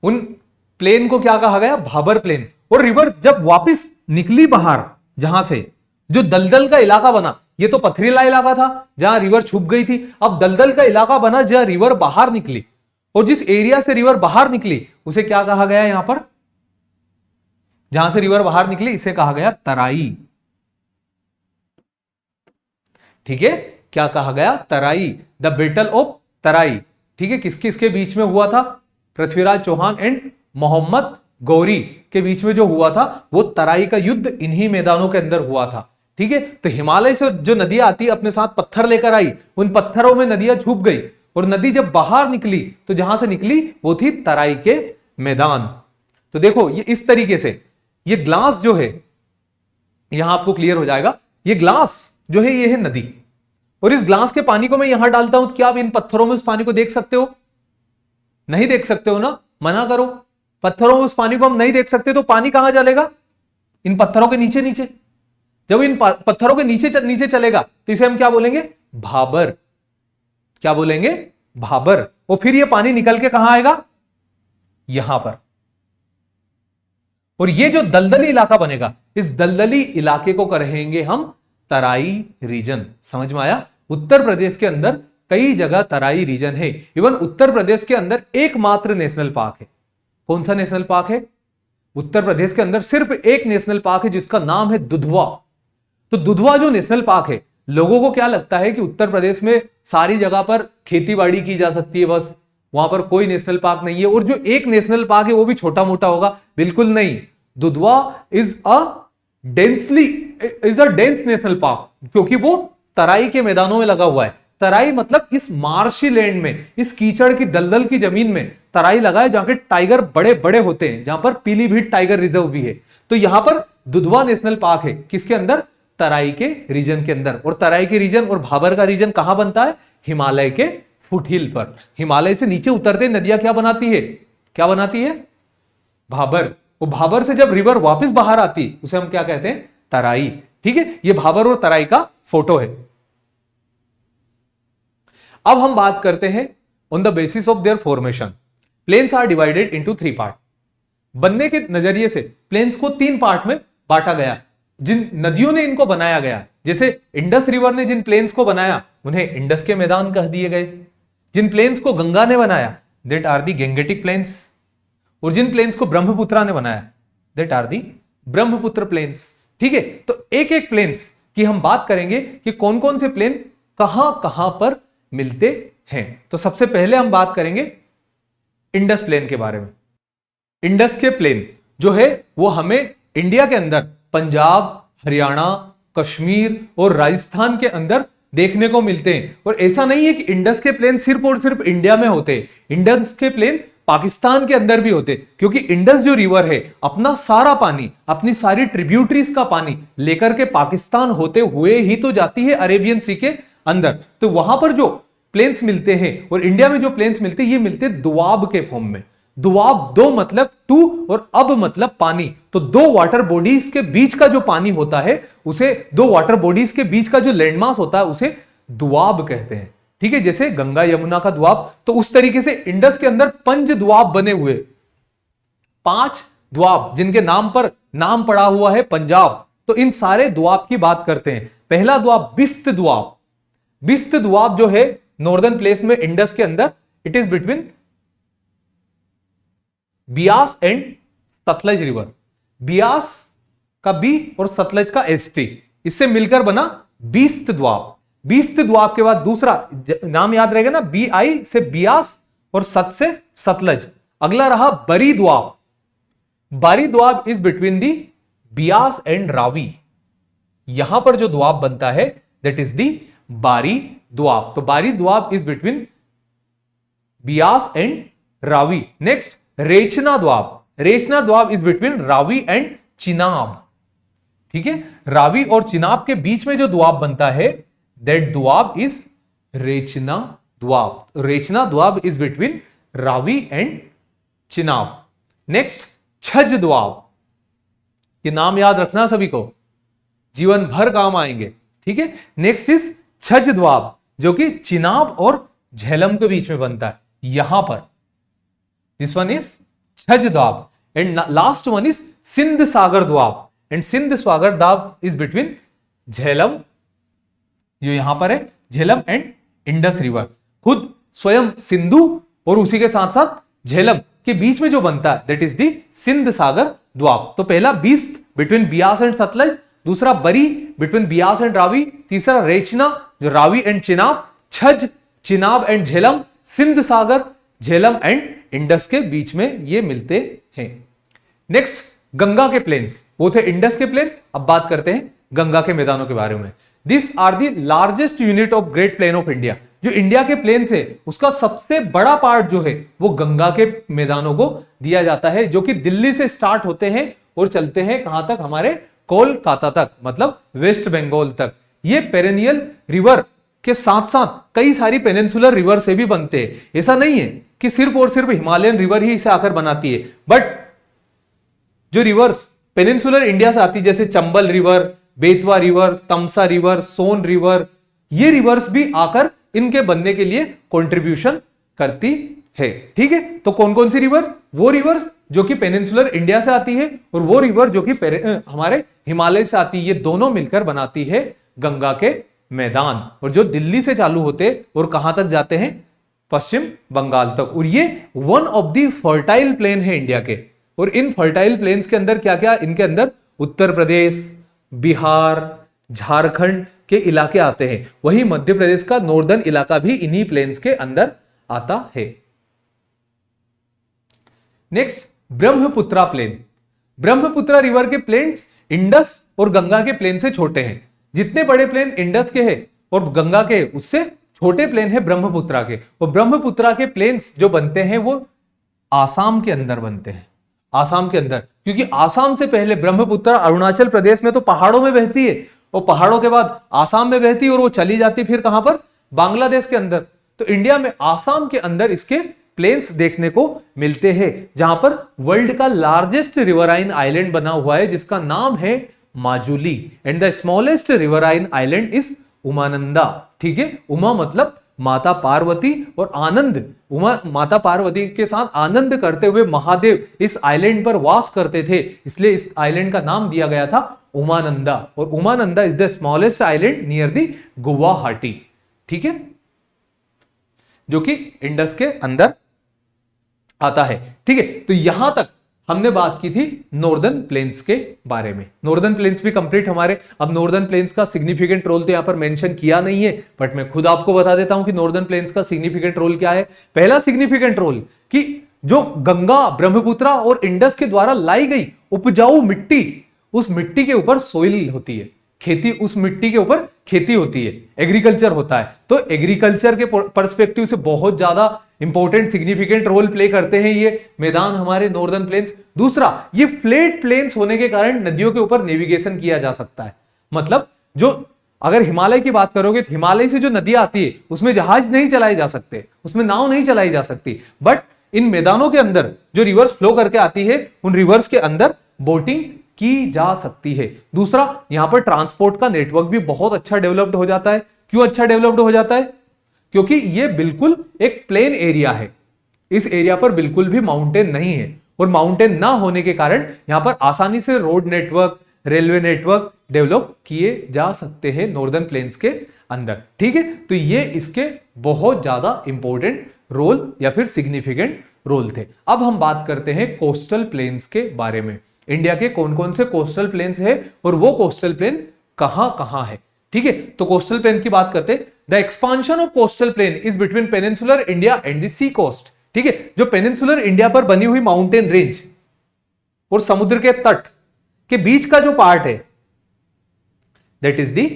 उन प्लेन को क्या कहा गया? भाबर प्लेन। और रिवर जब वापस निकली बाहर, जहां से जो दलदल का इलाका बना, ये तो पथरीला इलाका था जहां रिवर छुप गई थी, अब दलदल का इलाका बना जहां रिवर बाहर निकली, और जिस एरिया से रिवर बाहर निकली उसे क्या कहा गया? यहां पर जहां से रिवर बाहर निकली इसे कहा गया तराई। ठीक है, क्या कहा गया? तराई। द बैटल ऑफ तराई। ठीक है, किसके किसके बीच में हुआ था? पृथ्वीराज चौहान एंड मोहम्मद गौरी के बीच में जो हुआ था, वो तराई का युद्ध इन्हीं मैदानों के अंदर हुआ था। ठीक है, तो हिमालय से जो नदियां आती अपने साथ पत्थर लेकर आई, उन पत्थरों में नदियां छुप गई, और नदी जब बाहर निकली तो जहां से निकली वो थी तराई के मैदान। तो देखो ये इस तरीके से, ये ग्लास जो है, यहां आपको क्लियर हो जाएगा, ये ग्लास जो है ये है नदी, और इस ग्लास के पानी को मैं यहां डालता हूं तो क्या आप इन पत्थरों में उस पानी को देख सकते हो? नहीं देख सकते हो ना, मना करो। पत्थरों में उस पानी को हम नहीं देख सकते, तो पानी कहां चलेगा? इन पत्थरों के नीचे नीचे। जब इन पत्थरों के नीचे नीचे चलेगा तो इसे हम क्या बोलेंगे? भाबर। क्या बोलेंगे? भाबर। और फिर ये पानी निकल के कहां आएगा? यहां पर। और ये जो दलदली इलाका बनेगा, इस दलदली इलाके को कहेंगे हम तराई रीजन। समझ में आया? उत्तर प्रदेश के अंदर कई जगह तराई रीजन है। इवन उत्तर प्रदेश के अंदर एकमात्र नेशनल पार्क है। कौन सा नेशनल पार्क है? उत्तर प्रदेश के अंदर सिर्फ एक नेशनल पार्क है जिसका नाम है दुधवा। तो दुधवा जो नेशनल पार्क है, लोगों को क्या लगता है कि उत्तर प्रदेश में सारी जगह पर खेतीबाड़ी की जा सकती है, बस वहां पर कोई नेशनल पार्क नहीं है, और जो एक नेशनल पार्क है वो भी छोटा मोटा होगा। बिल्कुल नहीं। Dudhwa is a dense national park, क्योंकि वो तराई के मैदानों में लगा हुआ है। तराई मतलब इस मार्शी लैंड में, इस कीचड़ की दलदल की जमीन में तराई लगा है, जहां के टाइगर बड़े बड़े होते हैं, जहां पर पीलीभीत टाइगर रिजर्व भी है। तो यहां पर दुधवा नेशनल पार्क है, किसके अंदर? तराई के रीजन के अंदर। और तराई के रीजन और भाबर का रीजन कहां बनता है? हिमालय के फुटहिल पर। हिमालय से नीचे उतरते नदियां क्या बनाती है? क्या बनाती है? भाबर। वो भाबर से जब रिवर वापस बाहर आती उसे हम क्या कहते हैं? तराई। ठीक है, ये भाबर और तराई का फोटो है। अब हम बात करते हैं on the basis of their formation. Plains are divided into 3 part. बनने के नजरिए से प्लेन्स को 3 पार्ट में बांटा गया, जिन नदियों ने इनको बनाया गया। जैसे इंडस रिवर ने जिन प्लेन्स को बनाया उन्हें इंडस के मैदान कह दिए गए। जिन प्लेन्स को गंगा ने बनाया that are the Gangetic plains, और जिन प्लेन्स को ब्रह्मपुत्रा ने बनाया that are the Brahmaputra plains. ठीक है, तो एक एक प्लेन्स की हम बात करेंगे कि कौन कौन से प्लेन कहां कहां पर मिलते हैं। तो सबसे पहले हम बात करेंगे इंडस प्लेन के बारे में। इंडस के प्लेन जो है वो हमें इंडिया के अंदर पंजाब, हरियाणा, कश्मीर और राजस्थान के अंदर देखने को मिलते हैं। और ऐसा नहीं है कि इंडस के प्लेन सिर्फ और सिर्फ इंडिया में होते हैं, इंडस के प्लेन पाकिस्तान के अंदर भी होते, क्योंकि इंडस जो रिवर है अपना सारा पानी, अपनी सारी ट्रिब्यूटरीज का पानी लेकर के पाकिस्तान होते हुए ही तो जाती है अरेबियन सी के अंदर। तो वहां पर जो प्लेन्स मिलते हैं और इंडिया में जो प्लेन्स मिलते हैं, ये मिलते दुआब के फॉर्म में। दुआब, दो मतलब टू और अब मतलब पानी। तो दो वाटर बॉडीज के बीच का जो पानी होता है उसे, दो वाटर बॉडीज के बीच का जो लैंडमास होता है उसे दुआब कहते हैं। ठीक है, जैसे गंगा यमुना का दुआब, तो उस तरीके से इंडस के अंदर 5 दुआब बने हुए, 5 दुआब जिनके नाम पर नाम पड़ा हुआ है पंजाब। तो इन सारे दुआब की बात करते हैं। पहला दुआब बिस्त दुआब। बिस्त दुआब जो है नॉर्दर्न प्लेस में इंडस के अंदर, it is between Beas and Sutlej river. Beas का बी और सतलज का एसटी, इससे मिलकर बना बिस्त दुआब। बिस्त दुआब के बाद दूसरा नाम याद रहेगा ना, बी आई से बियास और सत से सतलज। अगला रहा बरी दुआब। बारी Doab is between the Beas and Ravi. यहां पर जो दुआब बनता है दैट इज दी बारी दुआब। तो Bari Doab is between Beas and Ravi. Next Rechna Doab. Rechna Doab is between Ravi and Chenab. ठीक है, रावी और चिनाब के बीच में जो दुआब बनता है that Doab is Rechna Doab. Rechna Doab is between Ravi and Chenab. Next Chaj Doab, ये नाम याद रखना सभी को, जीवन भर काम आएंगे। ठीक है, नेक्स्ट इज छज दुआब जो कि चिनाब और झेलम के बीच में बनता है यहां पर। This one is Chaj Doab and last one is Sindh Sagar Doab and Sindh Sagar Doab is between Jhelum, जो यहां पर है झेलम एंड इंडस रिवर। खुद स्वयं सिंधु और उसी के साथ साथ झेलम के बीच में जो बनता है that is the Sindh Sagar Doab. तो पहला बीस्त बिटवीन बियास एंड सतलज, दूसरा बरी बिटवीन बियास एंड रावी, तीसरा रेचना जो Ravi and Chenab, Chaj Chenab and Jhelum, Sindh Sagar Jhelum and Indus के बीच में ये मिलते हैं। नेक्स्ट गंगा के प्लेन्स, वो थे इंडस के प्लेन। अब बात करते हैं गंगा के मैदानों के बारे में। This are the largest unit of great plain of India. जो इंडिया के प्लेन से उसका सबसे बड़ा पार्ट जो है वो गंगा के मैदानों को दिया जाता है, जो कि दिल्ली से स्टार्ट होते हैं और चलते हैं कहां तक, हमारे कोलकाता तक, मतलब वेस्ट बंगाल तक। ये पेरेनियल रिवर के साथ साथ कई सारी पेनिनसुलर रिवर से भी बनते हैं। ऐसा नहीं है कि सिर्फ और सिर्फ हिमालयन रिवर ही इसे आकर बनाती है, बट जो रिवर्स पेनिनसुलर इंडिया से आती, जैसे चंबल रिवर, बेतवा रिवर, तमसा रिवर, सोन रिवर, ये रिवर्स भी आकर इनके बनने के लिए कंट्रीब्यूशन करती है। ठीक है, तो कौन कौन सी रिवर, वो रिवर जो कि पेनिनसुलर इंडिया से आती है और वो रिवर जो कि हमारे हिमालय से आती है, ये दोनों मिलकर बनाती है गंगा के मैदान, और जो दिल्ली से चालू होते और कहां तक जाते हैं, पश्चिम बंगाल तक। और ये one of the fertile plain है इंडिया के। और इन फर्टाइल प्लेन्स के अंदर क्या क्या, इनके अंदर उत्तर प्रदेश, बिहार, झारखंड के इलाके आते हैं। वही मध्य प्रदेश का नॉर्दर्न इलाका भी इन्हीं प्लेन्स के अंदर आता है। Next Brahmaputra plain. Brahmaputra river के प्लेन्स इंडस और गंगा के प्लेन से छोटे हैं। जितने बड़े प्लेन इंडस के हैं और गंगा के, उससे छोटे प्लेन है ब्रह्मपुत्रा के। और ब्रह्मपुत्रा के प्लेन्स जो बनते हैं वो आसाम के अंदर बनते हैं, आसाम के अंदर, क्योंकि आसाम से पहले ब्रह्मपुत्र अरुणाचल प्रदेश में तो पहाड़ों में बहती है, और पहाड़ों के बाद आसाम में बहती है और वो चली जाती फिर कहां पर, बांग्लादेश के अंदर। तो इंडिया में आसाम के अंदर इसके प्लेन्स देखने को मिलते हैं, जहां पर वर्ल्ड का लार्जेस्ट रिवराइन आइलैंड बना हुआ है जिसका नाम है Majuli, and the smallest riverine island is Umananda. ठीक है, उमा मतलब माता पार्वती, और आनंद, उमा माता पार्वती के साथ आनंद करते हुए महादेव इस आइलैंड पर वास करते थे, इसलिए इस आइलैंड का नाम दिया गया था उमानंदा। और Umananda is the smallest island near the Guwahati. ठीक है, जो कि इंडस के अंदर आता है। ठीक है, तो यहां तक हमने बात की थी नॉर्दर्न प्लेन्स के बारे में। नॉर्दर्न प्लेन्स भी कंप्लीट हमारे। अब नॉर्दर्न प्लेन्स का सिग्निफिकेंट रोल तो यहां पर मेंशन किया नहीं है, बट मैं खुद आपको बता देता हूं कि नॉर्दर्न प्लेन्स का सिग्निफिकेंट रोल क्या है। पहला सिग्निफिकेंट रोल कि जो गंगा, ब्रह्मपुत्रा और इंडस के द्वारा लाई गई उपजाऊ मिट्टी, उस मिट्टी के ऊपर सोइल होती है, खेती, उस मिट्टी के ऊपर खेती होती है, एग्रीकल्चर होता है। तो एग्रीकल्चर के पर्सपेक्टिव से बहुत ज्यादा इंपॉर्टेंट सिग्निफिकेंट रोल प्ले करते हैं ये मैदान हमारे नॉर्दर्न प्लेन्स। दूसरा, ये फ्लैट प्लेन्स होने के कारण नदियों के ऊपर नेविगेशन किया जा सकता है। मतलब जो अगर हिमालय की बात करोगे तो हिमालय से जो नदी आती है उसमें जहाज नहीं चलाए जा सकते, उसमें नाव नहीं चलाई जा सकती, बट इन मैदानों के अंदर जो रिवर्स फ्लो करके आती है उन रिवर्स के अंदर बोटिंग की जा सकती है। दूसरा, यहां पर ट्रांसपोर्ट का नेटवर्क भी बहुत अच्छा डेवलप्ड हो जाता है। क्यों अच्छा डेवलप्ड हो जाता है? क्योंकि ये बिल्कुल एक प्लेन एरिया है, इस एरिया पर बिल्कुल भी माउंटेन नहीं है, और माउंटेन ना होने के कारण यहां पर आसानी से road network, railway network develop किए जा सकते हैं नॉर्दर्न प्लेन्स के अंदर। ठीक है, तो ये इसके बहुत ज्यादा इंपॉर्टेंट रोल या फिर सिग्निफिकेंट रोल थे। अब हम बात करते हैं कोस्टल प्लेन्स के बारे में। इंडिया के कौन कौन से कोस्टल प्लेन्स है और वो कोस्टल प्लेन कहां कहां है। ठीक है, तो कोस्टल प्लेन की बात करते हैं। The expansion of coastal plain is between peninsular India and the sea coast. ठीक है, जो पेनिनसुलर इंडिया पर बनी हुई माउंटेन रेंज और समुद्र के तट के बीच का जो पार्ट है that is the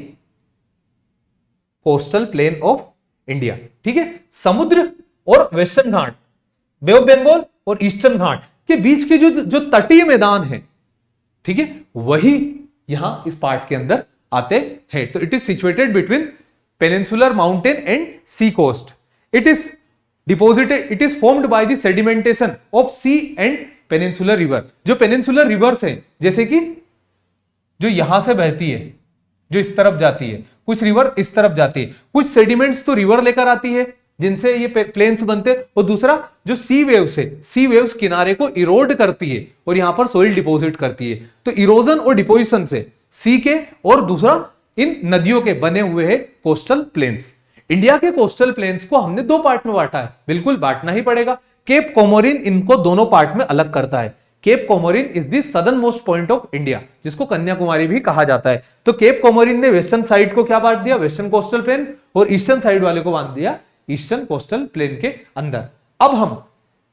coastal plain of India. ठीक है, समुद्र और Western Ghat, Bay of Bengal और ईस्टर्न घाट के बीच के जो तटीय मैदान है, ठीक है, वही यहां इस पार्ट के अंदर आते हैं। तो it is situated between peninsular mountain and sea coast. It is deposited, it is formed by the sedimentation of sea and peninsular river. जो पेनिनसुलर रिवर्स है, जैसे कि जो यहां से बहती है, जो इस तरफ जाती है, कुछ रिवर इस तरफ जाती है, कुछ सेडिमेंट्स तो रिवर लेकर आती है जिनसे ये प्लेन्स बनते हैं, और दूसरा जो सी वेव्स है, सी वेव्स किनारे को इरोड करती है और यहां पर सोइल डिपॉजिट करती है। तो इरोजन और डिपोजिशन से सी के और दूसरा इन नदियों के बने हुए हैं कोस्टल प्लेन्स। इंडिया के कोस्टल प्लेन्स को हमने दो पार्ट में बांटा है, बिल्कुल बांटना ही पड़ेगा। केप कोमोरिन इनको दोनों पार्ट में अलग करता है। Cape Comorin is the southern most point of India, जिसको कन्याकुमारी भी कहा जाता है। तो केप कोमोरिन ने वेस्टर्न साइड को क्या बांट दिया, वेस्टर्न कोस्टल प्लेन, और ईस्टर्न साइड वाले को बांट दिया ईस्टर्न कोस्टल प्लेन के अंदर। अब हम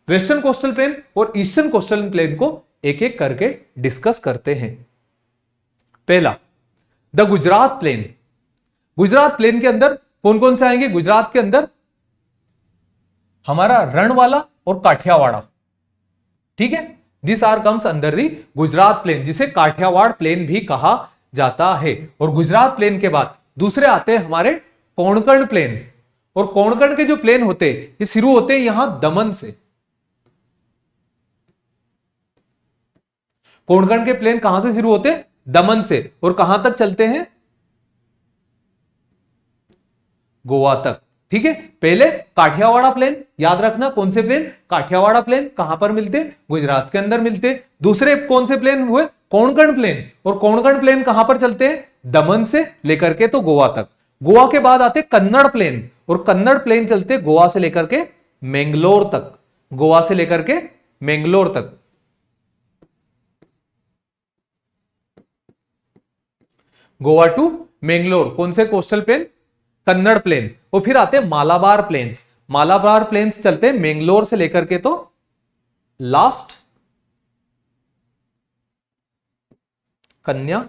वेस्टर्न कोस्टल प्लेन और ईस्टर्न कोस्टल प्लेन को एक एक करके डिस्कस करते हैं। पहला, the Gujarat plain. Gujarat plain के अंदर कौन कौन से आएंगे? गुजरात के अंदर हमारा रणवाला और काठियावाड़ा, ठीक है, this are comes under the Gujarat plain, जिसे काठियावाड़ प्लेन भी कहा जाता है। और गुजरात प्लेन के बाद दूसरे आते हैं हमारे कोंकण प्लेन। और कोंकण के जो प्लेन होते हैं ये शुरू होते हैं यहां दमन से। कोंकण के प्लेन कहां से शुरू होते हैं? दमन से, और कहां तक चलते हैं? गोवा तक, ठीक है। पहले काठियावाड़ा प्लेन, याद रखना कौन से प्लेन? काठियावाड़ा प्लेन। कहां पर मिलते? गुजरात के अंदर मिलते। दूसरे कौन से प्लेन हुए? कोंकण प्लेन। और कोंकण प्लेन कहां पर चलते हैं? दमन से लेकर के तो गोवा तक। गोवा के बाद आते कन्नड़ प्लेन, और कन्नड़ प्लेन चलते गोवा से लेकर के मैंगलोर तक, गोवा से लेकर के मैंगलोर तक। गोवा टू मैंगलोर कौन से कोस्टल प्लेन? कन्नड़ प्लेन। और फिर आते हैं मालाबार प्लेन्स। मालाबार प्लेन्स चलते हैं मैंगलोर से लेकर के तो लास्ट कन्या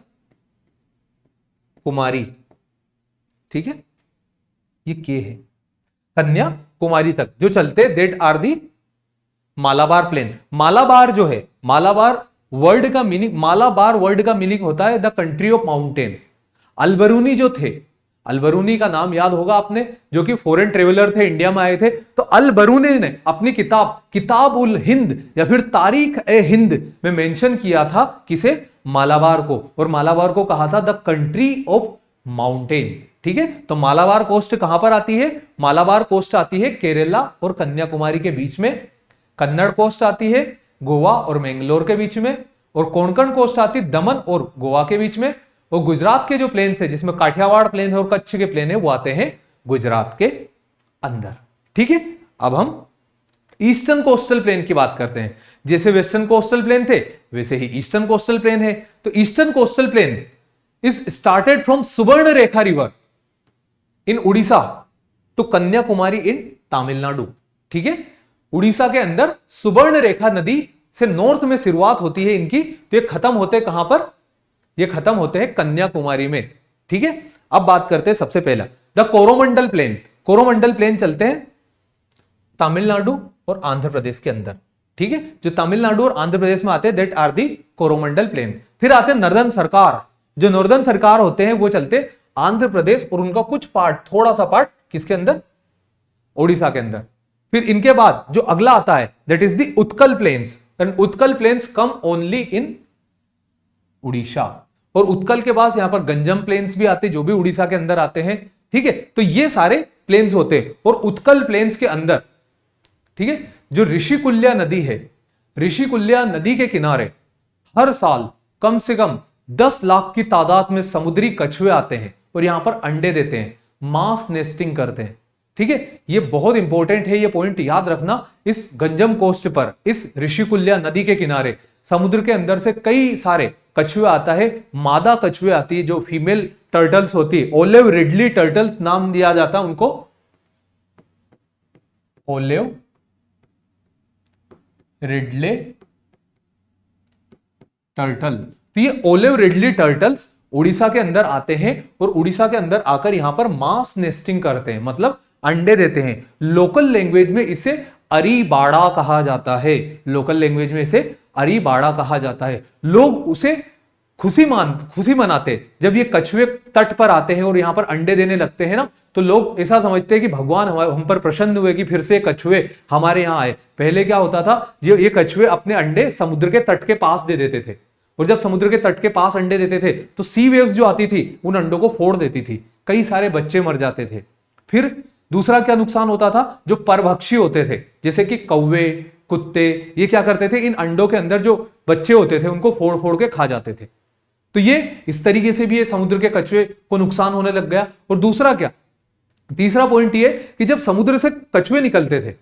कुमारी, ठीक है, ये के है, कन्याकुमारी तक जो चलते that are the Malabar plain. Malabar जो है, मालाबार वर्ड का मीनिंग, मालाबार वर्ड का मीनिंग होता है the country of mountain. Alberuni जो थे, अल्बरूनी का नाम याद होगा आपने, जो कि फॉरेन ट्रेवलर थे, इंडिया में आए थे। तो अल्बरूनी ने अपनी किताब उल हिंद या फिर तारीख ए हिंद में मेंशन किया था किसे? मालाबार को। और मालाबार को कहा था द कंट्री ऑफ माउंटेन, ठीक है। तो मालाबार कोस्ट कहां पर आती है? मालाबार कोस्ट आती है केरला और कन्याकुमारी के बीच में। कन्नड़ कोस्ट आती है गोवा और मैंगलोर के बीच में। और कोंकण कोस्ट आती है दमन और गोवा के बीच में। और गुजरात के जो प्लेन है, जिसमें काठियावाड़ प्लेन है और कच्छ के प्लेन है, वो आते हैं गुजरात के अंदर, ठीक है। अब हम ईस्टर्न कोस्टल प्लेन की बात करते हैं। जैसे वेस्टर्न कोस्टल प्लेन थे वैसे ही ईस्टर्न कोस्टल प्लेन है। तो eastern coastal plain is started from Suvarna Rekha river in Orissa to Kanyakumari in Tamil Nadu, ठीक है। उड़ीसा के अंदर सुवर्ण रेखा नदी से नॉर्थ में शुरुआत होती है इनकी। तो ये खत्म होते हैं कहां पर? ये खत्म होते हैं कन्याकुमारी में, ठीक है। अब बात करते हैं सबसे पहला the Coromandel plain. Coromandel plain चलते हैं तमिलनाडु और आंध्र प्रदेश के अंदर, ठीक है। जो तमिलनाडु और आंध्र प्रदेश में आते हैं that are the Coromandel plain. फिर आते हैं नॉर्दर्न सरकार। जो नॉर्दर्न सरकार होते हैं वो चलते आंध्र प्रदेश और उनका कुछ पार्ट, थोड़ा सा पार्ट किसके अंदर? उड़ीसा के अंदर। फिर इनके बाद जो अगला आता है that is the Utkal plains. And Utkal plains come only in Orissa. और उत्कल के बाद यहां पर गंजम प्लेन्स भी आते हैं, जो भी उड़ीसा के अंदर आते हैं, ठीक है। तो ये सारे प्लेन्स होते हैं। और उत्कल प्लेन्स के अंदर, ठीक है, जो ऋषिकुल्या नदी है, ऋषिकुल्या नदी के किनारे हर साल कम से कम 10 लाख की तादाद में समुद्री कछुए आते हैं और यहां पर अंडे देते हैं, मास नेस्टिंग करते हैं, ठीक है। ये बहुत इंपॉर्टेंट है, ये पॉइंट याद रखना। इस गंजम कोस्ट पर, इस ऋषिकुल्या नदी के किनारे समुद्र के अंदर से कई सारे कछुए आता है। मादा कछुए आती है जो फीमेल टर्टल्स होती है, ओलिव रिडली टर्टल्स नाम दिया जाता है उनको, ओलिव रिडले टर्टल। तो ये ओलिव रिडली टर्टल्स उड़ीसा के अंदर आते हैं और उड़ीसा के अंदर आकर यहां पर मास नेस्टिंग करते हैं, मतलब अंडे देते हैं। लोकल लैंग्वेज में इसे अरीबाड़ा कहा जाता है। लोकल लैंग्वेज में इसे अरीबाड़ा कहा जाता है। लोग उसे खुशी मनाते जब ये कछुए तट पर आते हैं और यहाँ पर अंडे देने लगते हैं ना, तो लोग ऐसा समझते हैं कि भगवान हम पर प्रसन्न हुए कि फिर से कछुए हमारे यहाँ आए। पहले क्या होता था, ये कछुए अपने अंडे समुद्र के तट के पास दे देते थे, और जब समुद्र के तट के पास अंडे देते थे तो सी वेव्स जो आती थी उन अंडों को फोड़ देती थी, कई सारे बच्चे मर जाते थे। फिर दूसरा क्या नुकसान होता था, जो परभक्षी होते थे जैसे कि कौवे, कुत्ते, ये क्या करते थे, इन अंडों के अंदर जो बच्चे होते थे उनको फोड़ फोड़ के खा जाते थे। तो ये इस तरीके से भी ये समुद्र के कछुए को नुकसान होने लग गया। और दूसरा क्या, तीसरा पॉइंट ये कि जब समुद्र से कछुए निकलते थे,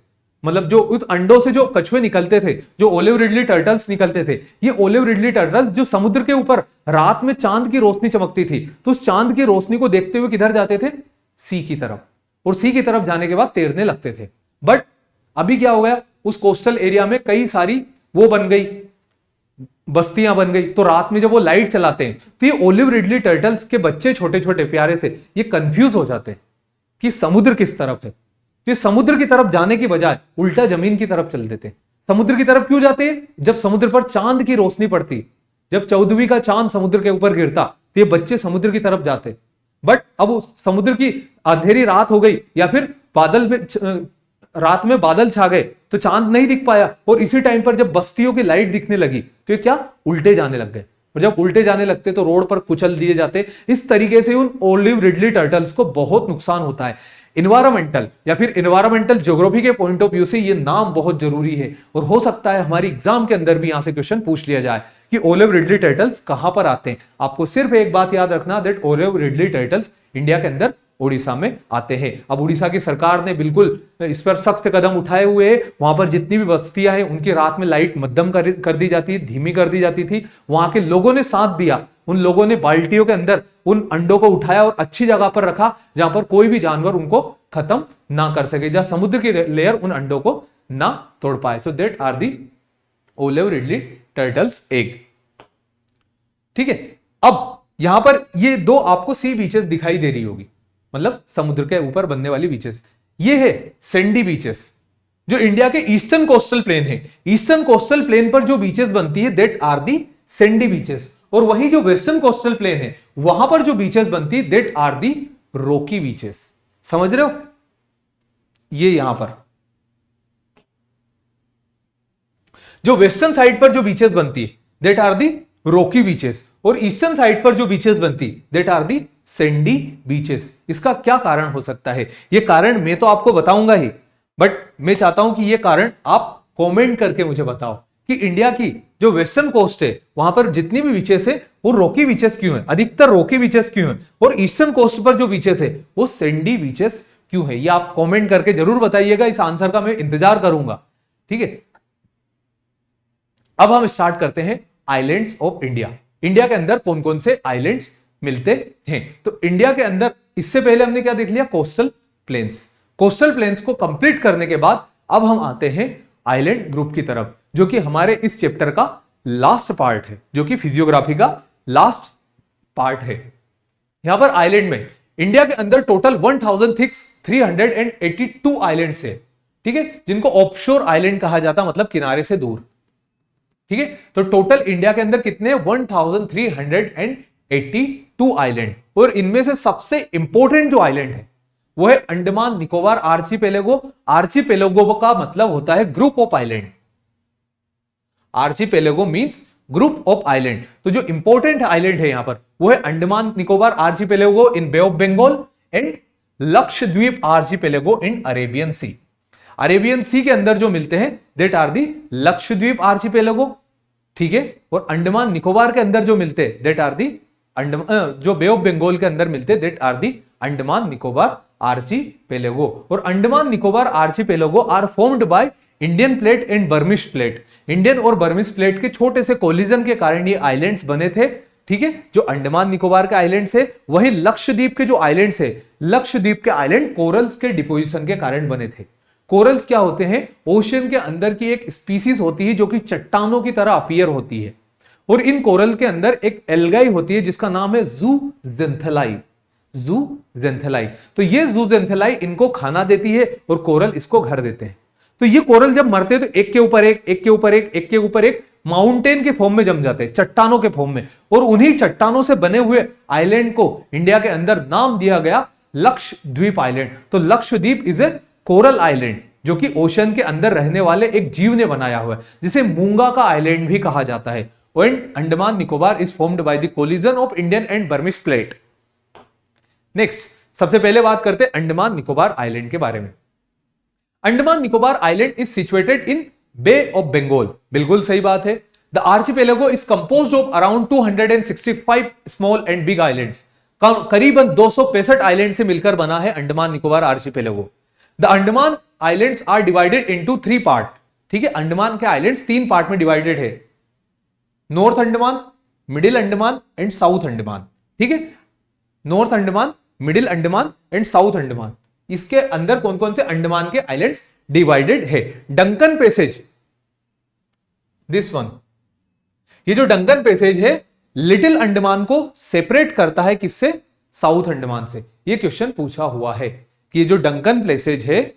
मतलब जो उस अंडों से जो कछुए निकलते थे, जो ओलिव रिडली टर्टल्स निकलते थे, ये ओलिव रिडली टर्टल्स जो समुद्र के ऊपर रात में चांद की रोशनी चमकती थी, तो उस चांद की रोशनी को देखते हुए किधर जाते थे, सी की तरफ, और सी की तरफ जाने के बाद तैरने लगते थे। बट अभी क्या हो गया, उस कोस्टल एरिया में कई सारी वो बन गई, बस्तियां बन गई, तो रात में जब वो लाइट चलाते हैं तो ये ओलिव रिडली टर्टल्स के बच्चे छोटे छोटे प्यारे से ये कंफ्यूज हो जाते हैं कि समुद्र किस तरफ है। तो समुद्र की तरफ जाने की बजाय उल्टा जमीन की तरफ चल देते। समुद्र की तरफ क्यों जाते हैं, जब समुद्र पर चांद की रोशनी पड़ती, जब 14वीं का चांद समुद्र के ऊपर गिरता तो ये बच्चे समुद्र की तरफ जाते। बट अब समुद्र की अंधेरी रात हो गई, या फिर बादल में रात में बादल छा गए तो चांद नहीं दिख पाया, और इसी टाइम पर जब बस्तियों की लाइट दिखने लगी तो ये क्या, उल्टे जाने लग गए, और जब उल्टे जाने लगते तो रोड पर कुचल दिए जाते। इस तरीके से उन ओलिव रिडली टर्टल्स को बहुत नुकसान होता है। इन्वायरमेंटल या फिर इन्वायरमेंटल ज्योग्राफी के पॉइंट ऑफ व्यू से ये नाम बहुत जरूरी है, और हो सकता है हमारी एग्जाम के अंदर भी यहां से क्वेश्चन पूछ लिया जाए कि ओलिव रिडली टर्टल्स कहां पर आते हैं। आपको सिर्फ एक बात याद रखना, that olive ridley turtles India के अंदर उड़ीसा में आते हैं। अब उड़ीसा की सरकार ने बिल्कुल इस पर सख्त कदम उठाए हुए हैं। वहां पर जितनी भी बस्तियां हैं उनकी रात में लाइट मध्यम कर दी जाती है, धीमी कर दी जाती थी। वहां के लोगों ने साथ दिया, उन लोगों ने बाल्टियों के अंदर उन अंडों को उठाया और अच्छी जगह पर रखा जहां पर कोई भी जानवर उनको खत्म ना कर सके, जहां समुद्र की लेयर उन अंडों को ना तोड़ पाए। So that are the olive ridley turtles egg. ठीक है, अब यहां पर ये दो आपको सी बीचेस दिखाई दे रही होगी, मतलब समुद्र के ऊपर बनने वाली बीचेस। ये है सैंडी बीचेस, जो इंडिया के ईस्टर्न कोस्टल प्लेन है। ईस्टर्न कोस्टल प्लेन पर जो बीचेस बनती है that are the sandy beaches, और वही जो वेस्टर्न कोस्टल प्लेन है वहां पर जो बीचेस बनती है that are the rocky beaches. समझ रहे हो, ये यहां पर जो वेस्टर्न साइड पर जो बीचेस बनती है that are the rocky beaches, और ईस्टर्न साइड पर जो बीचेस बनती that are the sandy beaches. इसका क्या कारण हो सकता है, ये कारण मैं तो आपको बताऊंगा ही, बट मैं चाहता हूं कि ये कारण आप कमेंट करके मुझे बताओ कि इंडिया की जो वेस्टर्न कोस्ट है वहां पर जितनी भी बीचेस है वो रॉकी बीचेस क्यों है, अधिकतर रॉकी बीचेस क्यों है, और ईस्टर्न कोस्ट पर जो बीचेस है वो सैंडी बीचेस क्यों है। ये आप कमेंट करके जरूर बताइएगा, इस आंसर का मैं इंतजार करूंगा। ठीक है, अब हम स्टार्ट करते हैं आइलैंड्स ऑफ इंडिया। इंडिया के अंदर कौन कौन से आइलैंड्स मिलते हैं। तो इंडिया के अंदर इससे पहले हमने क्या देख लिया, कोस्टल प्लेन्स। कोस्टल प्लेन्स को कंप्लीट करने के बाद अब हम आते हैं आइलैंड ग्रुप की तरफ, जो कि हमारे इस चैप्टर का लास्ट पार्ट है, जो कि फिजियोग्राफी का लास्ट पार्ट है। यहां पर आइलैंड में इंडिया के अंदर टोटल 1382 आइलैंड्स है। ठीक है, जिनको ऑफशोर आइलैंड कहा जाता, मतलब किनारे से दूर। ठीक है, तो टोटल इंडिया के अंदर कितने 1382 आइलैंड, और इनमें से सबसे इंपॉर्टेंट जो आइलैंड है वो है अंडमान निकोबार आर्चिपेलेगो। आर्चिपेलेगो का मतलब होता है group of island. Archipelago means group of island. तो जो इंपॉर्टेंट आइलैंड है यहां पर वो है Andaman Nicobar archipelago in bay of Bengal and Lakshadweep archipelago in Arabian sea. Arabian sea के अंदर जो मिलते हैं that are the Lakshadweep archipelago. ठीक है, और अंडमान निकोबार के अंदर जो मिलते हैं दैट आर दी जो बे ऑफ बंगाल के अंदर मिलते हैं that are the Andaman Nicobar archipelago. और Andaman Nicobar archipelago are formed by Indian plate and Burmese plate. Indian और बर्मिश प्लेट के छोटे से कोलिजन के कारण ये आइलैंड्स बने थे। ठीक है, जो अंडमान निकोबार के आइलैंड्स है, वही लक्षद्वीप के जो आइलैंड्स है, लक्षद्वीप के आइलैंड कोरल्स के डिपोजिशन के कारण बने थे। कोरल्स क्या होते हैं, ओशियन के अंदर की एक स्पीसीज होती है जो कि चट्टानों की तरह अपीयर होती है, और इन कोरल के अंदर एक एल्गाई होती है जिसका नाम है ज़ूज़ेंथेलाई। ज़ूज़ेंथेलाई, तो ये ज़ूज़ेंथेलाई इनको खाना देती है और कोरल इसको घर देते हैं। तो ये कोरल जब मरते हैं तो एक के ऊपर एक, एक के ऊपर एक, एक के ऊपर एक माउंटेन के फॉर्म में जम जाते हैं, चट्टानों के फॉर्म में, और उन्हीं चट्टानों से बने हुए आइलैंड को इंडिया के अंदर नाम दिया गया लक्षद्वीप आइलैंड। तो Lakshadweep is a coral island जो कि ओशन के अंदर रहने वाले एक जीव ने बनाया हुआ है, जिसे मूंगा का आइलैंड भी कहा जाता है। And Andaman Nicobar is formed by the collision of Indian and Burmese plate. Next, सबसे पहले बात करते हैं अंडमान निकोबार आइलैंड के बारे में। Andaman Nicobar island is situated in bay of Bengal. बिल्कुल सही बात है। The archipelago is composed of around 265 small and big islands. करीबन 265 आइलैंड से मिलकर बना है Andaman Nicobar archipelago. The Andaman islands are divided into 3 part. ठीक है, अंडमान के आइलैंड्स 3 पार्ट में डिवाइडेड है, north Andaman, middle Andaman and south Andaman. ठीक है, north Andaman, middle Andaman and south Andaman, इसके अंदर कौन कौन से अंडमान के आइलैंड्स डिवाइडेड है। डंकन पैसेज, दिस वन, ये जो डंकन पैसेज है लिटिल अंडमान को सेपरेट करता है किससे, साउथ अंडमान से। ये क्वेश्चन पूछा हुआ है कि ये जो डंकन पैसेज है,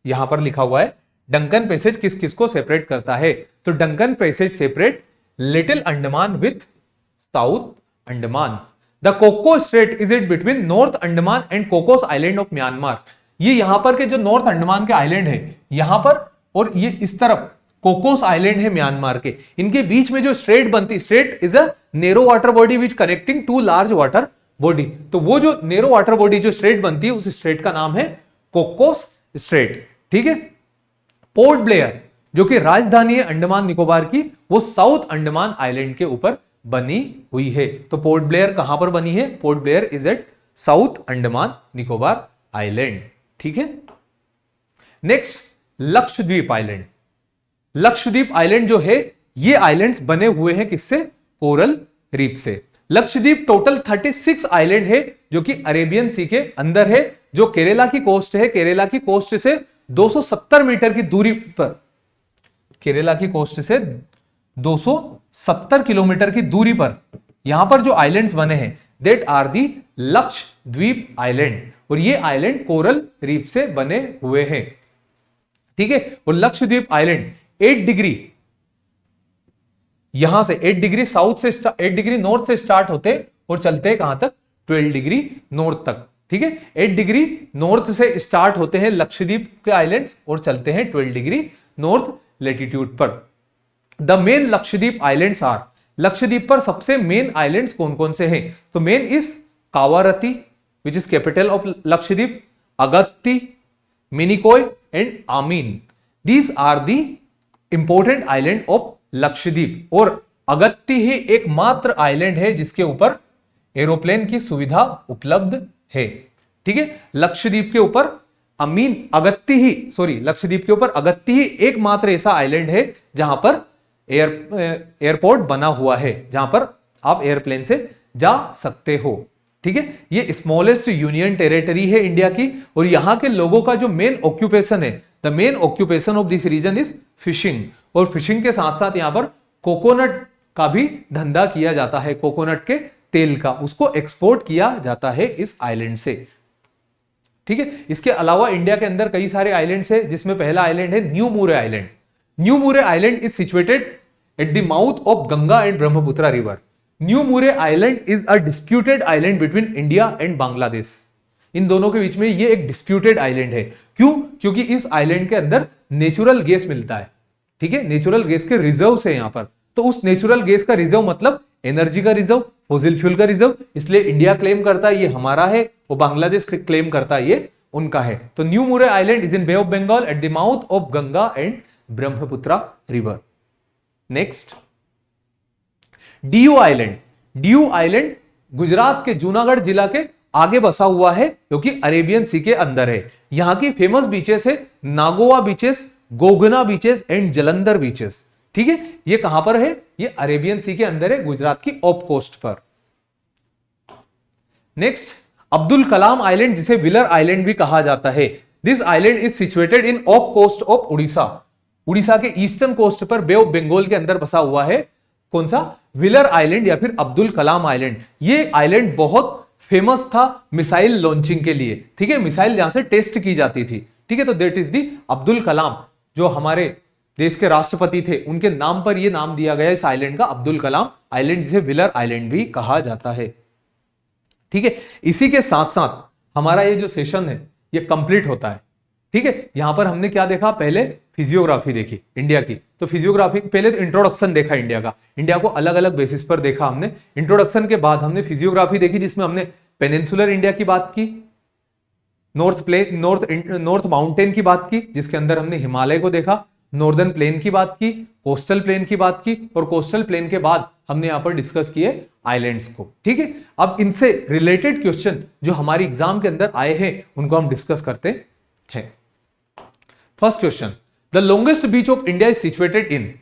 यहां पर लिखा हुआ है डंकन पैसेज किस किस को सेपरेट करता है। तो Duncan passage separate little Andaman with south Andaman. The Coco strait is it between north Andaman and Cocos island of Myanmar. ये यहां पर के जो नॉर्थ अंडमान के आइलैंड है यहां पर, और ये इस तरफ कोकोस आइलैंड है म्यांमार के, इनके बीच में जो स्ट्रेट बनती, strait is a narrow water body which connecting to large water body. तो वो जो नेरो वाटर बॉडी जो स्ट्रेट बनती है उस स्ट्रेट का नाम है कोकोस स्ट्रेट। ठीक है, पोर्ट ब्लेयर जो कि राजधानी है अंडमान निकोबार की, वो साउथ अंडमान आइलैंड के ऊपर बनी हुई है। तो पोर्ट ब्लेयर कहां पर बनी है, Port Blair is at south Andaman Nicobar island. ठीक है, next Lakshadweep island. Lakshadweep island जो है, ये आइलैंड्स बने हुए हैं किससे, कोरल रीफ से। लक्षद्वीप टोटल 36 आइलैंड है जो कि अरेबियन सी के अंदर है, जो केरला की कोस्ट है। केरला की कोस्ट से 270 मीटर की दूरी पर, केरला की कोस्ट से 270 किलोमीटर की दूरी पर यहां पर जो आइलैंड्स बने हैं that are the Lakshadweep island, और ये आइलैंड कोरल रीफ से बने हुए हैं। ठीक है, और लक्षद्वीप आइलैंड 8 डिग्री यहां से 8 डिग्री साउथ से 8 डिग्री नॉर्थ से स्टार्ट होते और चलते हैं कहां तक, 12 डिग्री नॉर्थ तक। ठीक है, 8 डिग्री नॉर्थ से स्टार्ट होते हैं लक्षद्वीप के आइलैंड्स और चलते हैं 12 डिग्री नॉर्थ लेटीट्यूड पर। The main Lakshadweep islands are, Lakshadweep पर सबसे मेन आइलैंड्स कौन कौन से हैं, तो main is Kavaratti which is capital of Lakshadweep, Agatti, Minicoy and Amini. These are the important island of Lakshadweep, और अगत्ती ही एकमात्र आइलैंड है जिसके ऊपर एरोप्लेन की सुविधा उपलब्ध है। ठीक है, लक्षद्वीप के ऊपर लक्षद्वीप के ऊपर अगत्ती ही एकमात्र ऐसा आइलैंड है जहां पर एयरपोर्ट बना हुआ है, जहां पर आप एयरप्लेन से जा सकते हो। ठीक है, ये स्मॉलेस्ट यूनियन टेरिटरी है इंडिया की, और यहां के लोगों का जो मेन ऑक्यूपेशन है, the main occupation of this region is fishing, और फिशिंग के साथ साथ यहां पर कोकोनट का भी धंधा किया जाता है, कोकोनट के तेल का, उसको एक्सपोर्ट किया जाता है इस आइलैंड से। ठीक है, इसके अलावा इंडिया के अंदर कई सारे आइलैंड्स है, जिसमें पहला आइलैंड है New Moore island. New Moore island is situated at the mouth of Ganga and Brahmaputra river. New Moore island is a disputed island between India and Bangladesh. इन दोनों के बीच में ये एक डिस्प्यूटेड आइलैंड है। क्यों? क्योंकि इस आइलैंड के अंदर नेचुरल गैस मिलता है। ठीक है, नेचुरल गैस के रिजर्व है यहां पर, तो उस नेचुरल गैस का रिजर्व मतलब एनर्जी का रिजर्व, फॉसिल फ्यूल का रिजर्व, इसलिए इंडिया क्लेम करता है ये हमारा है, वो बांग्लादेश क्लेम करता है ये उनका है। तो New Moore island is in bay of Bengal at the mouth of Ganga and Brahmaputra river. Next, Diu island. Diu island Gujarat के जूनागढ़ जिला के आगे बसा हुआ है, क्योंकि अरेबियन सी के अंदर है। यहां की फेमस बीचेस है Nagoa beaches, Gogna beaches and Jalandhar beaches. ठीक है, ये कहां पर है? ये अरेबियन सी के अंदर है, गुजरात की ऑफ कोस्ट पर। नेक्स्ट, अब्दुल कलाम आइलैंड, जिसे विलर आइलैंड भी कहा जाता है। This island is situated in off coast of Orissa. Orissa के ईस्टर्न कोस्ट पर बे ऑफ बंगाल के अंदर बसा हुआ है। कौन सा? विलर आइलैंड या फिर अब्दुल कलाम आइलैंड। ये आइलैंड बहुत फेमस था मिसाइल लॉन्चिंग के लिए। ठीक है, मिसाइल यहां से टेस्ट की जाती थी। ठीक है, तो दैट इज दी अब्दुल कलाम, जो हमारे देश के राष्ट्रपति थे, उनके नाम पर यह नाम दिया गया इस आइलैंड का, अब्दुल कलाम आइलैंड, जिसे व्हीलर आइलैंड भी कहा जाता है। ठीक है, इसी के साथ साथ हमारा ये जो सेशन है ये कंप्लीट होता है। ठीक है, यहां पर हमने क्या देखा, पहले फिजियोग्राफी देखी इंडिया की, तो फिजियोग्राफी पहले तो इंट्रोडक्शन देखा इंडिया का, इंडिया को अलग अलग बेसिस पर देखा हमने। इंट्रोडक्शन के बाद हमने फिजियोग्राफी देखी, जिसमें हमने पेनिनसुलर इंडिया की बात की, नॉर्थ माउंटेन की बात की, जिसके अंदर हमने हिमालय को देखा, नॉर्दर्न प्लेन की बात की, कोस्टल प्लेन की बात की, और कोस्टल प्लेन के बाद हमने यहां पर डिस्कस किए आइलैंड्स को। ठीक है, अब इनसे रिलेटेड क्वेश्चन जो हमारी एग्जाम के अंदर आए हैं उनको हम डिस्कस करते हैं। First question, the longest beach of India is situated in,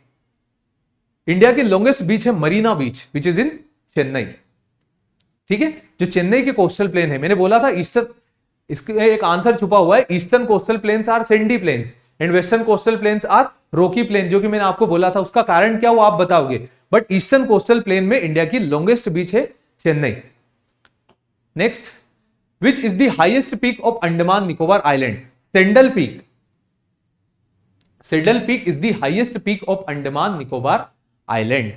India की लॉन्गेस्ट बीच है मरीना बीच विच इज इन चेन्नई। ठीक है, जो चेन्नई के कोस्टल प्लेन है, मैंने बोला था ईस्टर्न, इसके एक आंसर छुपा हुआ है, eastern coastal plains are sandy plains and western coastal plains are rocky plain, जो कि मैंने आपको बोला था, उसका कारण क्या वो आप बताओगे, बट ईस्टर्न कोस्टल प्लेन में इंडिया की लॉन्गेस्ट बीच है Chennai. Next, which is the highest peak of Andaman Nicobar island, saddle peak, saddle peak is the highest peak of Andaman Nicobar island.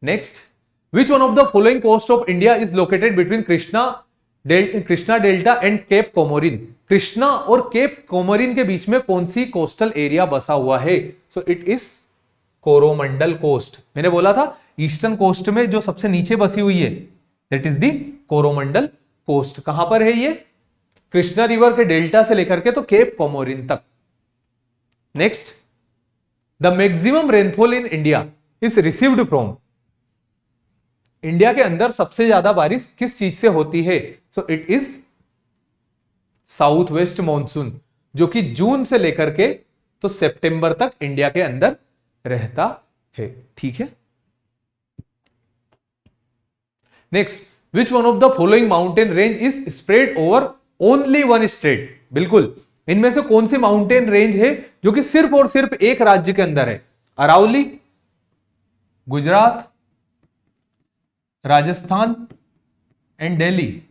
Next, which one of the following coast of India is located between Krishna delta and cape Comorin, Krishna और cape Comorin के बीच में कौन सी coastal area बसा हुआ है, so it is Coromandel coast. मैंने बोला था ईस्टर्न कोस्ट में जो सबसे नीचे बसी हुई है that is the Coromandel coast. कहां पर है ये, कृष्णा रिवर के डेल्टा से लेकर के तो केप कोमोरिन तक। Next, the maximum rainfall in India is received from, India के अंदर सबसे ज्यादा बारिश किस चीज से होती है, so it is south west monsoon, जो कि जून से लेकर के तो सितंबर तक इंडिया के अंदर रहता है। ठीक है, next, which one of the following mountain range is spread over only one state, बिल्कुल इनमें से कौन सी माउंटेन रेंज है जो कि सिर्फ और सिर्फ एक राज्य के अंदर है, Aravalli, Gujarat, Rajasthan and Delhi,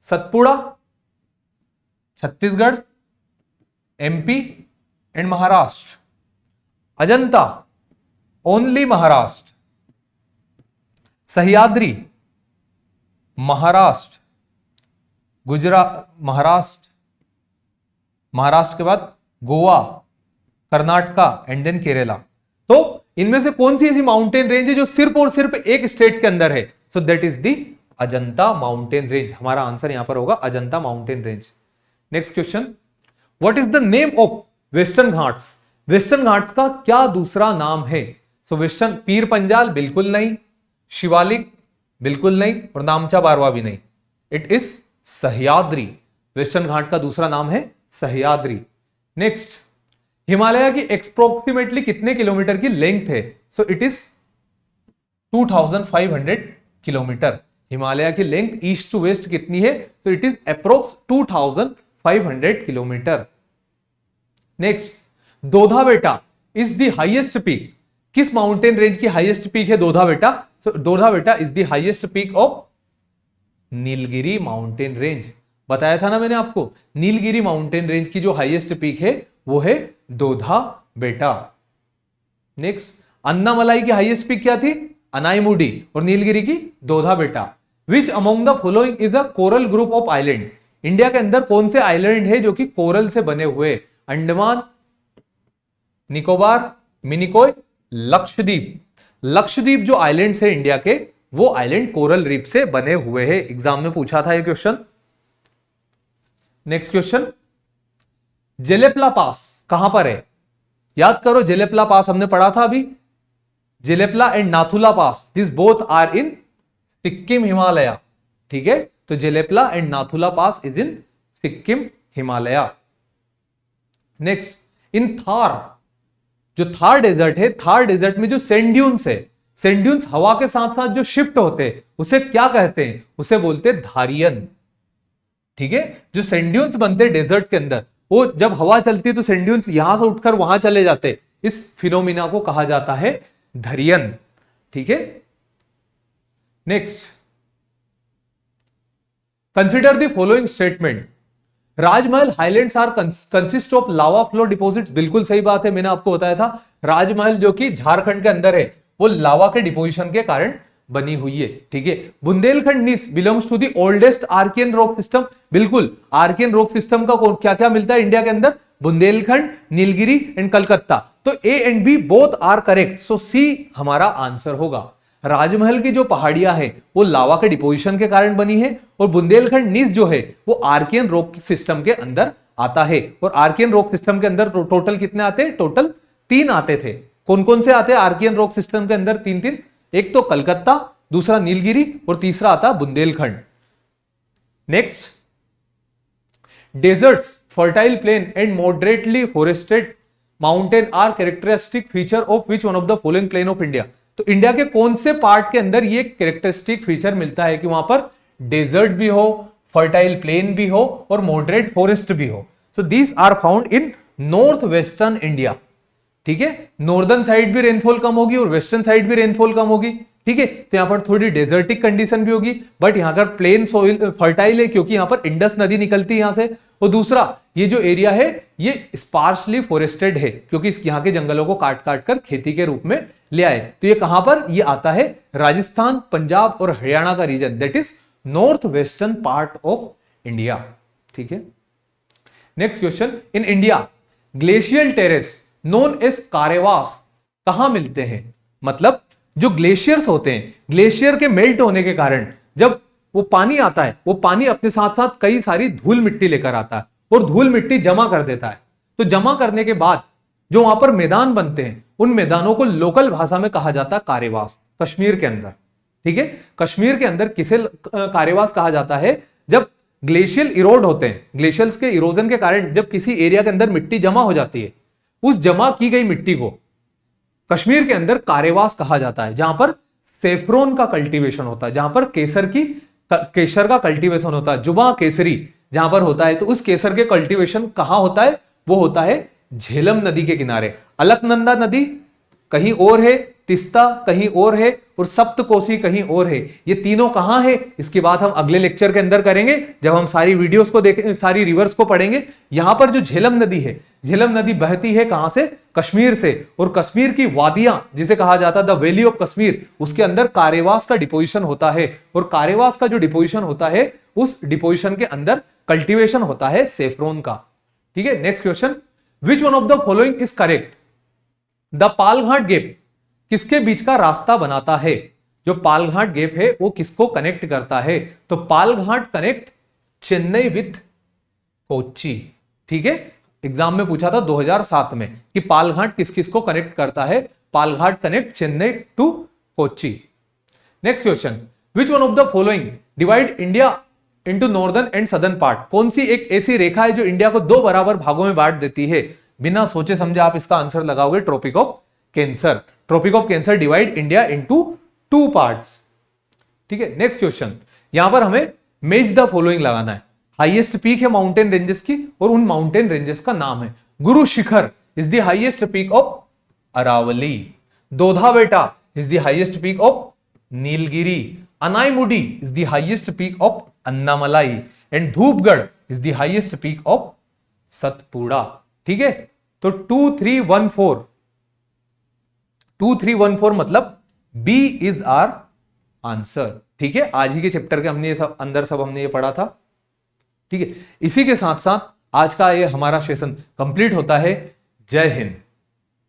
Satpura, Chhattisgarh, MP and Maharashtra, Ajanta only Maharashtra, Sahyadri Maharashtra, Gujarat Maharashtra के बाद गोवा, कर्नाटका एंड देन केरला। तो इनमें से कौन सी ऐसी माउंटेन रेंज है जो सिर्फ और सिर्फ एक स्टेट के अंदर है, so that is the Ajanta mountain range. हमारा आंसर यहां पर होगा Ajanta mountain range. Next question, what is the name of western Ghats, Western Ghats का क्या दूसरा नाम है, सो वेस्टर्न, पीर पंजाल बिल्कुल नहीं, शिवालिक बिल्कुल नहीं, और नामचा बारवा भी नहीं, इट इज सह्याद्री। वेस्टर्न घाट का दूसरा नाम है सह्याद्री। नेक्स्ट, हिमालय की एक्सप्रोक्सीमेटली कितने किलोमीटर की लेंथ है, so it is 2500 kilometre. Himalaya की लेंथ ईस्ट टू वेस्ट कितनी है, तो it is approx 2500 kilometre. Next, Dodabetta is the highest peak, किस माउंटेन रेंज की हाईएस्ट पीक है Dodabetta, so Dodabetta is the highest peak of Nilgiri mountain range. बताया था ना मैंने आपको, नीलगिरी माउंटेन रेंज की जो हाईएस्ट पीक है वो है दोधा बेटा। नेक्स्ट, अन्नामलाई की हाईएस्ट पीक क्या थी, अनाईमुडी, और नीलगिरी की दोधा बेटा। Which among the following is a coral group of island, India के अंदर कौन से आइलैंड है जो कि कोरल से बने हुए, अंडमान, निकोबार, मिनिकॉय, लक्षद्वीप। लक्षद्वीप जो आइलैंड्स है इंडिया के, वो आइलैंड कोरल रीफ से बने हुए हैं। एग्जाम में पूछा था ये क्वेश्चन। नेक्स्ट क्वेश्चन, जेलेपला पास कहां पर है, याद करो जेलेपला पास हमने पढ़ा था अभी, Jelepla and Nathula pass, this both are in Sikkim Himalaya. ठीक है, तो Jelepla and Nathula pass is in Sikkim Himalaya. Next, in Thar, जो थार डेजर्ट है, थार डेजर्ट में जो सैंड ड्यून्स है, सैंड ड्यून्स हवा के साथ साथ जो शिफ्ट होते हैं उसे क्या कहते हैं, उसे बोलते हैं धारियन। ठीक है, जो सैंड ड्यून्स बनते हैं डेजर्ट के अंदर, वो जब हवा चलती है तो सैंड ड्यून्स यहां से उठकर वहां चले जाते, इस फिनोमिना को कहा जाता है धरियन। ठीक है, next, consider the following statement, Rajmahal highlands are consist of lava flow deposits, बिल्कुल सही बात है, मैंने आपको बताया था राजमहल जो कि झारखंड के अंदर है वो लावा के डिपोजिशन के कारण बनी हुई है। ठीक है, Bundelkhand gneiss belongs to the oldest Archaean rock system, बिल्कुल आर्कियन रॉक सिस्टम का क्या क्या मिलता है इंडिया के अंदर, बुंदेलखंड, नीलगिरी एंड कलकत्ता। तो A and B both are correct, so C हमारा आंसर होगा। राजमहल की जो पहाड़ियां है वो लावा के डिपोजिशन के कारण बनी है और बुंदेलखंड नीस जो है वो आर्कियन रॉक सिस्टम के अंदर आता है। और आर्कियन रॉक सिस्टम के अंदर टोटल कितने आते हैं, टोटल 3 आते थे। कौन कौन से आते हैं आर्कियन रॉक सिस्टम के अंदर, 3, एक तो कलकत्ता, दूसरा नीलगिरी और तीसरा आता Bundelkhand. Next, deserts, fertile plain and moderately forested mountain are characteristic feature of which one of the following plain of India. तो इंडिया के कौन से पार्ट के अंदर ये कैरेक्टरिस्टिक फीचर मिलता है कि वहां पर डेजर्ट भी हो, फर्टाइल प्लेन भी हो और मॉडरेट फॉरेस्ट भी हो। So these are found in north western India. ठीक है, नॉर्दर्न साइड भी रेनफॉल कम होगी और वेस्टर्न साइड भी रेनफॉल कम होगी। ठीक है, तो यहां पर थोड़ी डेजर्टिक कंडीशन भी होगी, बट यहां पर प्लेन सोइल फर्टाइल है क्योंकि यहां पर इंडस नदी निकलती है यहां से। और दूसरा, ये जो एरिया है ये स्पार्सली फॉरेस्टेड है क्योंकि यहाँ के जंगलों को काट काट कर खेती के रूप में ले आए। तो ये कहां पर ये आता है, राजस्थान, पंजाब और हरियाणा का region, that is north western part of India. ठीक है, next question, in India glacial terrace known as karewas कहां मिलते हैं। मतलब जो ग्लेशियर्स होते हैं, ग्लेशियर के मेल्ट होने के कारण जब वो पानी आता है वो पानी अपने साथ साथ कई सारी धूल मिट्टी लेकर आता है और धूल मिट्टी जमा कर देता है। तो जमा करने के बाद जो वहां पर मैदान बनते हैं उन मैदानों को लोकल भाषा में कहा जाता है कारेवास, कश्मीर के अंदर। ठीक है, कश्मीर के अंदर किसे कारेवास कहा जाता है, जब ग्लेशियल इरोड होते हैं, ग्लेशियल्स के इरोजन के कारण जब किसी एरिया के अंदर मिट्टी जमा हो जाती है, उस जमा की गई मिट्टी को कश्मीर के अंदर कारेवास कहा जाता है, जहां पर सेफ्रोन का कल्टीवेशन होता है, जहां पर केसर का कल्टीवेशन होता है, जुबा केसरी जहां पर होता है। तो उस केसर के कल्टीवेशन कहां होता है, वो होता है झेलम नदी के किनारे। अलकनंदा नदी कहीं और है, तिस्ता कहीं और है और सप्तकोसी कहीं और है। ये तीनों कहां है, इसकी बात हम अगले लेक्चर के अंदर करेंगे जब हम सारी वीडियोस को देखें, सारी रिवर्स को पढ़ेंगे। यहां पर जो झेलम नदी है, झेलम नदी बहती है कहां से, कश्मीर से। और कश्मीर की वादियां जिसे कहा जाता है द वैली ऑफ कश्मीर, उसके अंदर कारेवास का डिपोजिशन होता है और कारेवास का जो डिपोजिशन होता है उस डिपोजिशन के अंदर कल्टीवेशन होता है सेफ्रोन का। ठीक है, next question, which one of the following is correct. The Palghat gap किसके बीच का रास्ता बनाता है। जो पालघाट गैप है वो किसको कनेक्ट करता है, तो पालघाट कनेक्ट चेन्नई विथ कोच्चि। ठीक है, एग्जाम में पूछा था 2007 में कि पालघाट किस किस को कनेक्ट करता है, Palghat connect Chennai to Kochi. Next question, which one of the following divide India into northern and southern part. कौन सी एक ऐसी रेखा है जो इंडिया को 2 बराबर भागों में बांट देती है। बिना सोचे समझे आप इसका आंसर लगाओगे, tropic of cancer. Tropic of cancer divide India into 2 parts. ठीक है, नेक्स्ट क्वेश्चन, यहां पर हमें मैच द फॉलोइंग लगाना है। हाईएस्ट पीक है माउंटेन रेंजेस की और उन माउंटेन रेंजेस का नाम है। Guru Shikhar is the highest peak of Aravalli. Dodabetta is the highest peak of Nilgiri. Anaimudi is the highest peak of Anamalai and Dhupgarh is the highest peak of Satpura. ठीक है, तो 2314 मतलब बी इज आर आंसर। ठीक है, आज ही के चैप्टर के हमने ये सब अंदर सब हमने ये पढ़ा था। ठीक है, इसी के साथ साथ आज का ये हमारा सेशन कंप्लीट होता है। जय हिंद।